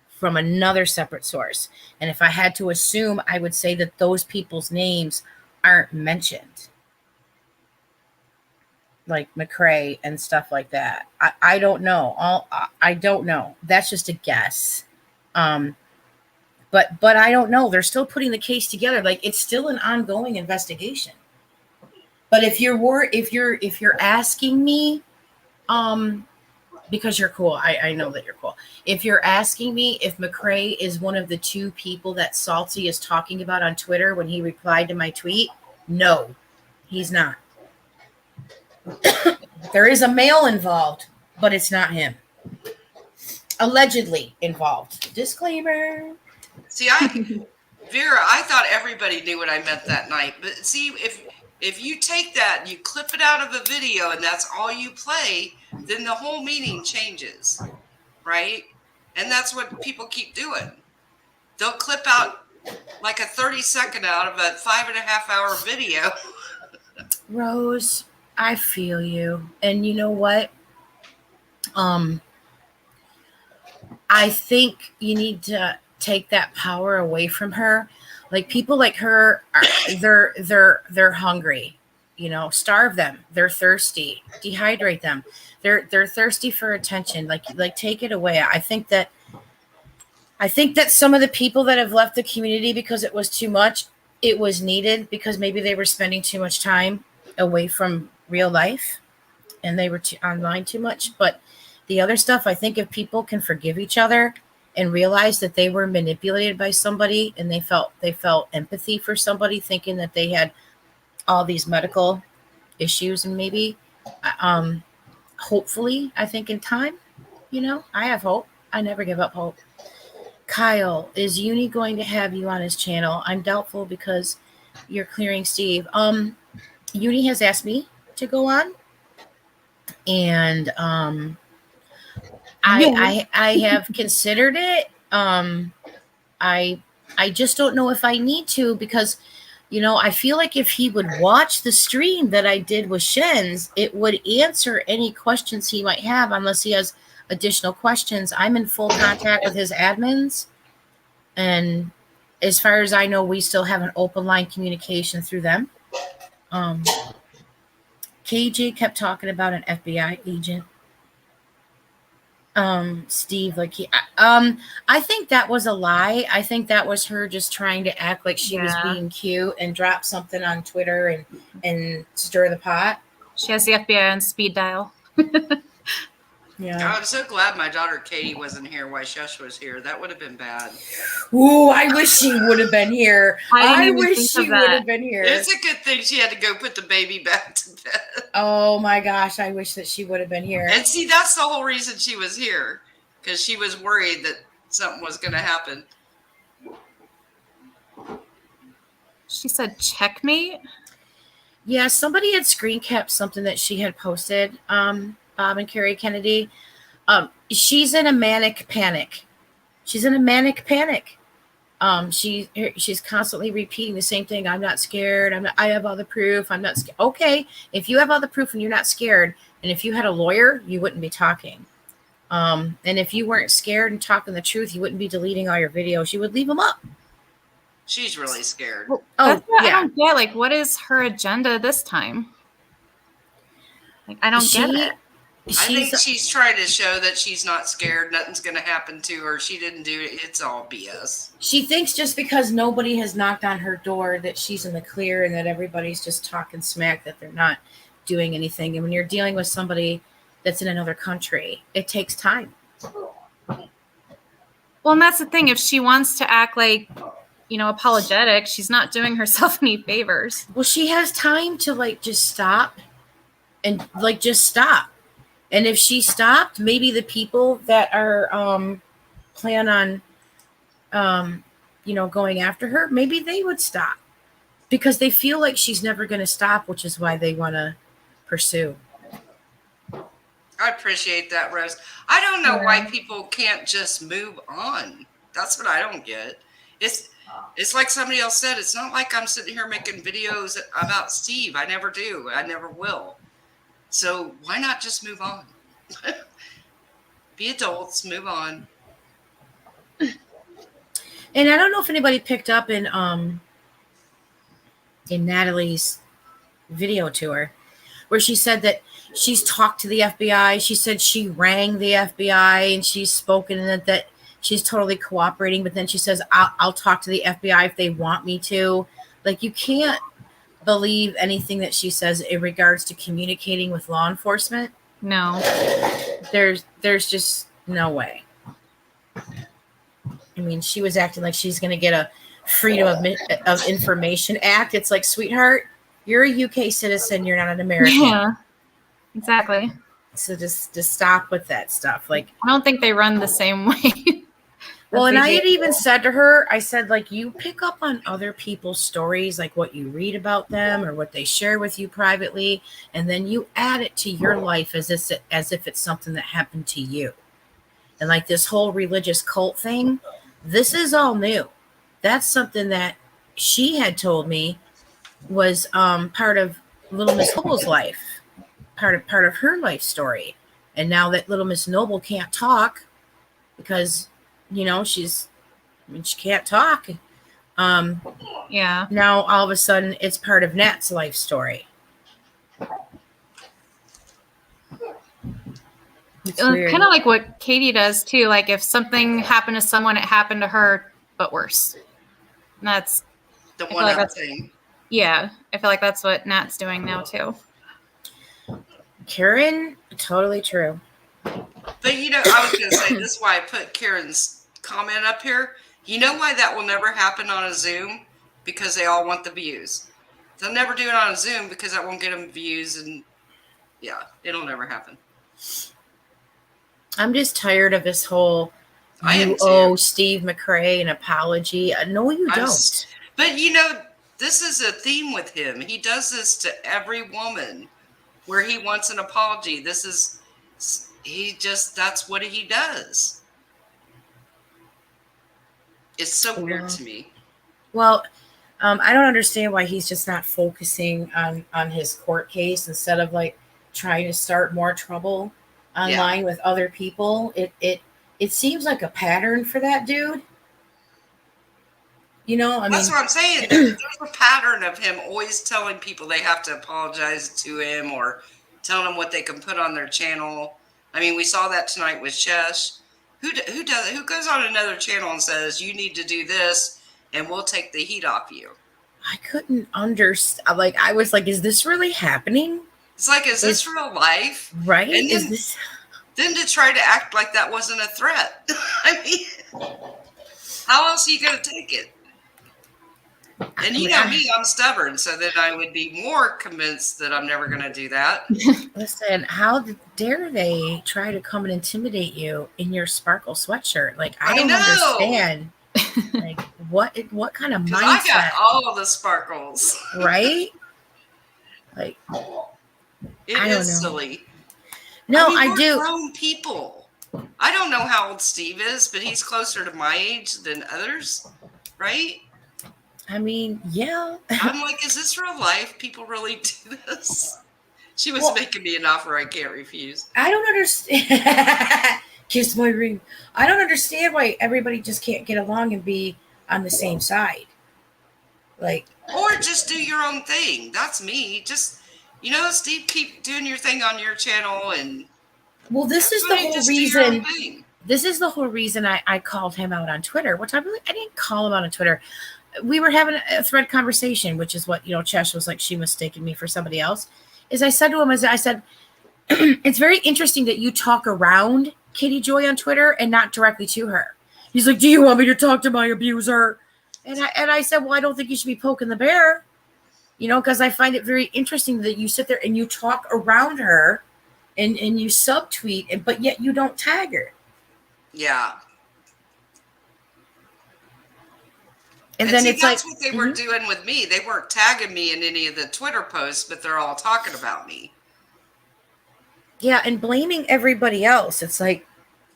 from another separate source. And if I had to assume, I would say that those people's names aren't mentioned, like McCrae and stuff like that. I don't know. I don't know. That's just a guess. But I don't know. They're still putting the case together. Like, it's still an ongoing investigation. But if you're asking me, because you're cool, I know that you're cool. If you're asking me if McCrae is one of the two people that Salty is talking about on Twitter when he replied to my tweet, no, he's not. There is a male involved, but it's not him. Allegedly involved. Disclaimer. See, Vera, I thought everybody knew what I meant that night. But see, if you take that and you clip it out of a video and that's all you play, then the whole meaning changes, right? And that's what people keep doing. They'll clip out like a 30-second out of a 5.5-hour video. Rose, I feel you. And you know what? I think you need to take that power away from her. Like, people like her they're hungry. Starve them. They're thirsty. Dehydrate them. They're thirsty for attention. Like take it away. I think that some of the people that have left the community because it was too much, it was needed because maybe they were spending too much time away from real life and they were online too much. But the other stuff, I think if people can forgive each other and realize that they were manipulated by somebody and they felt empathy for somebody, thinking that they had all these medical issues, and maybe hopefully, I think in time, I have hope. I never give up hope. Kyle, is Uni going to have you on his channel? I'm doubtful because you're clearing Steve. Uni has asked me to go on, and I have considered it. I just don't know if I need to, because I feel like if he would watch the stream that I did with Shen's, it would answer any questions he might have, unless he has additional questions. I'm in full contact with his admins, and as far as I know, we still have an open line communication through them. KJ kept talking about an FBI agent. Steve, I think that was a lie. I think that was her just trying to act like she was being cute and drop something on Twitter and stir the pot. She has the FBI on speed dial. Yeah. I'm so glad my daughter Katie wasn't here while Shush was here. That would have been bad. Ooh, I wish she would have been here. I didn't I even wish think she of would that. have been here. It's a good thing she had to go put the baby back to bed. Oh my gosh, I wish that she would have been here. And see, that's the whole reason she was here, because she was worried that something was going to happen. She said checkmate. Yeah, somebody had screen capped something that she had posted, Bob and Carrie Kennedy. She's in a manic panic. She's in a manic panic. She's constantly repeating the same thing. I'm not scared. I have all the proof. I'm not scared. Okay, if you have all the proof and you're not scared, and if you had a lawyer, you wouldn't be talking. And if you weren't scared and talking the truth, you wouldn't be deleting all your videos. You would leave them up. She's really scared. That's what I yeah. don't get. Like, what is her agenda this time? Like, I don't get it. I think she's trying to show that she's not scared. Nothing's going to happen to her. She didn't do it. It's all BS. She thinks just because nobody has knocked on her door that she's in the clear and that everybody's just talking smack, that they're not doing anything. And when you're dealing with somebody that's in another country, it takes time. Well, and that's the thing. If she wants to act like, apologetic, she's not doing herself any favors. Well, she has time to just stop and just stop. And if she stopped, maybe the people that are plan on going after her, maybe they would stop because they feel like she's never going to stop, which is why they want to pursue. I appreciate that, Rose. I don't know why people can't just move on. That's what I don't get. It's like somebody else said, it's not like I'm sitting here making videos about Steve. I never do. I never will. So why not just move on? Be adults, move on. And I don't know if anybody picked up in Natalie's video to her, where she said that she's talked to the FBI. She said she rang the FBI and she's spoken and that she's totally cooperating. But then she says, I'll talk to the FBI if they want me to. Like, you can't believe anything that she says in regards to communicating with law enforcement. No. There's just no way. I mean, she was acting like she's going to get a Freedom of Information Act. It's like, sweetheart, you're a UK citizen. You're not an American. Yeah, exactly. So just stop with that stuff. Like, I don't think they run the same way. well, and I had even said to her, I said, you pick up on other people's stories, like what you read about them or what they share with you privately, and then you add it to your life as if it's something that happened to you. And like this whole religious cult thing, this is all new. That's something that she had told me was part of Little Miss Noble's life, part of her life story. And now that Little Miss Noble can't talk because she can't talk. Yeah. Now all of a sudden it's part of Nat's life story. It's kind of like what Katie does too. Like, if something happened to someone, it happened to her, but worse. And that's the one thing. Yeah, I feel like that's what Nat's doing now too. Karen, totally true. But I was going to say, this is why I put Karen's comment up here. You know why that will never happen on a Zoom? Because they all want the views. They'll never do it on a Zoom because that won't get them views, and yeah, it'll never happen. I'm just tired of this whole you owe Steve McRae an apology. No, you don't. But this is a theme with him. He does this to every woman where he wants an apology. That's what he does. It's so weird to me. Well, I don't understand why he's just not focusing on his court case instead of trying to start more trouble online with other people. It seems like a pattern for that dude. That's what I'm saying. There's a pattern of him always telling people they have to apologize to him or telling them what they can put on their channel. I mean, we saw that tonight with Shesh. Who goes on another channel and says, you need to do this and we'll take the heat off you? I couldn't understand. I was like, is this really happening? It's like, is this real life? Right? And Then to try to act like that wasn't a threat. I mean, how else are you going to take it? And you know me, I'm stubborn, so that I would be more convinced that I'm never going to do that. Listen, how dare they try to come and intimidate you in your sparkle sweatshirt? Like, I don't understand. Like, what kind of mindset? I got all the sparkles. Right? Like, it I is don't know. silly. No, I mean, I do. We're grown people. I don't know how old Steve is, but he's closer to my age than others, right? I mean, yeah. I'm like, is this real life? People really do this? She was making me an offer I can't refuse. I don't understand. Kiss my ring. I don't understand why everybody just can't get along and be on the same side. Like, or just do your own thing. That's me. Just, Steve, keep doing your thing on your channel. And well, this is the whole reason. This is the whole reason I called him out on Twitter. Which I didn't call him out on Twitter. We were having a thread conversation, which is what, Chesh was like, she mistaken me for somebody else. Is I said to him, it's very interesting that you talk around Katie Joy on Twitter and not directly to her. He's like, do you want me to talk to my abuser? And I said, well, I don't think you should be poking the bear, because I find it very interesting that you sit there and you talk around her and you subtweet, but yet you don't tag her. Yeah. And then it's that's what they were doing with me. They weren't tagging me in any of the Twitter posts, but they're all talking about me. Yeah, and blaming everybody else. It's like,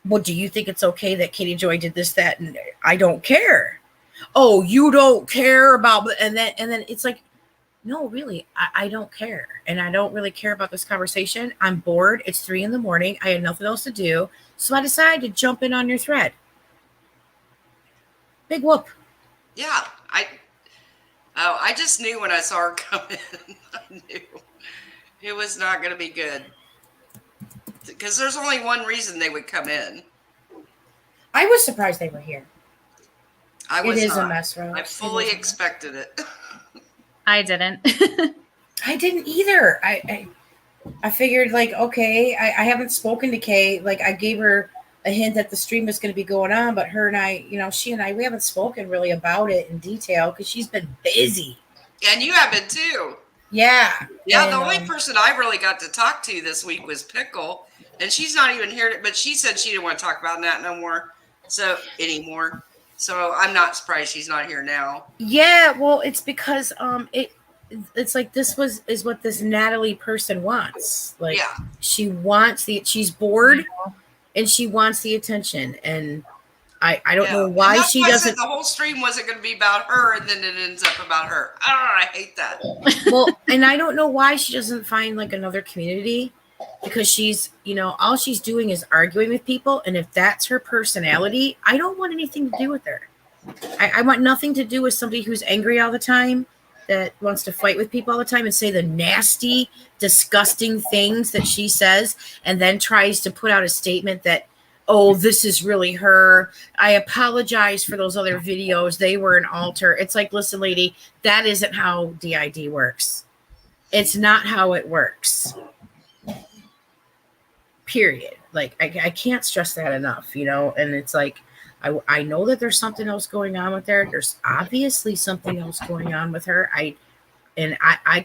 well, do you think it's okay that Katie Joy did this, that, and I don't care? Oh, you don't care about, and then it's like, no, really, I don't care, and I don't really care about this conversation. I'm bored. It's 3 a.m. I had nothing else to do, so I decided to jump in on your thread. Big whoop. Yeah, I just knew when I saw her come in. I knew it was not going to be good. Because there's only one reason they would come in. I was surprised they were here. It is a mess, Rose. I fully expected it. I didn't. I didn't either. I figured, like, okay, I haven't spoken to Kay. Like, I gave her a hint that the stream was going to be going on, but her and I, she and I, we haven't spoken really about it in detail because she's been busy. And you have been too. Yeah. Yeah, and the only person I really got to talk to this week was Pickle, and she's not even here, but she said she didn't want to talk about that anymore. So I'm not surprised she's not here now. Yeah, well, it's because it's like this is what this Natalie person wants. Like, she wants she's bored. And she wants the attention, and I don't know why she doesn't. The whole stream wasn't going to be about her, and then it ends up about her. I hate that. Well, and I don't know why she doesn't find like another community, because she's, all she's doing is arguing with people, and if that's her personality, I don't want anything to do with her. I want nothing to do with somebody who's angry all the time, that wants to fight with people all the time and say the nasty, disgusting things that she says, and then tries to put out a statement that, oh, this is really her. I apologize for those other videos. They were an alter. It's like, listen, lady, that isn't how DID works. It's not how it works. Period. Like, I can't stress that enough, and it's like, I know that there's something else going on with her. There's obviously something else going on with her. I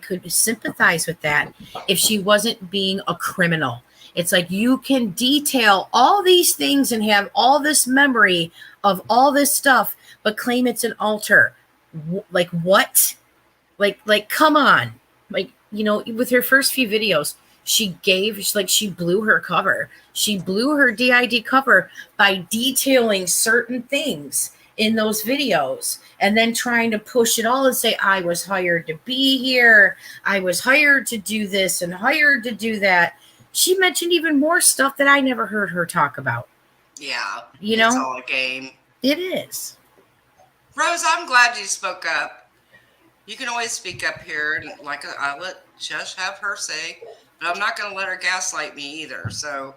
could sympathize with that if she wasn't being a criminal. It's like, you can detail all these things and have all this memory of all this stuff, but claim it's an alter. Like, what? Like, come on. Like, with her first few videos, she blew her cover. She blew her DID cover by detailing certain things in those videos and then trying to push it all and say, I was hired to be here. I was hired to do this and hired to do that. She mentioned even more stuff that I never heard her talk about. Yeah. It's all a game. It is. Rose, I'm glad you spoke up. You can always speak up here. And I let Shush have her say. But I'm not going to let her gaslight me either. So,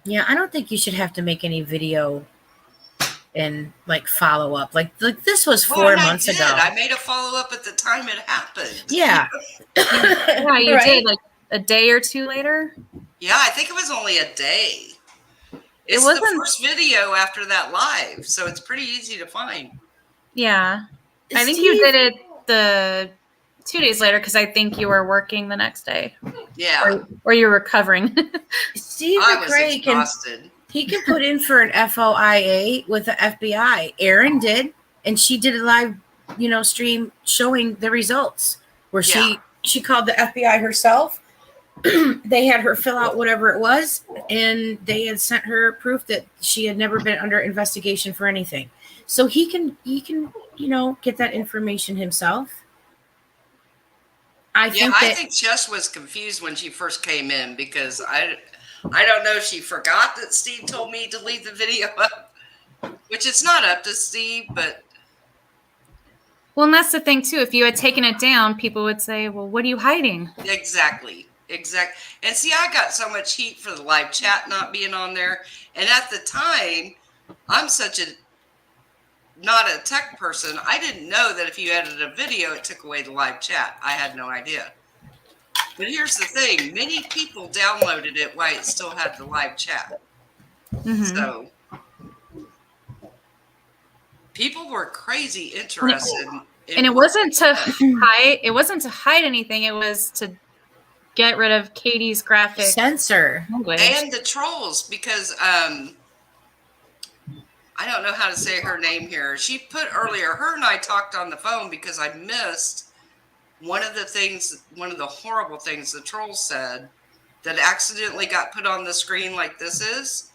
yeah, I don't think you should have to make any video and follow up. Like this was 4 months ago. I made a follow up at the time it happened. Yeah, yeah, you did. Like, a day or two later? Yeah, I think it was only a day. It's wasn't- the first video after that live, so it's pretty easy to find. Yeah. I think you did it the 2 days later because I think you were working the next day. Yeah. Or you were recovering. Steve I was McRae exhausted. he can put in for an FOIA with the FBI. Erin did, and she did a live, stream showing the results where she called the FBI herself. They had her fill out whatever it was, and they had sent her proof that she had never been under investigation for anything. So he can get that information himself. I think Chess was confused when she first came in because I don't know if she forgot that Steve told me to leave the video up, which it's not up to Steve, but. Well, and that's the thing too. If you had taken it down, people would say, well, what are you hiding? Exactly. And see, I got so much heat for the live chat not being on there. And at the time, I'm not a tech person. I didn't know that if you edited a video, it took away the live chat. I had no idea. But here's the thing. Many people downloaded it while it still had the live chat. Mm-hmm. So people were crazy interested. And it wasn't to hide. It wasn't to hide anything. It was to get rid of Katie's graphic censor language and the trolls because I don't know how to say her name here. She put earlier. Her and I talked on the phone because I missed one of the horrible things the trolls said that accidentally got put on the screen like this is.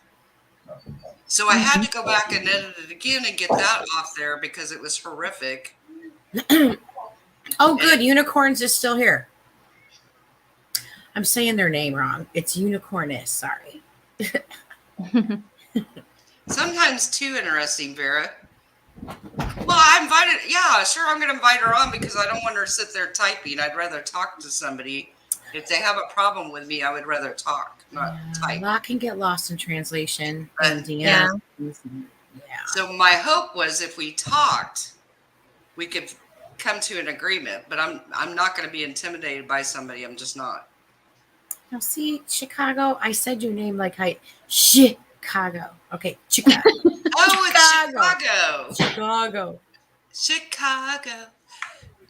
So I had to go back and edit it again and get that off there because it was horrific. Oh, good. Unicorns is still here. I'm saying their name wrong. It's Unicorness. Sorry. Sometimes too interesting, Vera. Well, I invited. Yeah, sure. I'm going to invite her on because I don't want her to sit there typing. I'd rather talk to somebody. If they have a problem with me, I would rather talk, not type. A lot can get lost in translation. Yeah. So my hope was if we talked, we could come to an agreement. But I'm not going to be intimidated by somebody. I'm just not. Now, see, Chicago. I said your name like Chicago. Okay, Chicago. Oh, it's Chicago.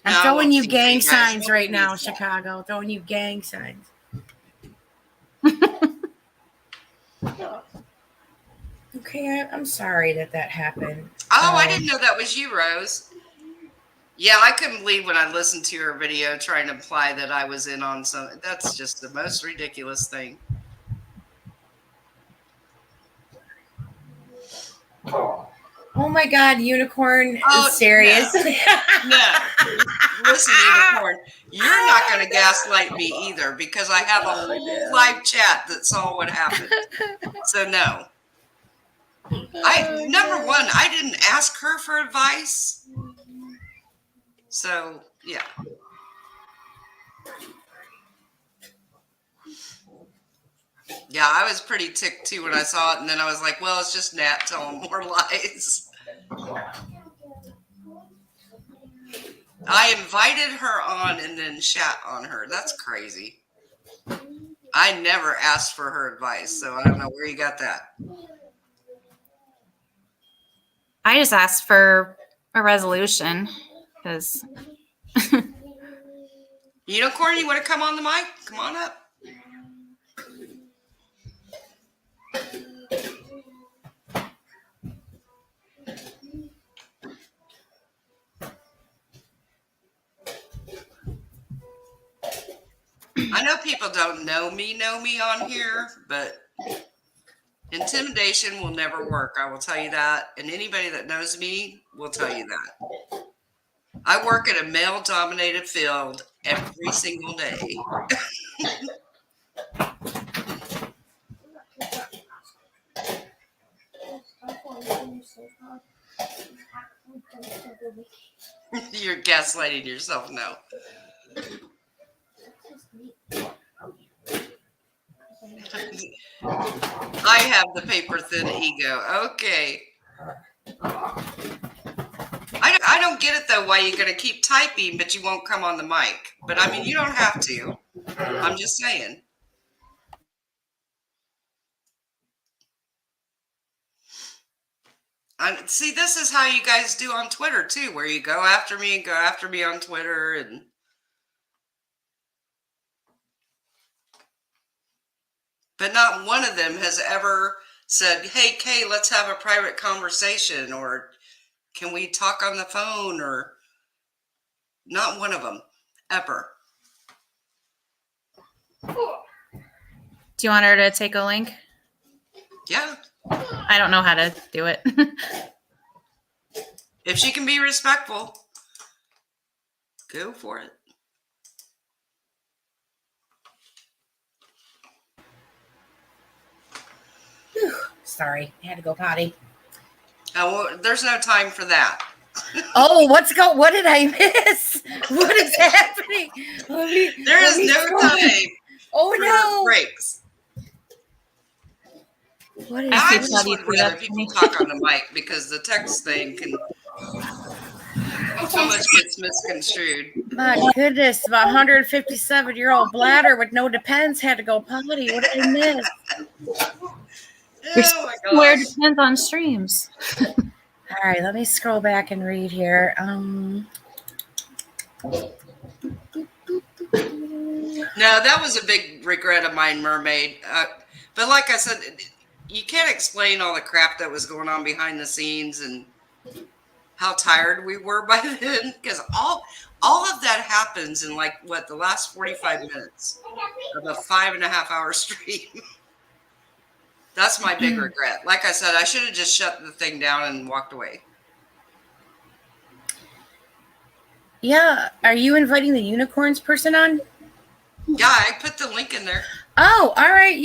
I'm throwing you gang signs right now, Chicago. Throwing you gang signs. Okay, I'm sorry that happened. Oh, I didn't know that was you, Rose. Yeah, I couldn't believe when I listened to her video trying to imply that I was in on something. That's just the most ridiculous thing. Oh my God, Unicorn is serious. No. Listen, Unicorn, you're not going to gaslight me either because I have a whole live chat that saw what happened. So no. Number one, I didn't ask her for advice. So, yeah. Yeah, I was pretty ticked too when I saw it, and then I was like, well, it's just Nat telling more lies. I invited her on and then shat on her. That's crazy. I never asked for her advice, so I don't know where you got that. I just asked for a resolution because Unicorn, you want to come on the mic? Come on up. I know people don't know me on here, but intimidation will never work. I will tell you that. And anybody that knows me will tell you that. I work in a male-dominated field every single day. You're gaslighting yourself now. I have the paper thin ego. Okay. I don't get it though why you're going to keep typing but you won't come on the mic. But I mean, you don't have to. I'm just saying. See, this is how you guys do on Twitter too, where you go after me and go after me on Twitter, and but not one of them has ever said, "Hey, Kay, let's have a private conversation," or "Can we talk on the phone?" Or not one of them ever. Do you want her to take a link? Yeah, I don't know how to do it. if she can be respectful, go for it. Sorry, I had to go potty. Well, there's no time for that. Oh, what did I miss? What is happening? There is no time Oh for no! breaks. What is I Please just tell you would to rather that people me. talk on the mic because the text thing can so much gets misconstrued. My goodness, my 157-year-old bladder with no depends had to go potty. What did I miss? Oh my Where gosh. depends on streams. All right, let me scroll back and read here. No, that was a big regret of mine, Mermaid. But like I said, you can't explain all the crap that was going on behind the scenes and how tired we were by then, because all of that happens in like the last 45 minutes of a 5.5 hour stream. That's my big regret. Like I said, I should have just shut the thing down and walked away. Yeah, are you inviting the unicorns person on? Yeah, I put the link in there. Oh, all right,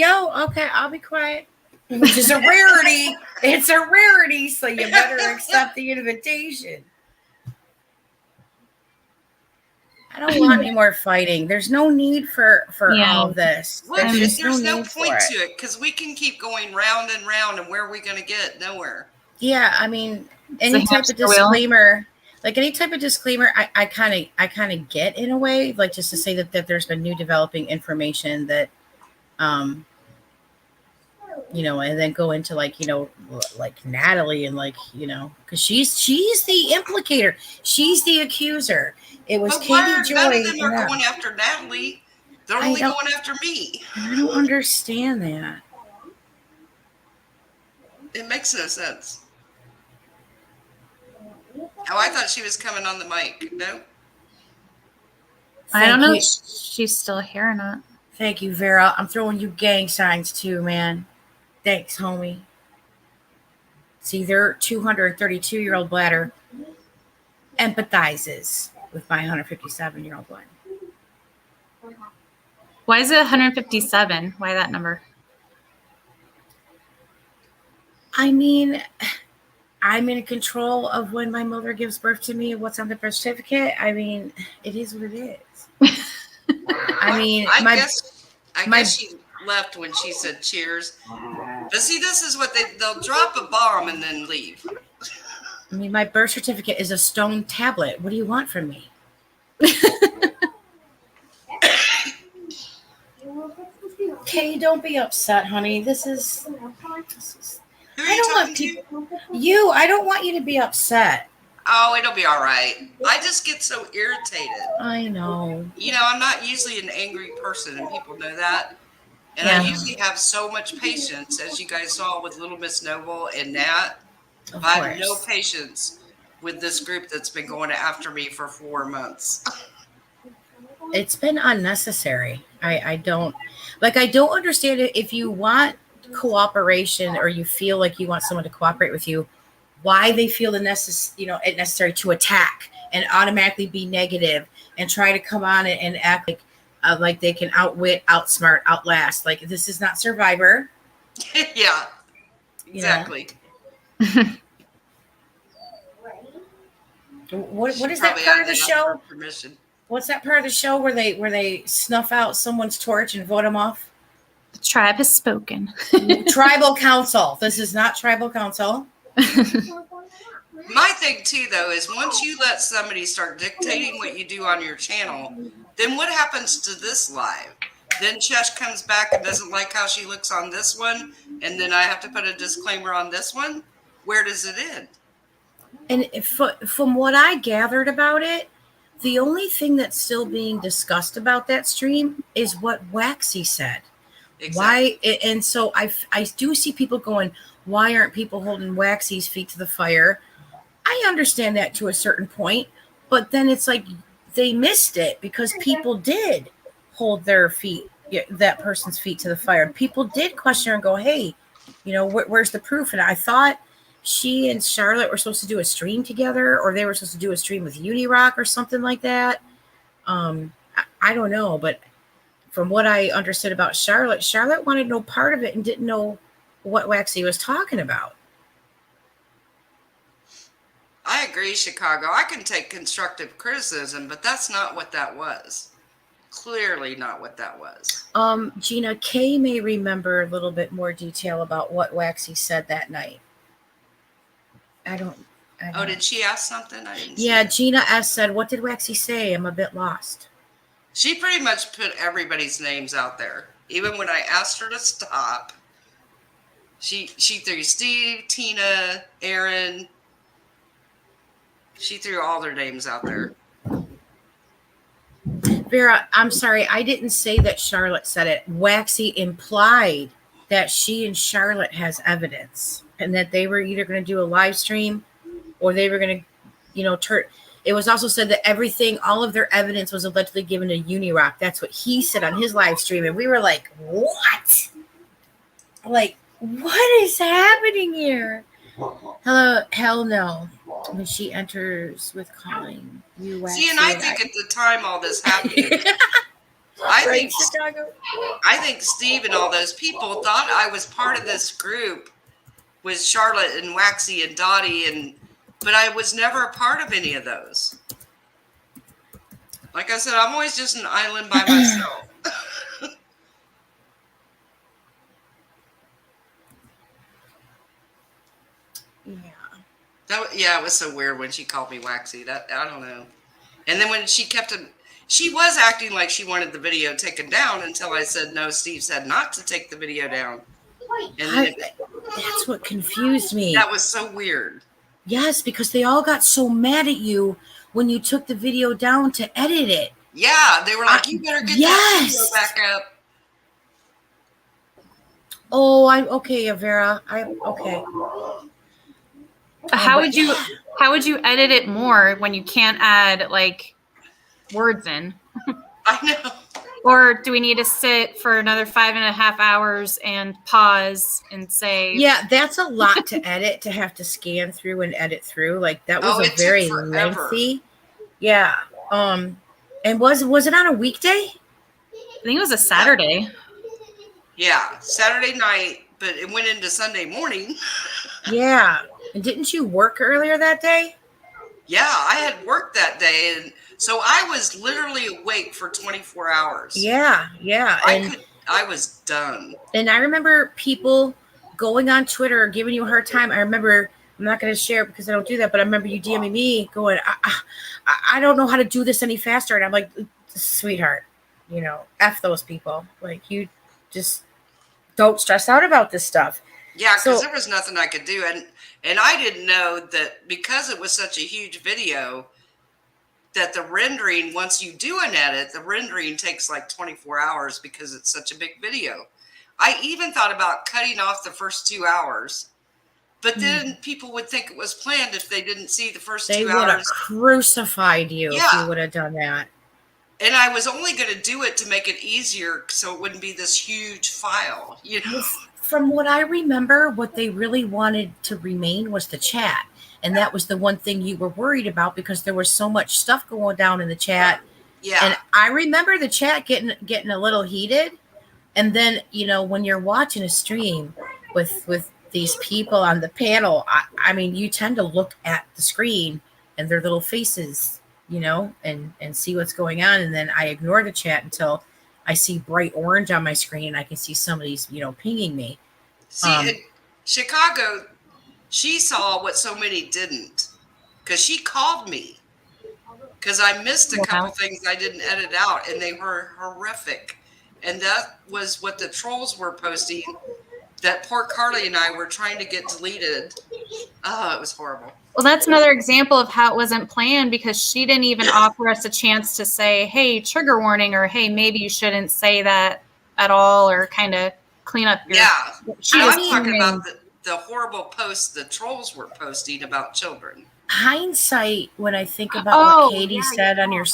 okay, I'll be quiet. Which is a rarity. It's a rarity, so you better accept the invitation. I don't want any more fighting. There's no need for all of this. Well, There's there's no need point for to it because we can keep going round and round, and where are we going to get? Nowhere. Yeah, I mean, any type of disclaimer, I kind of get in a way, like just to say that there's been new developing information that, and then go into like Natalie and because she's the implicator, she's the accuser. It was Katie Joy. None of them are going after Natalie. They're only going after me. I don't understand that. It makes no sense. Oh, I thought she was coming on the mic. No? I don't know if she's still here or not. Thank you, Vera. I'm throwing you gang signs too, man. Thanks, homie. See, their 232-year-old bladder empathizes with my 157-year-old one. Why is it 157? Why that number? I mean, I'm in control of when my mother gives birth to me and what's on the birth certificate. I mean, it is what it is. I mean, I guess she left when she said cheers. But see, this is what they'll drop a bomb and then leave. I mean, my birth certificate is a stone tablet. What do you want from me? Okay, don't be upset, honey. This is I don't want people. I don't want you to be upset. Oh, it'll be all right. I just get so irritated. I know. I'm not usually an angry person, and people know that. And I usually have so much patience, as you guys saw with Little Miss Noble and Nat. I have no patience with this group that's been going after me for 4 months. It's been unnecessary. I don't understand it. If you want cooperation or you feel like you want someone to cooperate with you, why they feel it necessary to attack and automatically be negative and try to come on and act like they can outwit, outsmart, outlast. Like, this is not Survivor. Yeah, exactly. What is that part of the show? What's that part of the show where they snuff out someone's torch and vote them off? The tribe has spoken. Tribal council. This is not tribal council. My thing too, though, is once you let somebody start dictating what you do on your channel, then what happens to this live? Then Chesh comes back and doesn't like how she looks on this one, and then I have to put a disclaimer on this one. Where does it end? And from what I gathered about it, the only thing that's still being discussed about that stream is what Waxy said. Exactly. Why? And so I do see people going, why aren't people holding Waxy's feet to the fire? I understand that to a certain point, but then it's like they missed it because people did hold their feet, that person's feet to the fire. People did question her and go, hey, where's the proof? And I thought she and Charlotte were supposed to do a stream together, or they were supposed to do a stream with Unirock or something like that. I don't know, but from what I understood about Charlotte wanted no part of it and didn't know what Waxy was talking about. I agree, Chicago. I can take constructive criticism, but that's not what that was. Clearly not what that was. Gina K may remember a little bit more detail about what Waxy said that night. I don't. Oh, did she ask something? I didn't see Yeah, it. Gina S said, what did Waxy say? I'm a bit lost. She pretty much put everybody's names out there. Even when I asked her to stop, she threw Steve, Tina, Aaron. She threw all their names out there. Vera, I'm sorry. I didn't say that Charlotte said it. Waxy implied that she and Charlotte has evidence and that they were either going to do a live stream or they were going to, it was also said that all of their evidence was allegedly given to Unirock. That's what he said on his live stream. And we were like, what? Like, what is happening here? Hello, hell no. When she enters with calling you Waxy. See, and I think at the time all this happened, I think Steve and all those people thought I was part of this group with Charlotte and Waxy and Dottie, but I was never a part of any of those. Like I said, I'm always just an island by myself. Yeah, it was so weird when she called me Waxy. That I don't know. And then when she she was acting like she wanted the video taken down until I said no. Steve said not to take the video down. And that's what confused me. That was so weird. Yes, because they all got so mad at you when you took the video down to edit it. Yeah, they were like, "You better get that video back up." Oh, okay, Vera. Okay. How would you edit it more when you can't add like words in? I know. Or do we need to sit for another 5.5 hours and pause and say? Yeah, that's a lot to edit, to have to scan through and edit through. Like that was a very lengthy. Yeah. And was it on a weekday? I think it was a Saturday. Yeah, Saturday night, but it went into Sunday morning. Yeah. And didn't you work earlier that day? Yeah, I had work that day, and so I was literally awake for 24 hours. Yeah. I was done. And I remember people going on Twitter giving you a hard time. I remember, I'm not going to share because I don't do that, but I remember you DMing me going, I don't know how to do this any faster. And I'm like, sweetheart, F those people. Like, you just don't stress out about this stuff. Yeah, because there was nothing I could do. And I didn't know that because it was such a huge video that the rendering, once you do an edit, the rendering takes like 24 hours because it's such a big video. I even thought about cutting off the first 2 hours, but then people would think it was planned if they didn't see the first 2 hours. They would have crucified you if you would have done that. And I was only going to do it to make it easier so it wouldn't be this huge file, From what I remember, what they really wanted to remain was the chat. And that was the one thing you were worried about because there was so much stuff going down in the chat. Yeah. And I remember the chat getting a little heated. And then, when you're watching a stream with these people on the panel, I mean, you tend to look at the screen and their little faces, and see what's going on. And then I ignore the chat until I see bright orange on my screen and I can see somebody's, pinging me. See, in Chicago, she saw what so many didn't. because she called me because I missed a couple things I didn't edit out, and they were horrific. And that was what the trolls were posting that poor Carly and I were trying to get deleted. Oh, it was horrible. Well, that's another example of how it wasn't planned, because she didn't even offer us a chance to say, hey, trigger warning, or hey, maybe you shouldn't say that at all, or kind of clean up your. Yeah. She I'm was talking about the horrible posts the trolls were posting about children. Hindsight, when I think about what Katie said on your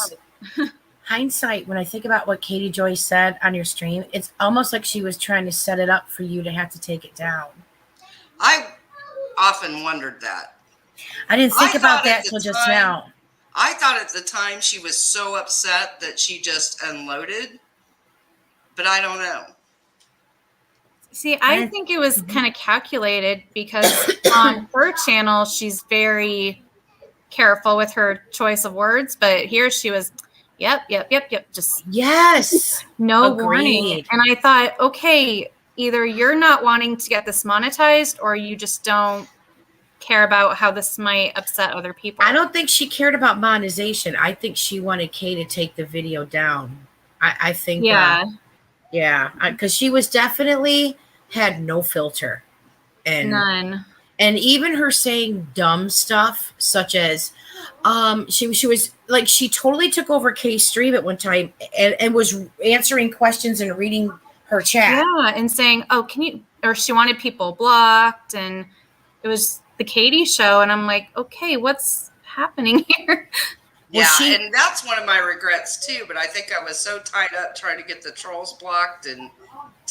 hindsight, when I think about what Katie Joy said on your stream, it's almost like she was trying to set it up for you to have to take it down. I often wondered that. I didn't think about that till just now. I thought at the time she was so upset that she just unloaded, but I don't know. See, I think it was kind of calculated, because on her channel, she's very careful with her choice of words, but here she was, yep, just yes, no warning. And I thought, okay, either you're not wanting to get this monetized, or you just don't care about how this might upset other people. I don't think she cared about monetization. I think she wanted Kay to take the video down. I think, because she was definitely had no filter, and none. And even her saying dumb stuff, such as, she was like, she totally took over Kay's stream at one time and was answering questions and reading her chat. Yeah, and saying, oh, can you, or she wanted people blocked, and it was the Katie show, and I'm like, okay, what's happening here? Yeah, and that's one of my regrets too, but I think I was so tied up trying to get the trolls blocked and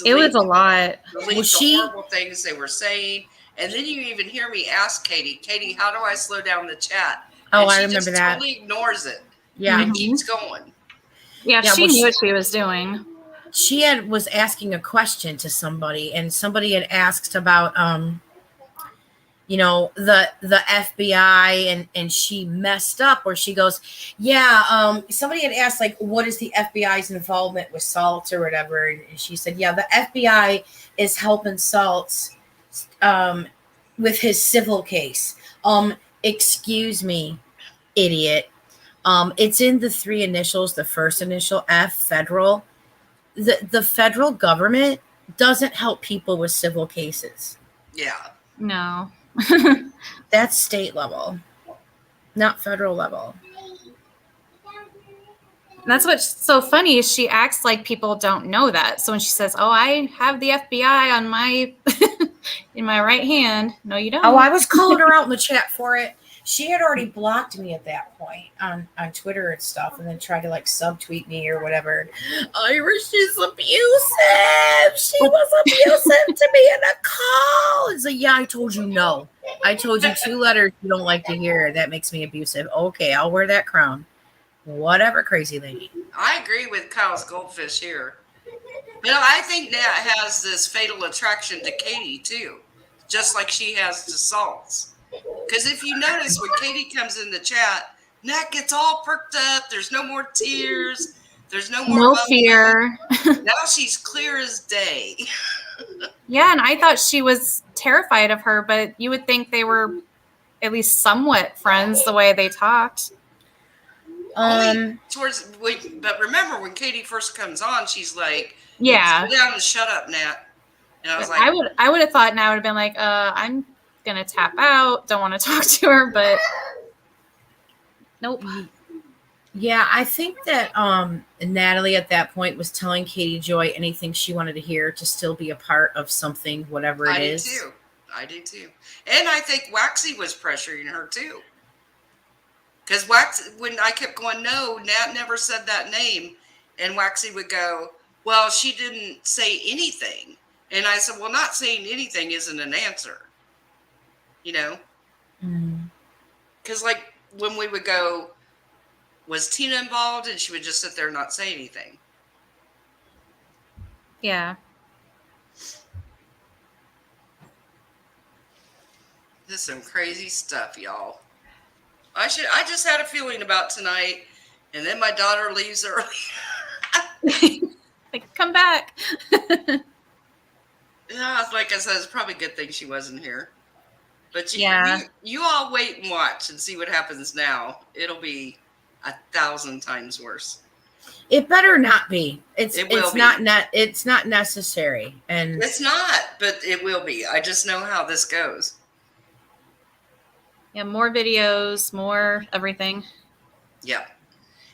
it was a lot. Delete the horrible things they were saying. And then you even hear me ask Katie, how do I slow down the chat? Oh, and I remember that. She totally ignores it. Yeah. And keeps going. Yeah, she knew what she was doing. She was asking a question to somebody, and somebody had asked about, the FBI, and she messed up where she goes, somebody had asked, like, what is the FBI's involvement with Salts or whatever? And she said, the FBI is helping Salts with his civil case. Excuse me, idiot. It's in the three initials, the first initial F, federal. The federal government doesn't help people with civil cases. Yeah. No. That's state level, not federal level. That's what's so funny is she acts like people don't know that. So when she says, oh, I have the FBI on my in my right hand. No, you don't. Oh, I was calling her out in the chat for it. She had already blocked me at that point on Twitter and stuff, and then tried to like subtweet me or whatever. Irish is abusive. She was abusive to me in a call. It's like, I told you no. I told you 2 letters you don't like to hear. That makes me abusive. Okay, I'll wear that crown. Whatever, crazy lady. I agree with Kyle's goldfish here. I think Nat has this fatal attraction to Katie too, just like she has to Salts. Because if you notice, when Katie comes in the chat, Nat gets all perked up. There's no more tears. There's no more fear. Now she's clear as day. Yeah, and I thought she was terrified of her, but you would think they were at least somewhat friends the way they talked. But remember when Katie first comes on, she's like, "Yeah, sit down and shut up, Nat." And I was like, I would have thought Nat would have been like, I'm gonna tap out. Don't want to talk to her, but nope. Yeah, I think that Natalie at that point was telling Katie Joy anything she wanted to hear to still be a part of something, whatever it is. I do too. And I think Waxy was pressuring her too. Because when I kept going, no, Nat never said that name. And Waxy would go, well, she didn't say anything. And I said, well, not saying anything isn't an answer. Because like when we would go, was Tina involved? And she would just sit there and not say anything. Yeah. This is some crazy stuff, y'all. I just had a feeling about tonight, and then my daughter leaves early. Like, come back. Yeah, like I said, it's probably a good thing she wasn't here. But Yeah. you all wait and watch and see what happens now. It'll be 1,000 times worse. It better not be. It will It's be. it's not necessary. And It's not, but it will be. I just know how this goes. Yeah, more videos, more everything. Yeah.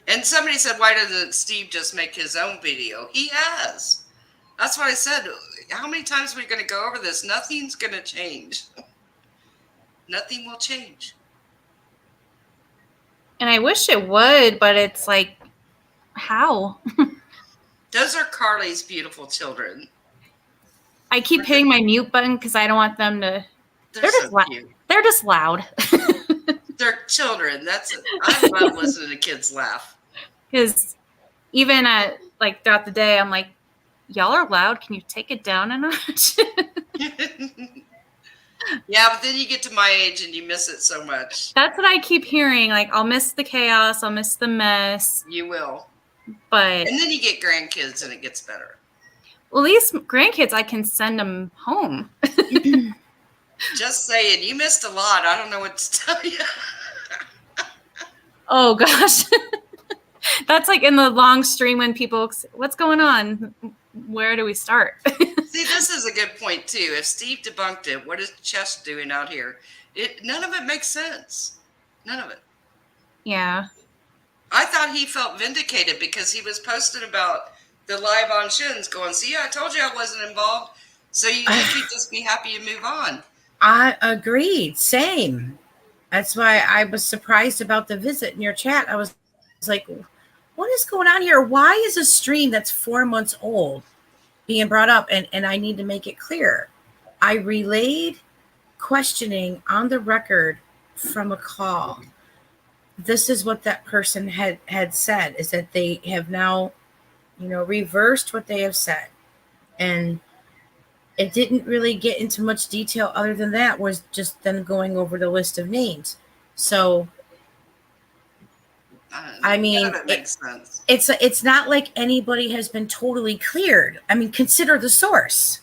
And somebody said, why doesn't Steve just make his own video? He has. That's what I said. How many times are we going to go over this? Nothing's going to change. Nothing will change. And I wish it would, but it's like, how? Those are Carly's beautiful children. I keep hitting my mute button because I don't want them to. They're just so cute. They're just loud. They're children. I love listening to kids laugh. Because even at like throughout the day, I'm like, y'all are loud. Can you take it down a notch? Yeah, but then you get to my age and you miss it so much. That's what I keep hearing. Like, I'll miss the chaos. I'll miss the mess. You will. But And then you get grandkids and it gets better. well, these grandkids, I can send them home. Just saying, you missed a lot. I don't know what to tell you. Oh, gosh. That's like in the long stream when people, what's going on? Where do we start? See, this is a good point, too. If Steve debunked it, what is Chess doing out here? None of it makes sense. None of it. Yeah. I thought he felt vindicated because he was posting about the live on Shins going, see, I told you I wasn't involved. So you think he'd just be happy to move on. I agreed. Same. That's why I was surprised about the visit in your chat. I was like, what is going on here? Why is a stream that's 4 months old being brought up? And I need to make it clear. I relayed questioning on the record from a call. This is what that person had said, is that they have now, reversed what they have said. And it didn't really get into much detail other than that, was just them going over the list of names. So, I mean, none of it makes sense. It's not like anybody has been totally cleared. I mean, consider the source.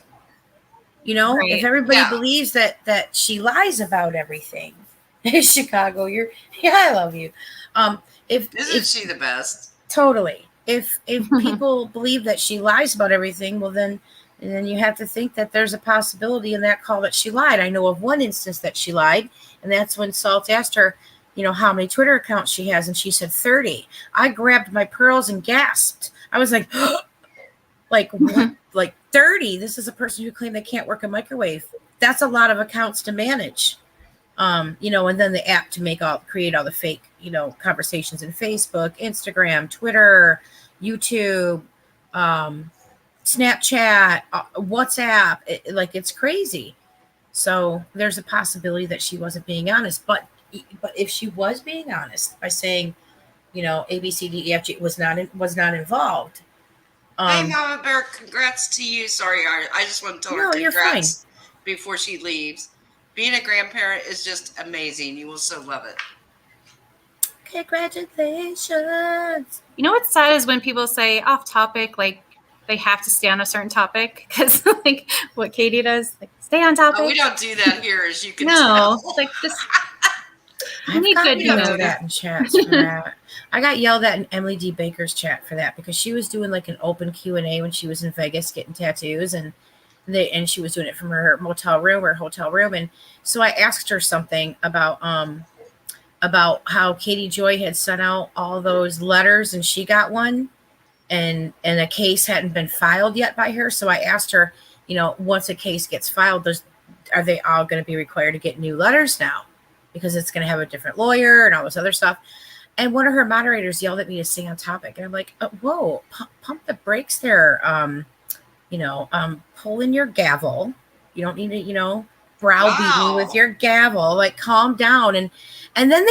Right. If everybody Yeah. believes that she lies about everything, Chicago, I love you. Isn't she the best? Totally. If people believe that she lies about everything, well then you have to think that there's a possibility in that call that she lied. I know of one instance that she lied, and that's when Salt asked her, how many Twitter accounts she has, and she said 30. I grabbed my pearls and gasped. I was like, like what? Like 30? This is a person who claimed they can't work a microwave. That's a lot of accounts to manage. And then the app to create all the fake, conversations in Facebook, Instagram, Twitter, YouTube, Snapchat, WhatsApp. It's crazy. So there's a possibility that she wasn't being honest. But if she was being honest by saying, A, B, C, D, E, F, G was not involved. Hey, Mama Bear, congrats to you. Sorry, I just want to tell her No, you're congrats before she leaves. Being a grandparent is just amazing. You will so love it. Congratulations. You know what's sad is when people say off topic, like they have to stay on a certain topic, because like what Katie does, like stay on topic. Oh, we don't do that here, as you can No, tell. like just I need got good yelled humor. at in chats for that. I got yelled at in Emily D. Baker's chat for that, because she was doing like an open Q&A when she was in Vegas getting tattoos, and she was doing it from her hotel room. And so I asked her something about how Katie Joy had sent out all those letters, and she got one, and a case hadn't been filed yet by her. So I asked her, once a case gets filed, are they all going to be required to get new letters now? Because it's going to have a different lawyer and all this other stuff. And one of her moderators yelled at me to stay on topic. And I'm like, whoa, pump the brakes there. Pull in your gavel. You don't need to, browbeat me with your gavel. Like, calm down. And then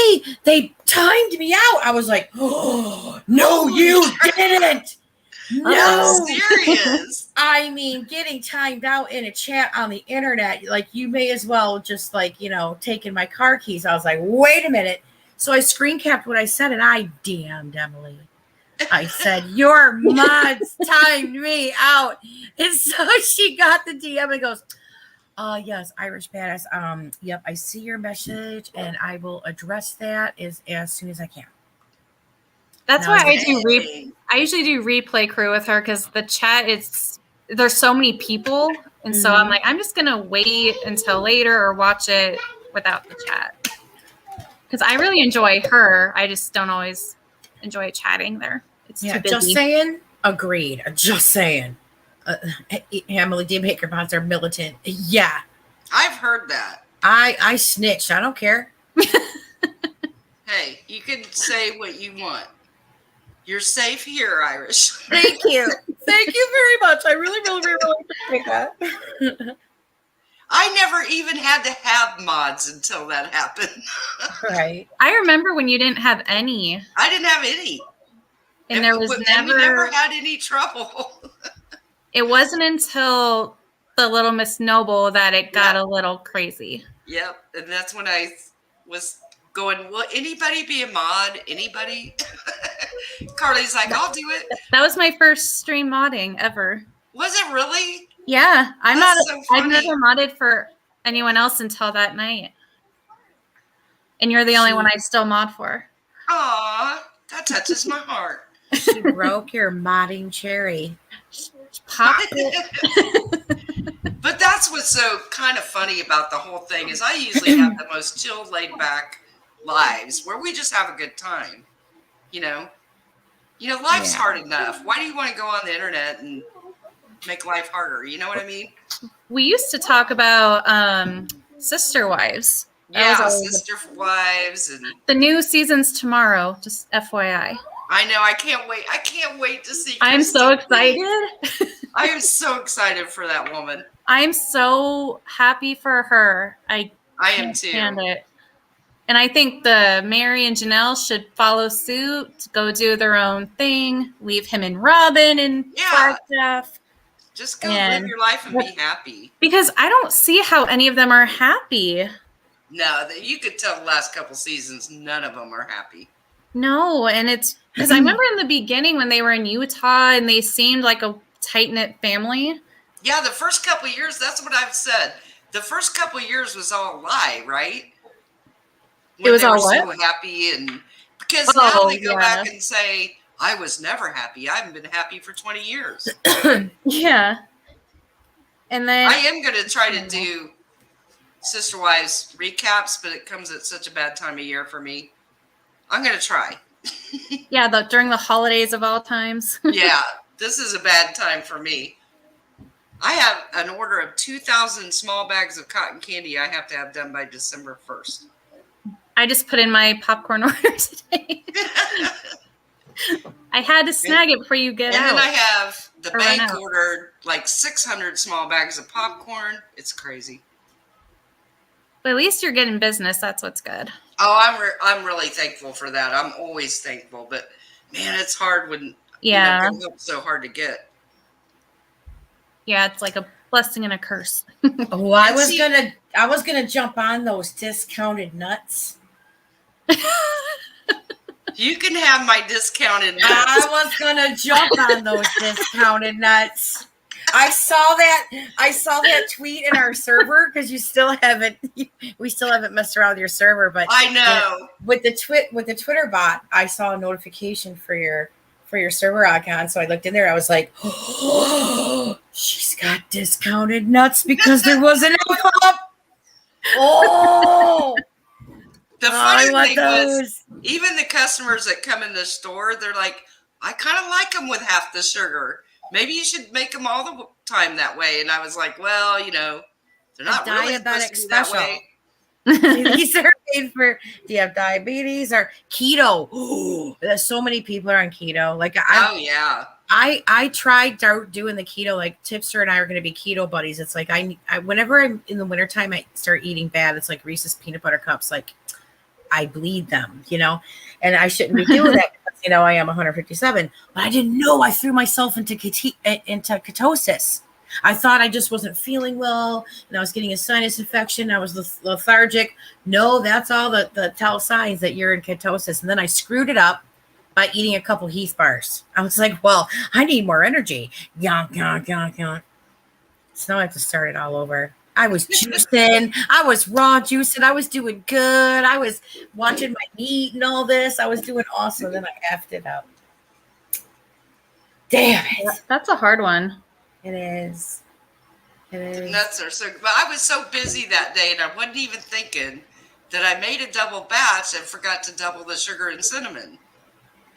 they timed me out. I was like, oh, no, you didn't. No. Serious. I mean, getting timed out in a chat on the internet, like, you may as well just taking my car keys. I was like, wait a minute. So I screen capped what I said, and I DM'd Emily. I said, your mods timed me out. And so she got the DM and goes, Yes, Irish Badass. Yep, I see your message, and I will address that as soon as I can. That's Now, why is I it- do Dang. I usually do replay crew with her because the chat there's so many people, and so I'm Mhm. like, I'm just gonna wait until later or watch it without the chat because I really enjoy her. I just don't always enjoy chatting there. It's Yeah, too busy. just saying. Agreed. Just saying. Emily D. Baker Bonds are militant. Yeah, I've heard that. I snitched. I don't care. Hey, you can say what you want. You're safe here, Irish. Thank you. Thank you very much. I really appreciate that. I never even had to have mods until that happened. Right. I remember when you didn't have any, I didn't have any. and there was And we never had any trouble. It wasn't until the Little Miss Noble that it got a little crazy. Yep. And that's when I was going, will anybody be a mod? Anybody? Carly's like, I'll do it. That was my first stream modding ever. Was it really? Yeah, That's so I've funny. never modded for anyone else until that night. And you're the only one I still mod for. Aw, that touches my heart. She broke your modding cherry. Pop it. But that's what's so kind of funny about the whole thing is I usually have the most chill, laid back lives where we just have a good time. You know, life's hard enough. Why do you want to go on the internet and make life harder? You know what I mean? We used to talk about Sister Wives. That was Yeah, always sister wives, and the new season's tomorrow. Just FYI. I know. I can't wait. I can't wait to see. I'm so Christine. excited. I am so excited for that woman. I'm so happy for her. I am can't too. stand it. And I think the Mary and Janelle should follow suit, go do their own thing, leave him and Robin and Yeah. Flagstaff. Just go live your life and be happy. Because I don't see how any of them are happy. No, you could tell the last couple seasons, none of them are happy. No, and it's because I remember in the beginning when they were in Utah and they seemed like a tight-knit family. Yeah, the first couple of years, that's what I've said. The first couple of years was all a lie, right? When It was they all were what? so happy, and because now they go yeah. back and say, I was never happy. I haven't been happy for 20 years. Yeah. And then I am going to try to do Sister Wives recaps, but it comes at such a bad time of year for me. I'm going to try. yeah, during the holidays of all times. Yeah, this is a bad time for me. I have an order of 2,000 small bags of cotton candy I have to have done by December 1st. I just put in my popcorn order today. I had to snag it before you get And out. then I have the Or run bank out. ordered like 600 small bags of popcorn. It's crazy. But at least you're getting business. That's what's good. Oh, I'm really thankful for that. I'm always thankful, but man, it's hard when Yeah. it's so hard to get. Yeah, it's like a blessing and a curse. Oh, I was gonna jump on those discounted nuts. You can have my discounted nuts. I was gonna jump on those discounted nuts. I saw that tweet in our server because we still haven't messed around with your server, but I know. with the Twitter bot, I saw a notification for your server icon. So I looked in there. I was like, oh, she's got discounted nuts because there wasn't enough up. Oh, The funny want thing was, even the customers that come in the store, they're like, I kind of like them with half the sugar. Maybe you should make them all the time that way. And I was like, well, they're not really supposed to be that way. These are made for, do you have diabetes or keto? Oh, there's so many people are on keto. Like Oh, yeah. I tried doing the keto, like Tipster and I are going to be keto buddies. It's like I whenever I'm in the wintertime, I start eating bad. It's like Reese's peanut butter cups. Like I bleed them, and I shouldn't be doing that because, I am 157, but I didn't know I threw myself into ketosis. I thought I just wasn't feeling well and I was getting a sinus infection. I was lethargic. No, that's all the tell signs that you're in ketosis. And then I screwed it up by eating a couple Heath bars. I was like, well, I need more energy. Yonk, yonk, yonk, yonk. So now I have to start it all over. I was juicing. I was raw juicing. I was doing good. I was watching my meat and all this. I was doing awesome. Then I effed it up. Damn it. That's a hard one. It is. It The is. nuts are so. But I was so busy that day, and I wasn't even thinking that I made a double batch and forgot to double the sugar and cinnamon.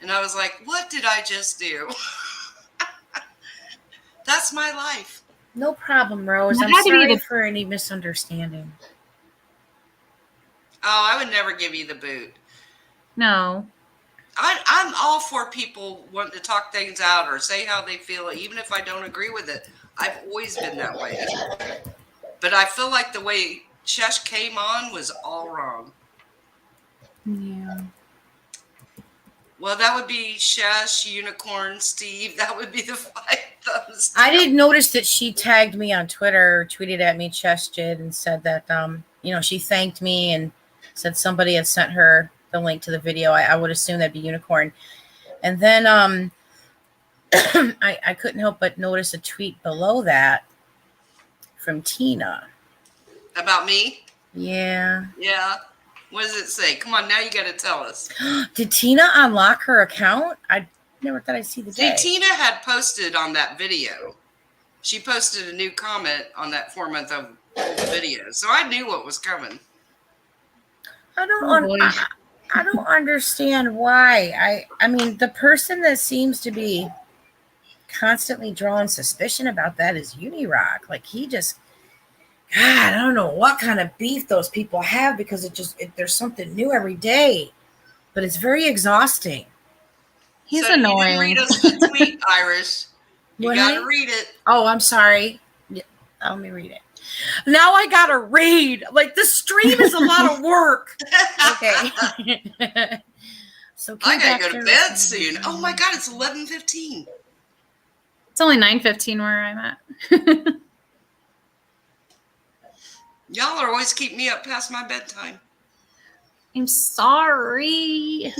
And I was like, "What did I just do?" That's my life. No problem, Rose. Now, I'm how do you sorry do- for any misunderstanding. Oh, I would never give you the boot. No. I'm all for people wanting to talk things out or say how they feel, even if I don't agree with it. I've always been that way. But I feel like the way Shesh came on was all wrong. Yeah. Well, that would be Shesh, Unicorn, Steve. That would be the 5 thumbs. I did notice that she tagged me on Twitter, tweeted at me, Chess did, and said that, she thanked me and said somebody had sent her the link to the video. I would assume that'd be Unicorn. And then I couldn't help but notice a tweet below that from Tina. About me? Yeah. Yeah. What does it say? Come on, now you got to tell us. Did Tina unlock her account? I never thought I'd see the See, day. Tina had posted on that video. She posted a new comment on that 4-month-old video. So I knew what was coming. I don't Oh, boy. I don't understand why. I mean, the person that seems to be constantly drawing suspicion about that is Unirock. Like, he just, God, I don't know what kind of beef those people have, because there's something new every day, but it's very exhausting. He's so annoying. You didn't read us the tweet, Irish. You What, got honey? to read it. Oh, I'm sorry. Yeah, let me read it. Now I gotta read. Like, the stream is a lot of work. Okay. So I got to go Baxter- to bed soon. Oh, my God, it's 11:15. It's only 9:15 where I'm at. Y'all are always keep me up past my bedtime. I'm sorry.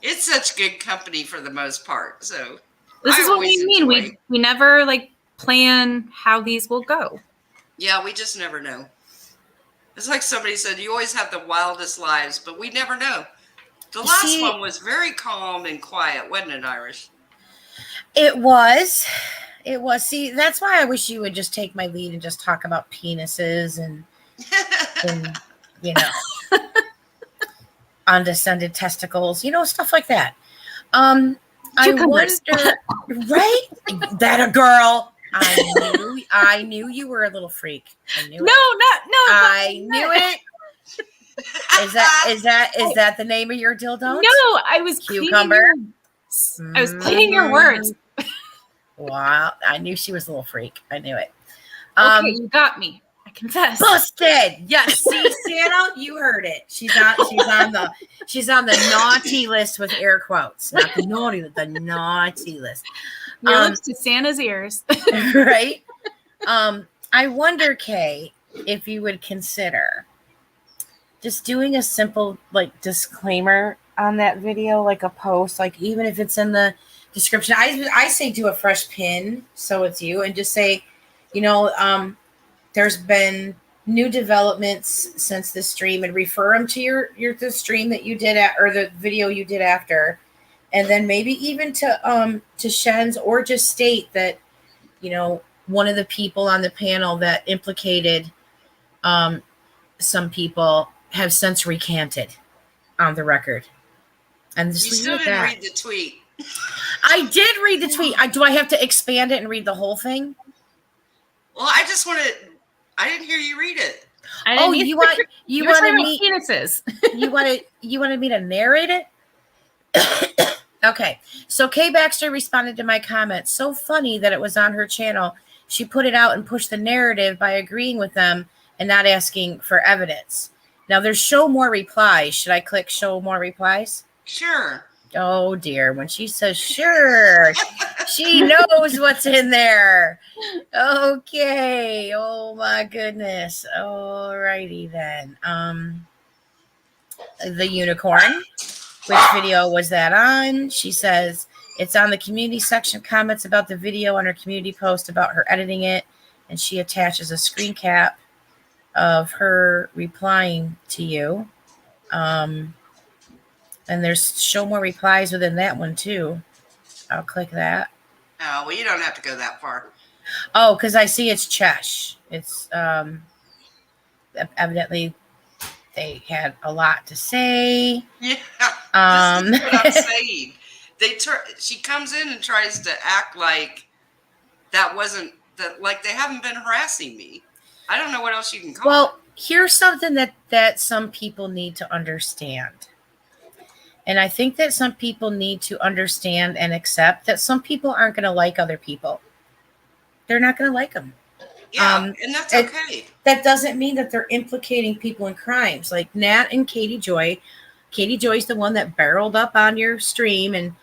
It's such good company for the most part. So This I is what always we mean. enjoy- We never plan how these will go. Yeah, we just never know. It's like somebody said, you always have the wildest lives, but we never know. The last See- one was very calm and quiet, wasn't it, Irish? It was. See, that's why I wish you would just take my lead and just talk about penises and undescended testicles, stuff like that. I Cucumbers. wonder, right? That a girl. I knew you were a little freak. I knew it. No. I knew it. Is that the name of your dildo? No, I was Cucumber? I was cleaning your words. Wow, I knew she was a little freak. I knew it. Okay, you got me. I confess. Busted. Yes. See, Santa, you heard it. She's on the naughty list with air quotes. Not the naughty, the naughty list. Your lips to Santa's ears. Right? I wonder, Kay, if you would consider just doing a simple disclaimer on that video, like a post, like even if it's in the description. I say do a fresh pin, so it's you, and just say, there's been new developments since the stream, and refer them to the stream that you did or the video you did after, and then maybe even to Shen's, or just state that one of the people on the panel that implicated some people have since recanted on the record. And just You leave it still at didn't that. read the tweet. I did read the tweet. Do I have to expand it and read the whole thing? Well, I just wanted. I didn't hear you read it. I didn't need- you were wanted talking me about penises. you wanted me to narrate it? Okay. So Kay Baxter responded to my comment. So funny that it was on her channel. She put it out and pushed the narrative by agreeing with them and not asking for evidence. Now there's show more replies. Should I click show more replies? Sure. Oh dear. When she says sure, she knows what's in there. Okay. Oh my goodness. All righty then. The unicorn. Which video was that on? She says it's on the community section comments about the video on her community post about her editing it and she attaches a screen cap of her replying to you. And there's show more replies within that one too. I'll click that. Oh, well, you don't have to go that far. Oh, because I see it's Chesh. It's evidently they had a lot to say. Yeah, Um, this is what I'm saying. She comes in and tries to act like that wasn't that, like they haven't been harassing me. I don't know what else you can call it. Well, here's something that some people need to understand. And I think that some people need to understand and accept that some people aren't going to like other people. They're not going to like them. Yeah, and that's okay. That doesn't mean that they're implicating people in crimes. Like Nat and Katie Joy. Katie Joy's the one that barreled up on your stream, and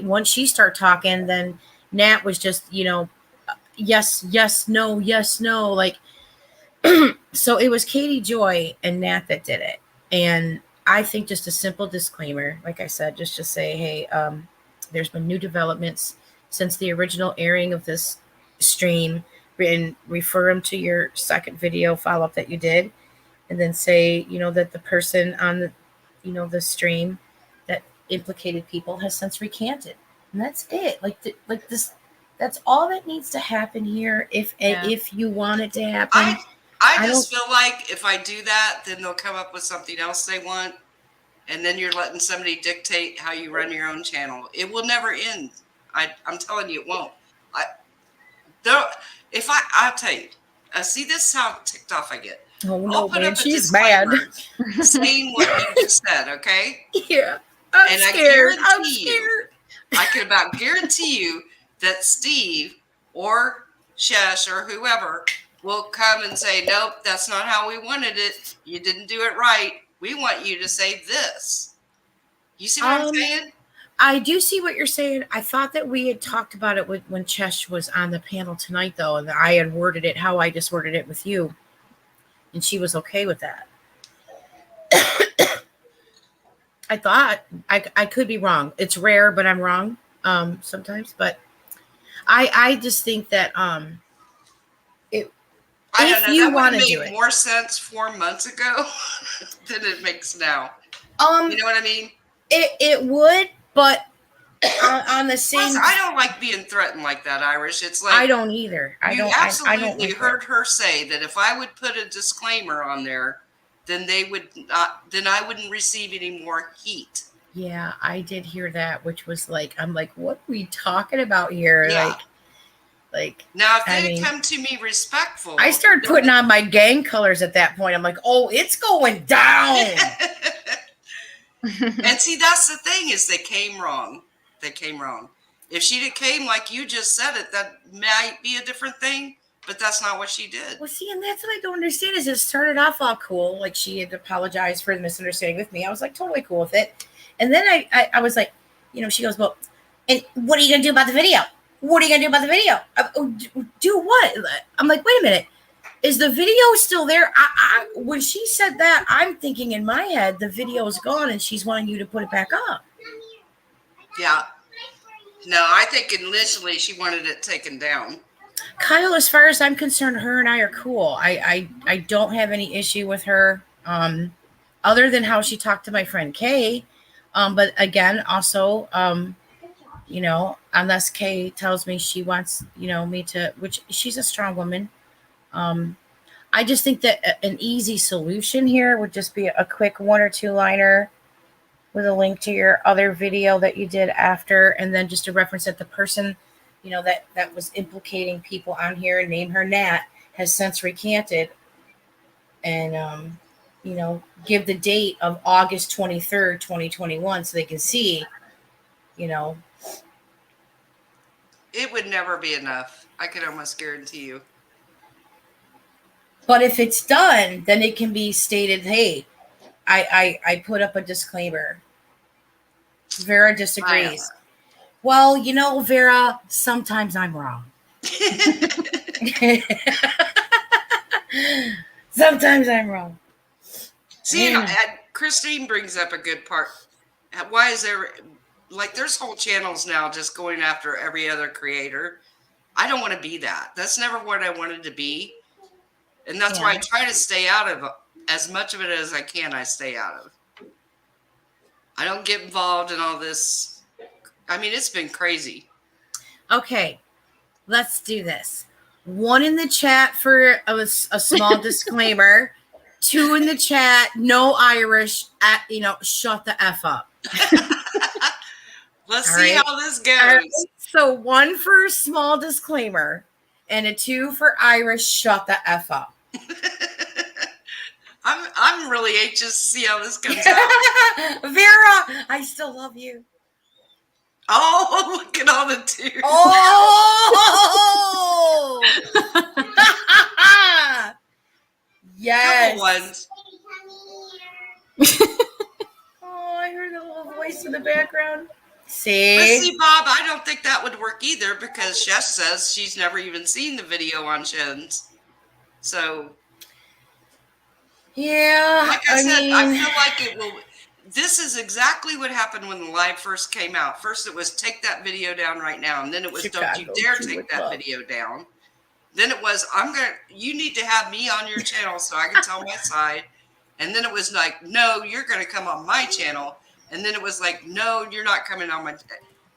once she started talking, then Nat was just, yes, no, yes, no. Like, so it was Katie Joy and Nat that did it. And I think just a simple disclaimer, like I said, just to say, hey, there's been new developments since the original airing of this stream, and refer them to your second video follow-up that you did, and then say, that the person on the, the stream that implicated people has since recanted. And that's it. Like this, that's all that needs to happen here if you want it to happen. I just feel like if I do that, then they'll come up with something else they want, and then you're letting somebody dictate how you run your own channel. It will never end. I'm telling you, it won't. I'll tell you. See, this is how ticked off I get. Oh I'll no, put man, up a she's mad. disclaimer saying what you just said, okay? Yeah, I'm scared. I can about guarantee you that Steve or Shesh or whoever will come and say, nope, that's not how we wanted it. You didn't do it right. We want you to say this. You see what I'm saying? I do see what you're saying. I thought that we had talked about it when Chesh was on the panel tonight, though, and I had worded it how I just worded it with you, and she was okay with that. I thought I could be wrong. It's rare, but I'm wrong sometimes. But I just think that I don't know. You That would want have to do made it, more sense 4 months ago than it makes now. You know what I mean? It would, but on the same. Plus, I don't like being threatened like that, Irish. It's like I don't either. I don't. Absolutely I don't like heard her say that if I would put a disclaimer on there, then they would not. Then I wouldn't receive any more heat. Yeah, I did hear that, which was like, I'm like, what are we talking about here? Yeah. Like now, if they come to me respectful, I started putting on my gang colors at that point. I'm like, oh, it's going down. And see, that's the thing is they came wrong. They came wrong. If she'd have came like you just said it, that might be a different thing. But that's not what she did. Well, see, and that's what I don't understand is it started off all cool. Like she had apologized for the misunderstanding with me. I was like totally cool with it. And then I was like, she goes, well, and what are you going to do about the video? What are you going to do about the video? Do what? I'm like, wait a minute. Is the video still there? When she said that, I'm thinking in my head, the video is gone and she's wanting you to put it back up. Yeah. No, I think initially she wanted it taken down. Kyle, as far as I'm concerned, her and I are cool. I don't have any issue with her, other than how she talked to my friend Kay. But again, also, unless Kay tells me she wants, me to, which she's a strong woman. I just think that an easy solution here would just be a quick 1 or 2 liner with a link to your other video that you did after, and then just a reference that the person, that was implicating people on here, and name her Nat, has since recanted, and give the date of August 23rd, 2021, so they can see, It would never be enough. I can almost guarantee you. But if it's done, then it can be stated, hey, I put up a disclaimer. Vera disagrees. Well, Vera, sometimes I'm wrong. Sometimes I'm wrong. See, Christine brings up a good part. Why is there, there's whole channels now just going after every other creator. I don't want to be that. That's never what I wanted to be. And that's why I Yeah. try to stay out of as much of it as I can. I stay out of. I don't get involved in all this. I mean, it's been crazy. Okay, let's do this. 1 in the chat for a small disclaimer. 2 in the chat, no Irish. Shut the F up. Let's All see right. how this All right, goes. so 1 for a small disclaimer, and a 2 for Irish. Shut the F up. I'm really anxious to see how this comes out. Vera, I still love you. Oh, look at all the tears. Oh! Yes. Couple ones. Oh, I heard a little voice in the background. But See? see, Bob, I don't think that would work either because Chef says she's never even seen the video on Shins. So, Yeah, like I said, I feel like it will. This is exactly what happened when the live first came out. First, it was take that video down right now, and then it was don't you Chicago dare Jewish take that love. video down. Then it was you need to have me on your channel so I can tell my side. And then it was like, no, you're going to come on my channel. And then it was like, no, you're not coming on my.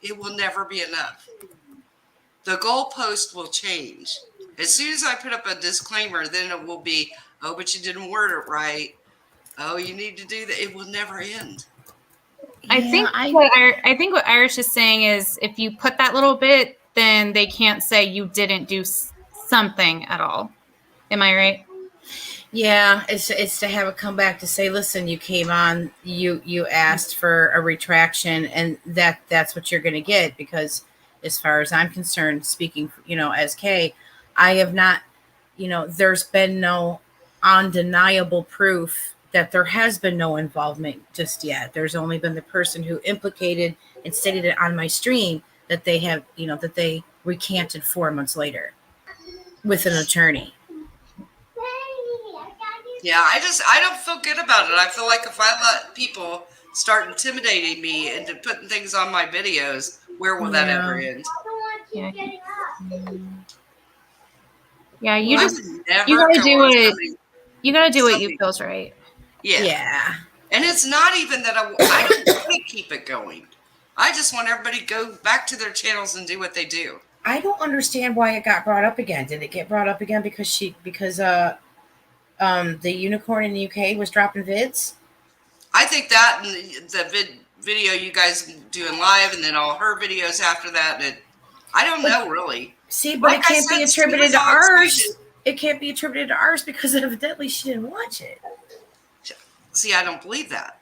It will never be enough. The goalpost will change. As soon as I put up a disclaimer, then it will be, oh, but you didn't word it right. Oh, you need to do that. It will never end. I think what Irish is saying is if you put that little bit, then they can't say you didn't do something at all. Am I right? Yeah, it's to have it come back to say, listen, you came on, you asked for a retraction, and that's what you're going to get, because as far as I'm concerned, speaking, as Kay, I have not, there's been no undeniable proof that there has been no involvement just yet. There's only been the person who implicated and stated it on my stream that they have, that they recanted 4 months later with an attorney. Yeah, I don't feel good about it. I feel like if I let people start intimidating me into putting things on my videos, where will that ever end? Yeah. Yeah, you I just would never you gotta go do on what somebody- you gotta do what you something. feels right. Yeah. And it's not even that I don't want to keep it going. I just want everybody to go back to their channels and do what they do. I don't understand why it got brought up again. Did it get brought up again because the unicorn in the UK was dropping vids? I think that and the video you guys doing live, and then all her videos after that. I don't know really. See, but Like it can't I be said, attributed Steve to was all ours. excited. It can't be attributed to ours because evidently she didn't watch it. See, I don't believe that.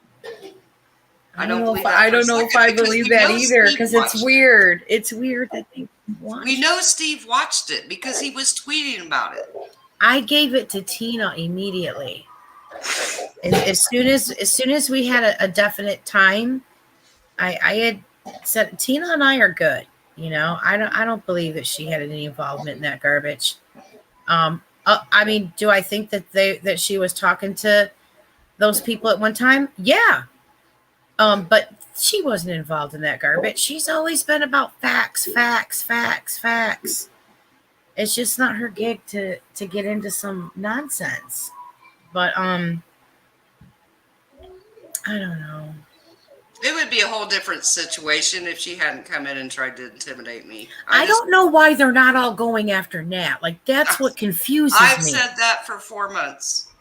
I don't know if I believe that either, because it's weird. It's weird that they watched. We know Steve watched it because he was tweeting about it. I gave it to Tina immediately. And as soon as we had a definite time, I had said Tina and I are good. I don't believe that she had any involvement in that garbage. I mean, do I think that she was talking to those people at one time? Yeah. But she wasn't involved in that garbage. She's always been about facts. It's just not her gig to get into some nonsense. But I don't know. It would be a whole different situation if she hadn't come in and tried to intimidate me. I don't know why they're not all going after Nat. Like, that's what confuses me. I've said that for 4 months.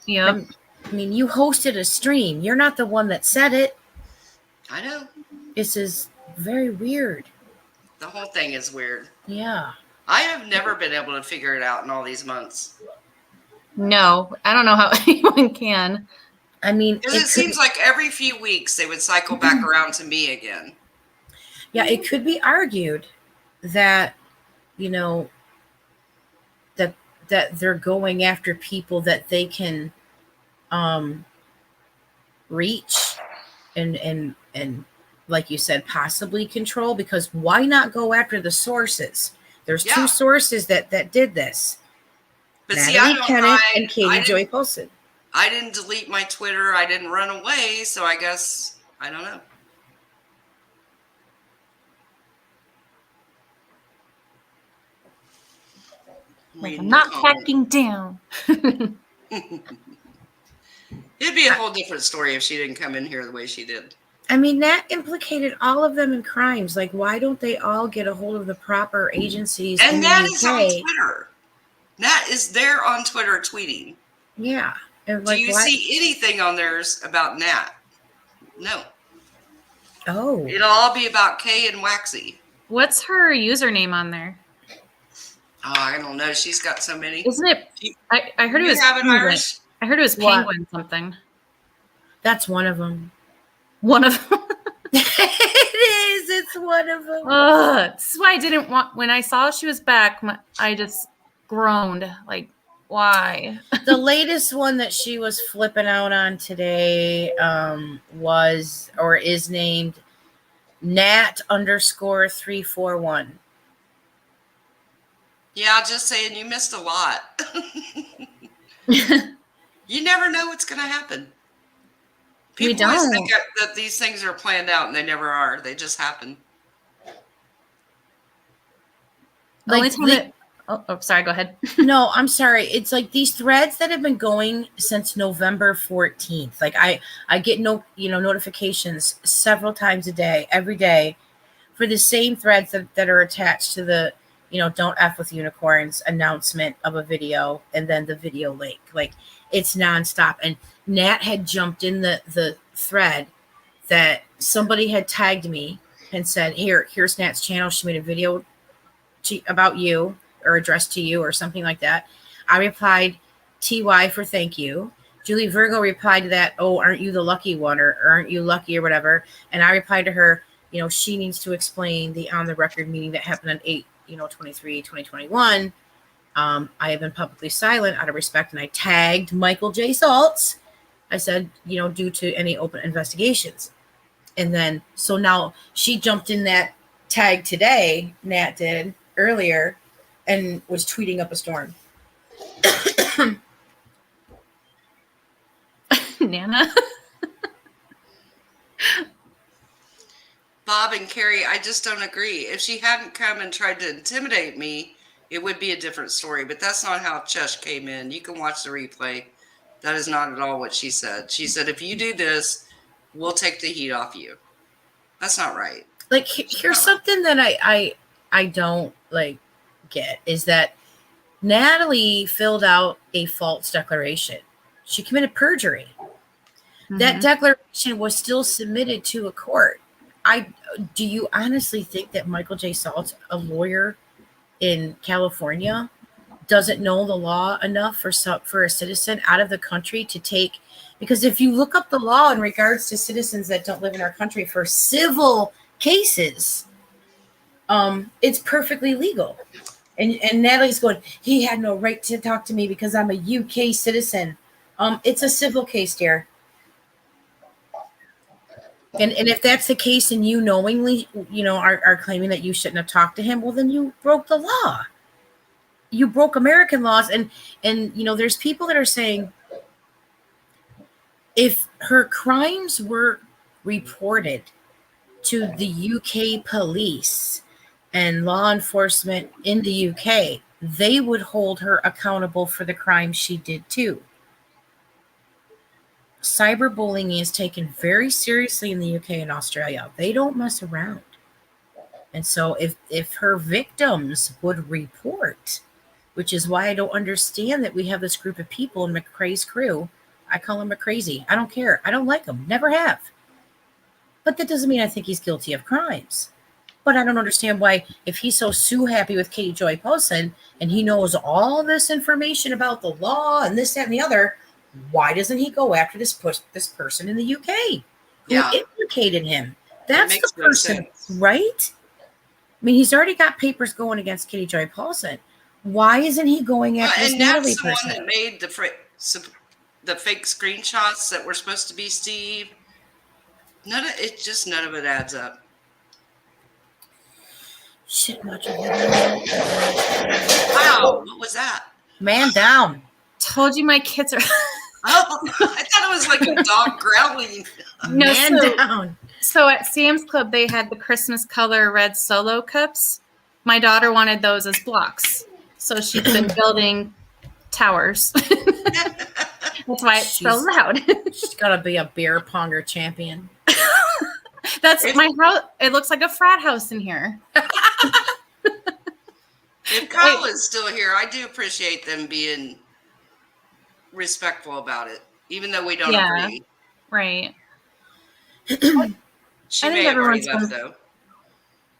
Yep. I mean, you hosted a stream. You're not the one that said it. I know. This is very weird. The whole thing is weird. Yeah. I have never been able to figure it out in all these months. No, I don't know how anyone can. I mean, Because it seems like every few weeks they would cycle back around to me again. Yeah, it could be argued that, that they're going after people that they can reach and like you said, possibly control, because why not go after the sources? There's 2 sources that did this. But Natalie see, I don't Kennett and Katie Joy Poston. I didn't delete my Twitter. I didn't run away. So I guess, I don't know. Like, I'm reading not the comments. backing down. It'd be a whole different story if she didn't come in here the way she did. I mean, that implicated all of them in crimes. Like, why don't they all get a hold of the proper agencies in And the Nat is on UK? Twitter. Nat is there on Twitter tweeting. Yeah. And Do you see anything on theirs about Nat? No. Oh. It'll all be about Kay and Waxy. What's her username on there? Oh, I don't know. She's got so many. Isn't it? I heard it You was have an penguin. Irish? I heard it was What? penguin something. That's one of them. One of them. It is. It's one of them. This is why I didn't want. When I saw she was back, I just groaned. Like, why? The latest one that she was flipping out on today was or is named Nat_341. Yeah, just saying you missed a lot. You never know what's going to happen. We People always don't. think that these things are planned out, and they never are. They just happen. The only Like, time that. Oh, sorry. Go ahead. No, I'm sorry. It's like these threads that have been going since November 14th. Like I get notifications several times a day, every day, for the same threads that are attached to the don't F with unicorns announcement of a video and then the video link. Like it's nonstop. And Nat had jumped in the thread that somebody had tagged me and said, here's Nat's channel. She made a video about you or addressed to you or something like that. I replied, TY for thank you. Julie Virgo replied to that, oh, aren't you the lucky one or aren't you lucky or whatever? And I replied to her, she needs to explain the on the record meeting that happened on 8/23/2021. I have been publicly silent out of respect, and I tagged Michael J. Saltz. I said, due to any open investigations. And then, so now she jumped in that tag today, Nat did earlier, and was tweeting up a storm. Nana. Bob and Carrie, I just don't agree. If she hadn't come and tried to intimidate me, it would be a different story. But that's not how Chesh came in. You can watch the replay. That is not at all what she said. She said, if you do this, we'll take the heat off you. That's not right. Like, here's something that I don't get is that Natalie filled out a false declaration. She committed perjury. Mm-hmm. That declaration was still submitted to a court. Do you honestly think that Michael J. Saltz, a lawyer in California, doesn't know the law enough for a citizen out of the country to take? Because if you look up the law in regards to citizens that don't live in our country for civil cases, it's perfectly legal. And Natalie's going, he had no right to talk to me because I'm a UK citizen. It's a civil case, dear. And if that's the case and you knowingly, are claiming that you shouldn't have talked to him, well, then you broke the law. You broke American laws. And there's people that are saying if her crimes were reported to the UK police and law enforcement in the UK, they would hold her accountable for the crime she did too. Cyberbullying is taken very seriously in the UK and Australia. They don't mess around. And so if her victims would report, which is why I don't understand that we have this group of people in McCrae's crew. I call him McCrazy. I don't care. I don't like him. Never have. But that doesn't mean I think he's guilty of crimes. But I don't understand why, if he's so happy with Katie Joy Paulson and he knows all this information about the law and this, that, and the other, why doesn't he go after this person in the UK who implicated him? That's the person, right? I mean, he's already got papers going against Katie Joy Paulson. Why isn't he going after this Natalie person? And that's the one that made the fake screenshots that were supposed to be Steve. None of it adds up. Shit, much of Wow, what was that? Man down. Told you my kids are. Oh, I thought it was like a dog growling. No, Man down. So at Sam's Club, they had the Christmas color red Solo cups. My daughter wanted those as blocks. So she's been building towers. That's why it's so She's- loud. She's gotta be a beer ponger champion. That's my house. It looks like a frat house in here. If Kyle is still here, I do appreciate them being respectful about it, even though we don't Yeah. agree. Right. She I think may have already everyone's left, been- though.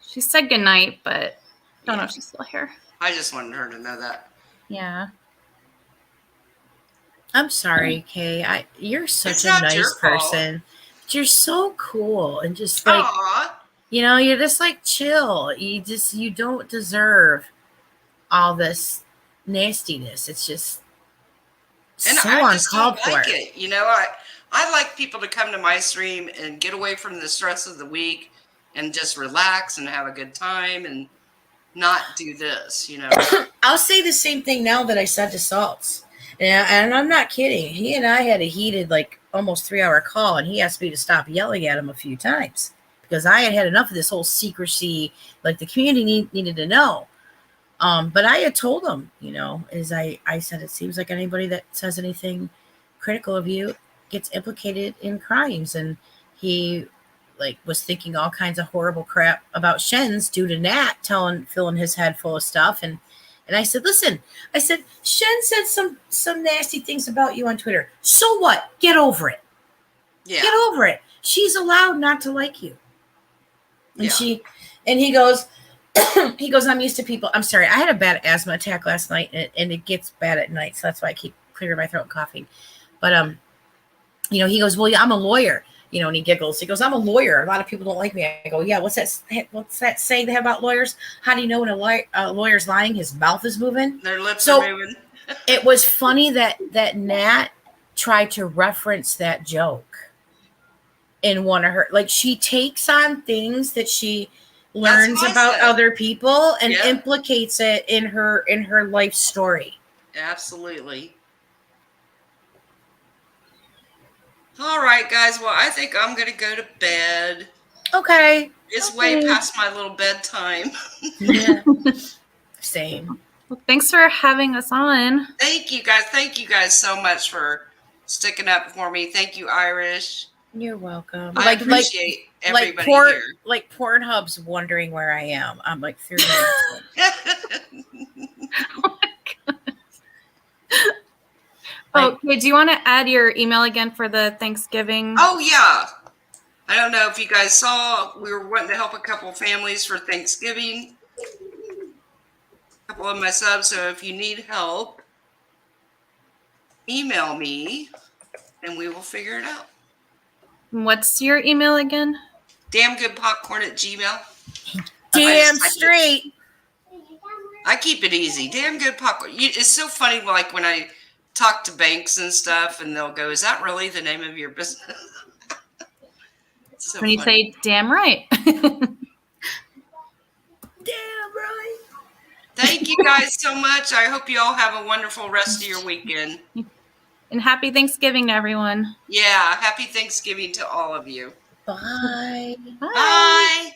She said goodnight, but I don't know Yeah. if she's still here. I just wanted her to know that. Yeah. I'm sorry, Kay. You're such It's a not nice your fault. person. But you're so cool and just like Aw. you're just like chill. You don't deserve all this nastiness. It's just And so I just don't uncalled for. like it. I like people to come to my stream and get away from the stress of the week and just relax and have a good time and not do this, I'll say the same thing now that I said to Salts. And I'm not kidding. He and I had a heated, like, almost 3-hour call, and he asked me to stop yelling at him a few times because I had enough of this whole secrecy. Like, the community needed to know. But I had told him, as I said, it seems like anybody that says anything critical of you gets implicated in crimes. And he, was thinking all kinds of horrible crap about Shen's due to Nat filling his head full of stuff. And I said, listen, Shen said some nasty things about you on Twitter. So what? Get over it. Yeah. Get over it. She's allowed not to like you. And Yeah. he goes, I'm used to people. I'm sorry. I had a bad asthma attack last night and it gets bad at night. So that's why I keep clearing my throat and coughing. But, he goes, well, yeah, I'm a lawyer, and he giggles. He goes, I'm a lawyer. A lot of people don't like me. I go, yeah. What's that saying they have about lawyers? How do you know when a lawyer's lying? His mouth is moving. Their lips So- are moving. It was funny that Nat tried to reference that joke in one of her, she takes on things that she learns what I about said. other people and Yeah. implicates it in her life story. Absolutely. All right, guys. Well, I think I'm going to go to bed. Okay. It's way past my little bedtime. Yeah. Same. Well, thanks for having us on. Thank you, guys. Thank you guys so much for sticking up for me. Thank you, Irish. You're welcome. I appreciate everybody here. Like Pornhub's wondering where I am. I'm like 3 minutes. Oh my god. Okay, do you want to add your email again for the Thanksgiving? Oh, yeah. I don't know if you guys saw, we were wanting to help a couple families for Thanksgiving. A couple of my subs, so if you need help, email me and we will figure it out. What's your email again? damngoodpopcorn@gmail. Damn straight. I keep it easy. Damn good popcorn. It's so funny, like when I talk to banks and stuff, and they'll go, "Is that really the name of your business?" It's so When you funny. say damn right. Damn right. Thank you guys so much. I hope you all have a wonderful rest of your weekend. And happy Thanksgiving to everyone. Yeah, happy Thanksgiving to all of you. Bye. Bye. Bye.